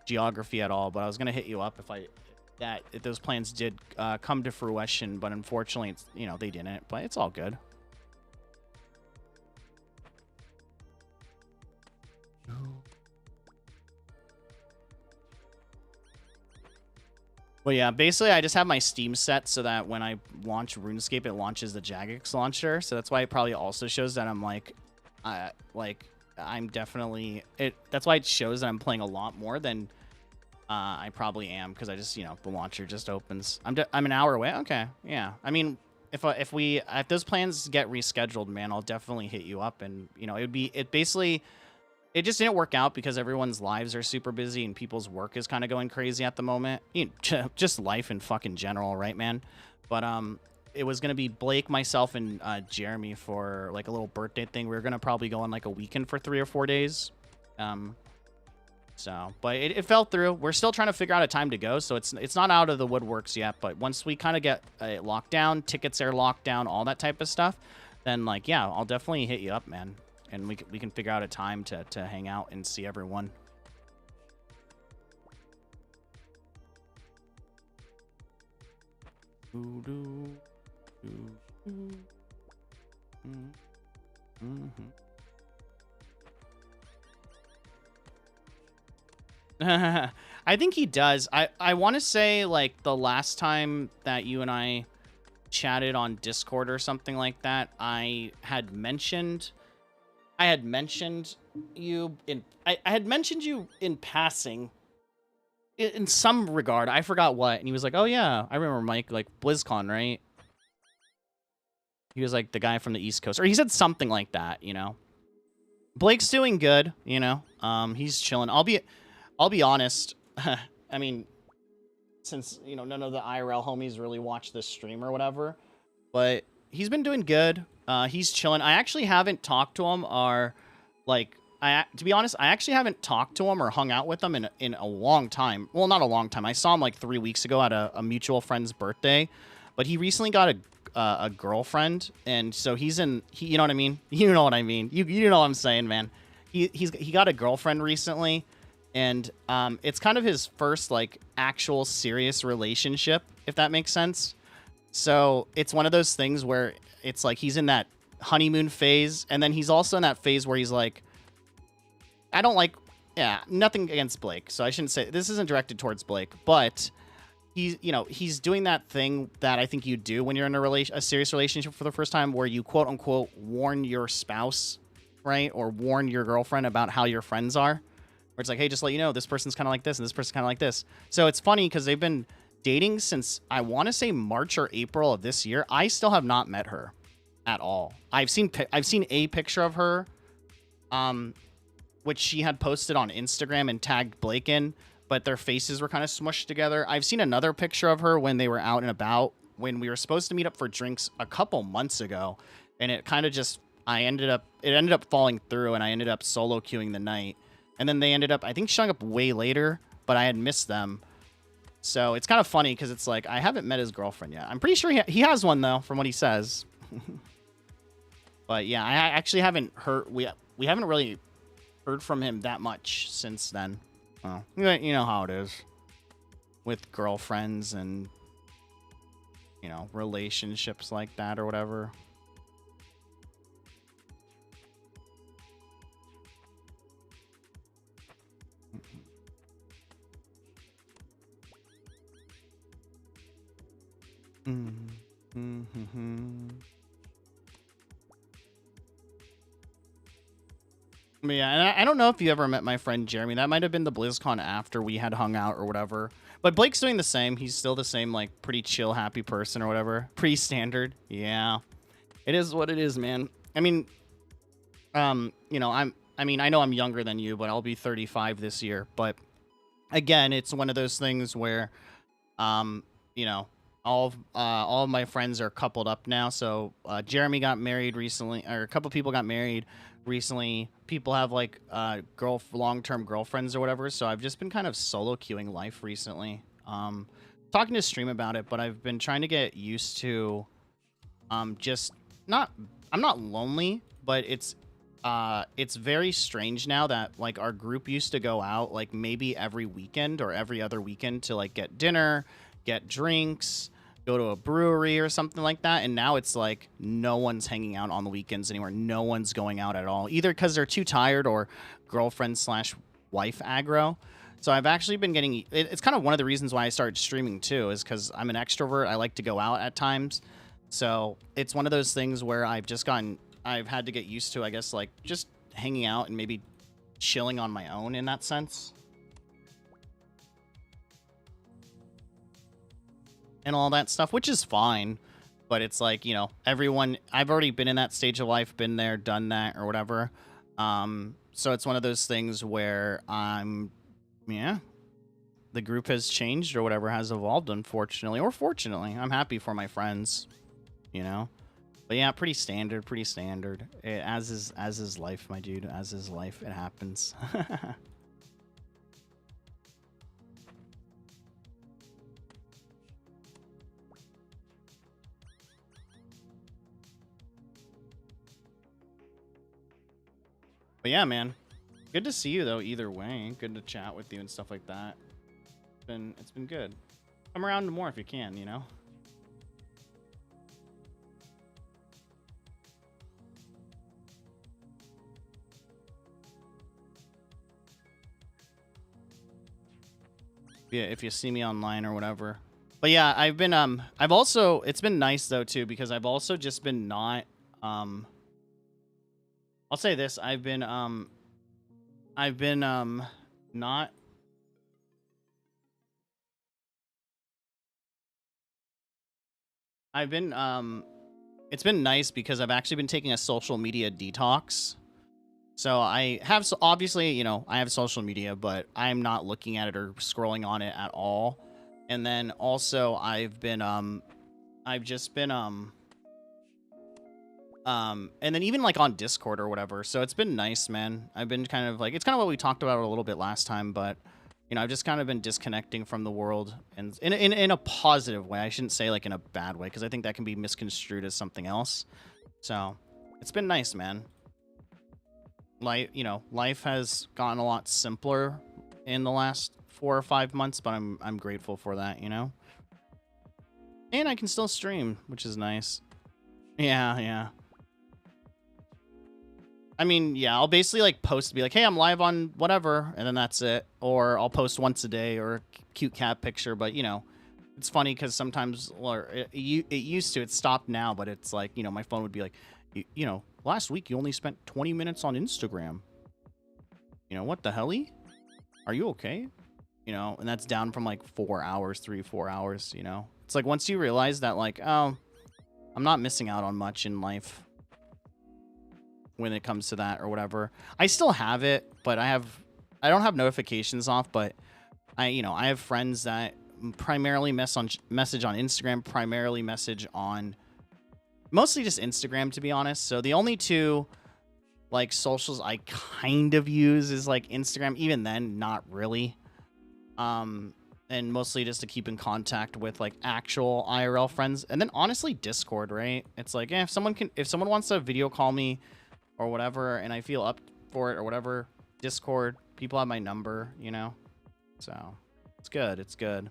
geography at all. But I was gonna hit you up if those plans did come to fruition, but unfortunately, it's, you know, they didn't. But it's all good. Well, yeah, basically I just have my Steam set so that when I launch RuneScape, it launches the Jagex launcher. So that's why it probably also shows that I'm like I'm definitely that's why it shows that I'm playing a lot more than I probably am, because I just, you know, the launcher just opens. I'm an hour away. Okay, yeah. I mean, if those plans get rescheduled, man, I'll definitely hit you up, and you know, it just didn't work out because everyone's lives are super busy and people's work is kind of going crazy at the moment. You know, just life in fucking general, right, man? But it was gonna be Blake, myself, and Jeremy for like a little birthday thing. We were gonna probably go on like a weekend for 3 or 4 days. So, but it fell through. We're still trying to figure out a time to go, so it's not out of the woodworks yet. But once we kind of get it locked down, tickets are locked down, all that type of stuff, then like yeah, I'll definitely hit you up, man. And we can figure out a time to hang out and see everyone. I think he does. I want to say like the last time that you and I chatted on Discord or something like that, I had mentioned you in passing in some regard. I forgot what, and he was like, oh yeah, I remember Mike, like BlizzCon, right? He was like the guy from the East Coast, or he said something like that, you know. Blake's doing good, you know. He's chilling. I'll be honest. I mean, since, you know, none of the IRL homies really watch this stream or whatever, but he's been doing good. He's chilling. I actually haven't talked to him, or like, to be honest, I actually haven't talked to him or hung out with him in a long time. Well, not a long time. I saw him like 3 weeks ago at a mutual friend's birthday, but he recently got a girlfriend, and so you know what I mean? You know what I mean? You know what I'm saying, man. He got a girlfriend recently, and it's kind of his first like actual serious relationship, if that makes sense. So it's one of those things where it's like he's in that honeymoon phase, and then he's also in that phase where he's like, nothing against Blake, so I shouldn't say this isn't directed towards Blake, but he's, you know, he's doing that thing that I think you do when you're in a serious relationship for the first time, where you quote unquote warn your spouse, right, or warn your girlfriend about how your friends are. Where it's like, hey, just let you know, this person's kind of like this and this person's kind of like this. So it's funny because they've been dating since, I want to say, March or April of this year. I still have not met her at all. I've seen a picture of her, which she had posted on Instagram and tagged Blake in, but their faces were kind of smushed together. I've seen another picture of her when they were out and about, when we were supposed to meet up for drinks a couple months ago, and it kind of just, it ended up falling through, and I ended up solo queuing the night. And then they ended up, I think, showing up way later, but I had missed them. So it's kind of funny because it's like, I haven't met his girlfriend yet. I'm pretty sure he has one, though, from what he says. But yeah, I actually haven't heard, we haven't really heard from him that much since then. Well, you know how it is with girlfriends and, you know, relationships like that or whatever. But yeah, and I don't know if you ever met my friend Jeremy. That might have been the BlizzCon after we had hung out or whatever. But Blake's doing the same. He's still the same, like, pretty chill, happy person or whatever. Pretty standard. Yeah. It is what it is, man. I mean, you know, I know I'm younger than you, but I'll be 35 this year. But again, it's one of those things where, you know, all of my friends are coupled up now. So Jeremy got married recently, or a couple people got married recently. People have like long-term girlfriends or whatever. So I've just been kind of solo queuing life recently. Talking to stream about it, but I've been trying to get used to just not. I'm not lonely, but it's very strange now that like our group used to go out like maybe every weekend or every other weekend to like get dinner, get drinks, go to a brewery or something like that. And now it's like no one's hanging out on the weekends anymore. No one's going out at all, either because they're too tired or girlfriend/wife aggro. So I've actually been getting, it's kind of one of the reasons why I started streaming too, is because I'm an extrovert. I like to go out at times. So it's one of those things where I've had to get used to, I guess, like just hanging out and maybe chilling on my own in that sense. And all that stuff, which is fine. But it's like, you know, everyone, I've already been in that stage of life, been there, done that, or whatever. So it's one of those things where the group has changed or whatever, has evolved, unfortunately, or fortunately. I'm happy for my friends, you know. But yeah, pretty standard. As is life, my dude. As is life. It happens. But yeah, man. Good to see you though, either way. Good to chat with you and stuff like that. It's been good. Come around more if you can, you know. Yeah, if you see me online or whatever. But yeah, I've also, it's been nice though too, because I've also just been not I'll say this, I've been not it's been nice because I've actually been taking a social media detox. So I have, obviously, you know, I have social media, but I'm not looking at it or scrolling on it at all. And then also I've just been and then even like on Discord or whatever. So it's been nice, man. I've been kind of like, it's kind of what we talked about a little bit last time, but you know, I've just kind of been disconnecting from the world, and in a positive way. I shouldn't say like in a bad way, because I think that can be misconstrued as something else. So it's been nice, man. Life has gotten a lot simpler in the last 4 or 5 months, but I'm grateful for that, you know. And I can still stream, which is nice. Yeah. I mean, yeah, I'll basically like post, be like, hey, I'm live on whatever, and then that's it. Or I'll post once a day or a cute cat picture, but you know, it's funny because sometimes, or it used to, it's stopped now, but it's like, you know, my phone would be like, you know, last week you only spent 20 minutes on Instagram. You know, what the helly? Are you okay? You know, and that's down from like 4 hours, 3-4 hours, you know? It's like once you realize that, like, oh, I'm not missing out on much in life when it comes to that or whatever. I still have it, but I don't have notifications off, but I have friends that primarily message on Instagram, primarily message on mostly just Instagram, to be honest. So the only two like socials I kind of use is like Instagram. Even then, not really. And mostly just to keep in contact with like actual IRL friends. And then honestly, Discord, right? It's like, if someone wants to video call me or whatever, and I feel up for it or whatever, Discord, people have my number, you know? So it's good. It's good.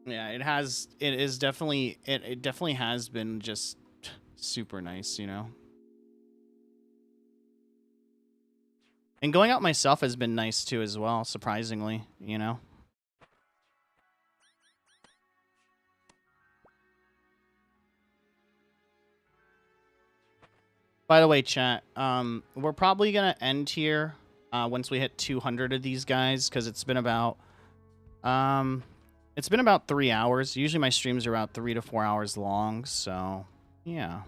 Yeah, it definitely has been just super nice, you know. And going out myself has been nice too as well, surprisingly, you know. By the way, chat, we're probably gonna end here once we hit 200 of these guys, because it's been about 3 hours. Usually my streams are about 3 to 4 hours long, so yeah.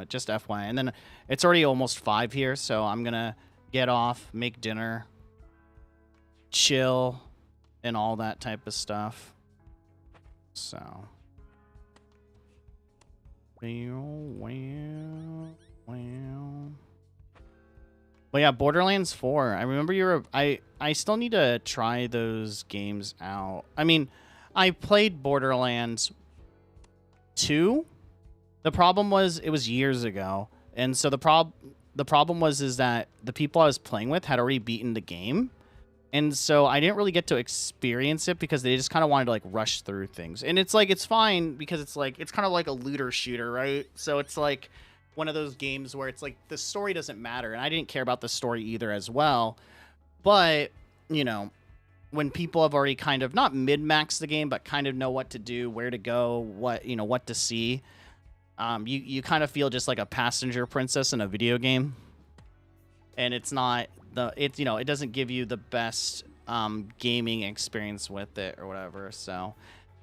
Just FYI. And then it's already almost 5 here, so I'm gonna get off, make dinner, chill, and all that type of stuff. So. But yeah, Borderlands 4. I remember I still need to try those games out. I mean, I played Borderlands 2. The problem was it was years ago. And so the problem was that the people I was playing with had already beaten the game. And so I didn't really get to experience it because they just kind of wanted to like rush through things. And it's like, it's fine because it's kind of like a looter shooter, right? So it's like one of those games where it's like the story doesn't matter. And I didn't care about the story either as well. But, you know, when people have already kind of not mid-maxed the game, but kind of know what to do, where to go, what to see, you kind of feel just like a passenger princess in a video game. And it's not it doesn't give you the best gaming experience with it or whatever. So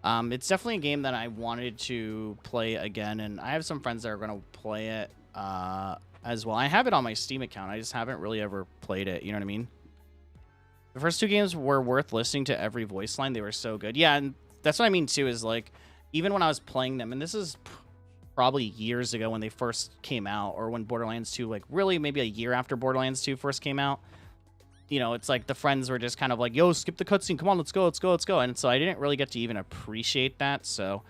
it's definitely a game that I wanted to play again, and I have some friends that are going to play it as well. I have it on my Steam account. I just haven't really ever played it. You know what I mean? The first 2 games were worth listening to every voice line. They were so good. Yeah, and that's what I mean too, is like even when I was playing them, and this is probably years ago when they first came out, or when Borderlands 2, like really maybe a year after Borderlands 2 first came out, you know, it's like the friends were just kind of like, yo, skip the cutscene, come on, let's go. And so I didn't really get to even appreciate that. So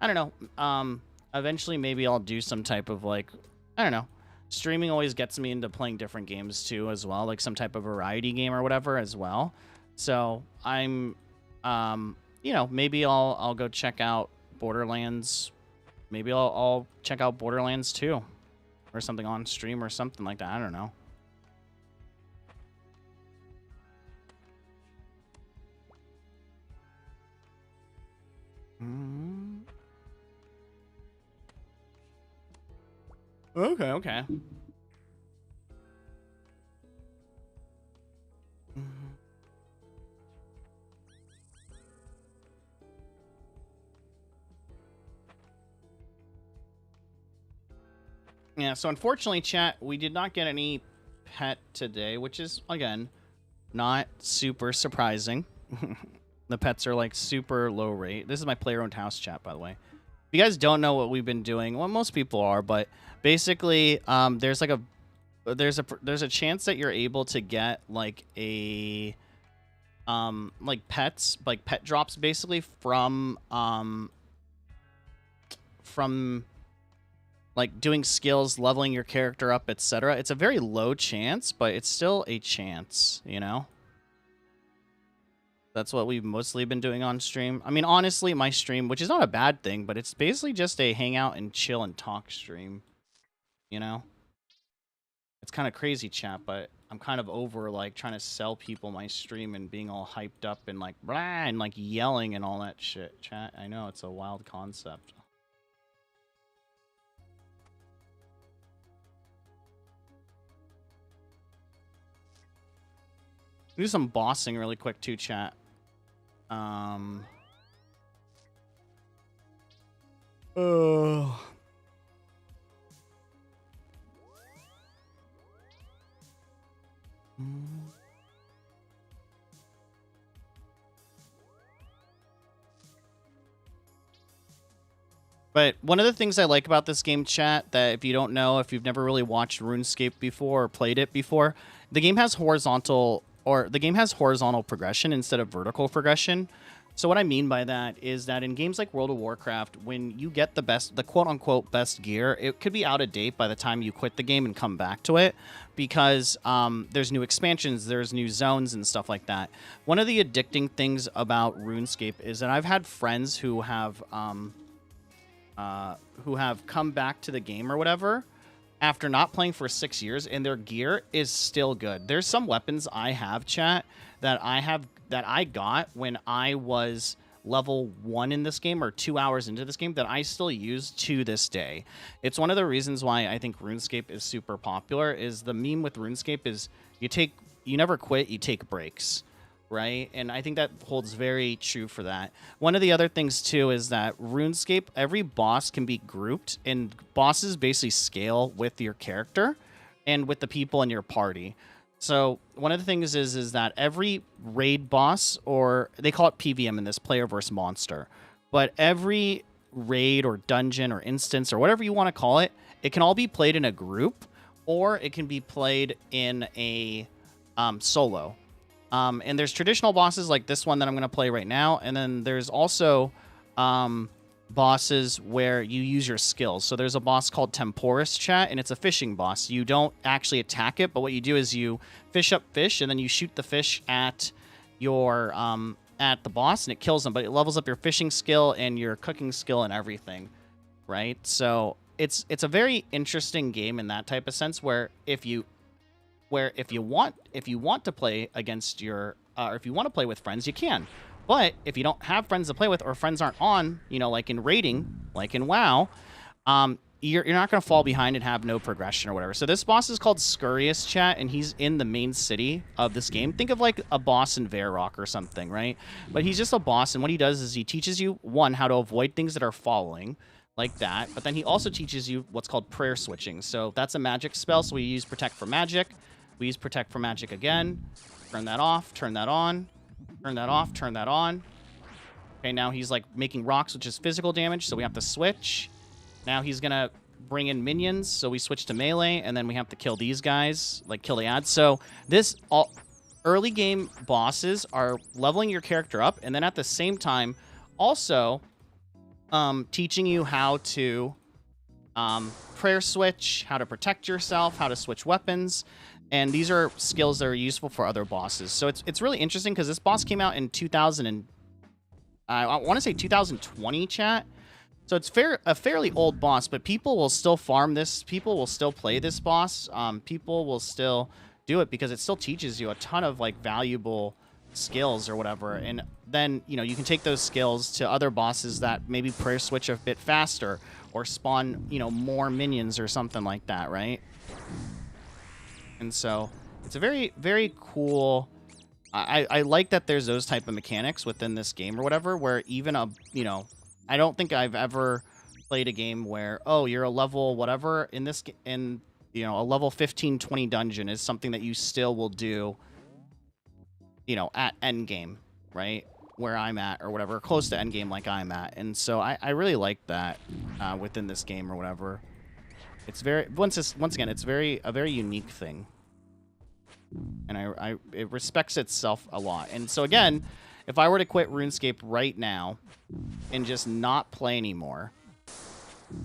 I don't know. Eventually maybe I'll do some type of like, I don't know. Streaming always gets me into playing different games too as well, like some type of variety game or whatever as well. So I'm you know, maybe I'll go check out Borderlands. Maybe I'll check out Borderlands 2 or something on stream or something like that. I don't know. Okay. Yeah, so unfortunately, chat, we did not get any pet today, which is, again, not super surprising. The pets are, like, super low rate. This is my player-owned house chat, by the way. If you guys don't know what we've been doing, well, most people are, but basically, there's a chance that you're able to get, like, like, pets, like, pet drops, basically, from like doing skills, leveling your character up, etc. It's a very low chance, but it's still a chance, you know? That's what we've mostly been doing on stream. I mean, honestly, my stream, which is not a bad thing, but it's basically just a hangout and chill and talk stream. You know? It's kind of crazy, chat, but I'm kind of over, like, trying to sell people my stream and being all hyped up and, like, blah, and, like, yelling and all that shit, chat. I know, it's a wild concept. Do some bossing really quick, too, chat. Oh... But one of the things I like about this game, chat, that if you don't know, if you've never really watched RuneScape before or played it before, the game has horizontal progression instead of vertical progression. So what I mean by that is that in games like World of Warcraft, when you get the quote-unquote best gear, it could be out of date by the time you quit the game and come back to it, because there's new expansions, there's new zones and stuff like that. One of the addicting things about RuneScape is that I've had friends who have come back to the game or whatever after not playing for 6 years, and their gear is still good. There's some weapons I have, chat, that I got when I was level 1 in this game or 2 hours into this game that I still use to this day. It's one of the reasons why I think RuneScape is super popular. Is the meme with RuneScape is you never quit, you take breaks. Right? And I think that holds very true for that. One of the other things, too, is that RuneScape, every boss can be grouped, and bosses basically scale with your character and with the people in your party. So one of the things is that every raid boss, or they call it PVM in this, player versus monster, but every raid or dungeon or instance or whatever you want to call it, it can all be played in a group, or it can be played in a solo. And there's traditional bosses like this one that I'm going to play right now. And then there's also bosses where you use your skills. So there's a boss called Temporis, chat, and it's a fishing boss. You don't actually attack it, but what you do is you fish up fish, and then you shoot the fish at your at the boss, and it kills them. But it levels up your fishing skill and your cooking skill and everything, right? So it's a very interesting game in that type of sense, where if you want to play against your or if you want to play with friends, you can. But if you don't have friends to play with, or friends aren't on, like in raiding, like in WoW, you're not going to fall behind and have no progression or whatever. So this boss is called Scurrius, chat, and he's in the main city of this game. Think of like a boss in Varrock or something, right? But he's just a boss, and what he does is he teaches you, one, how to avoid things that are following, like that. But then he also teaches you what's called prayer switching. So that's a magic spell, so we use Protect for Magic. We use Protect for Magic again. Turn that off, turn that on. Turn that off, turn that on. Okay, now he's like making rocks, which is physical damage, so we have to switch. Now he's gonna bring in minions, so we switch to melee, and then we have to kill these guys, like kill the ads. So early game bosses are leveling your character up, and then at the same time also teaching you how to prayer switch, how to protect yourself, how to switch weapons. And these are skills that are useful for other bosses. So it's really interesting, because this boss came out in 2020, chat. So it's a fairly old boss, but people will still farm this. People will still play this boss. People will still do it because it still teaches you a ton of like valuable skills or whatever. And then, you can take those skills to other bosses that maybe prayer switch a bit faster or spawn, more minions or something like that, right? And so it's a very, very cool. I like that there's those type of mechanics within this game or whatever, where even I don't think I've ever played a game where, you're a level whatever in this, a level 15, 20 dungeon is something that you still will do, at end game, right? Where I'm at or whatever, close to end game like I'm at. And so I really like that within this game or whatever. It's very once again, it's a very unique thing, and it respects itself a lot. And so again, if I were to quit RuneScape right now and just not play anymore,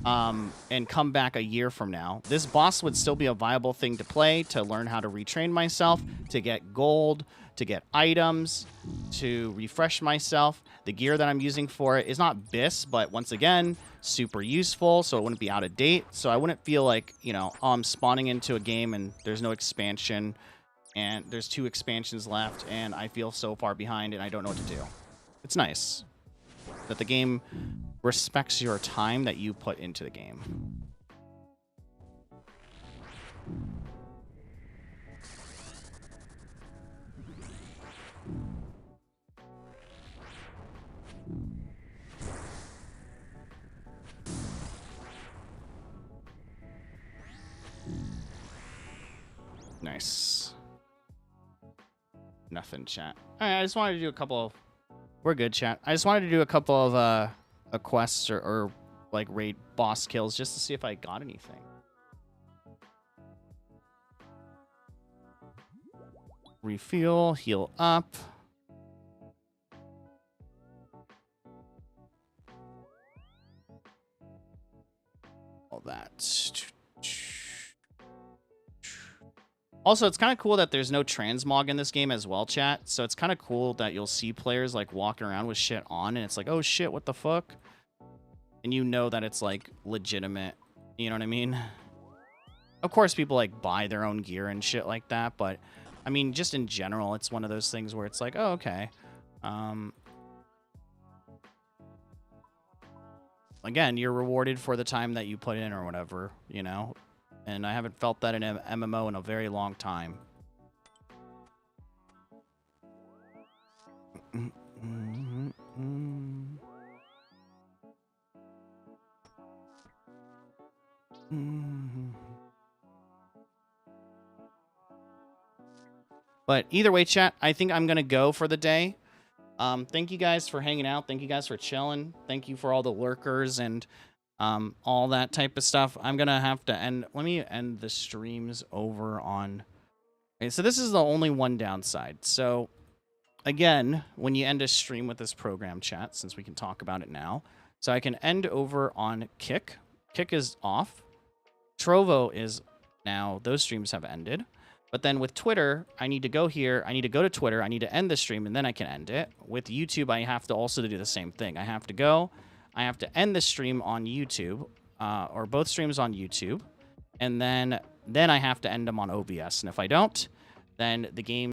and come back a year from now, this boss would still be a viable thing to play, to learn how to retrain myself, to get gold, to get items, to refresh myself. The gear that I'm using for it is not BIS, but once again, super useful, so it wouldn't be out of date. So I wouldn't feel like, you know, oh, I'm spawning into a game and there's no expansion, and there's 2 expansions left, and I feel so far behind and I don't know what to do. It's nice that the game respects your time that you put into the game. Nice. Nothing, chat. All right, I just wanted to do a couple of... We're good, chat. I just wanted to do a couple of quests or like raid boss kills just to see if I got anything. Refuel, heal up. All that. Also, it's kind of cool that there's no transmog in this game as well, chat. So it's kind of cool that you'll see players like walking around with shit on, and it's like, oh shit, what the fuck? And you know that it's like legitimate. You know what I mean? Of course, people like buy their own gear and shit like that, but I mean, just in general, it's one of those things where it's like, oh, okay. Again, you're rewarded for the time that you put in or whatever, you know? And I haven't felt that in an MMO in a very long time. But either way, chat, I think I'm going to go for the day. Thank you guys for hanging out. Thank you guys for chilling. Thank you for all the lurkers and all that type of stuff. I'm going to have to end... Let me end the streams over on... Okay, so this is the only one downside. So, again, when you end a stream with this program, chat, since we can talk about it now. So I can end over on Kick. Kick is off. Trovo is now... Those streams have ended. But then with Twitter, I need to go here. I need to go to Twitter. I need to end the stream, and then I can end it. With YouTube, I have to also do the same thing. I have to go. I have to end the stream on YouTube, or both streams on YouTube. And then I have to end them on OBS. And if I don't, then the game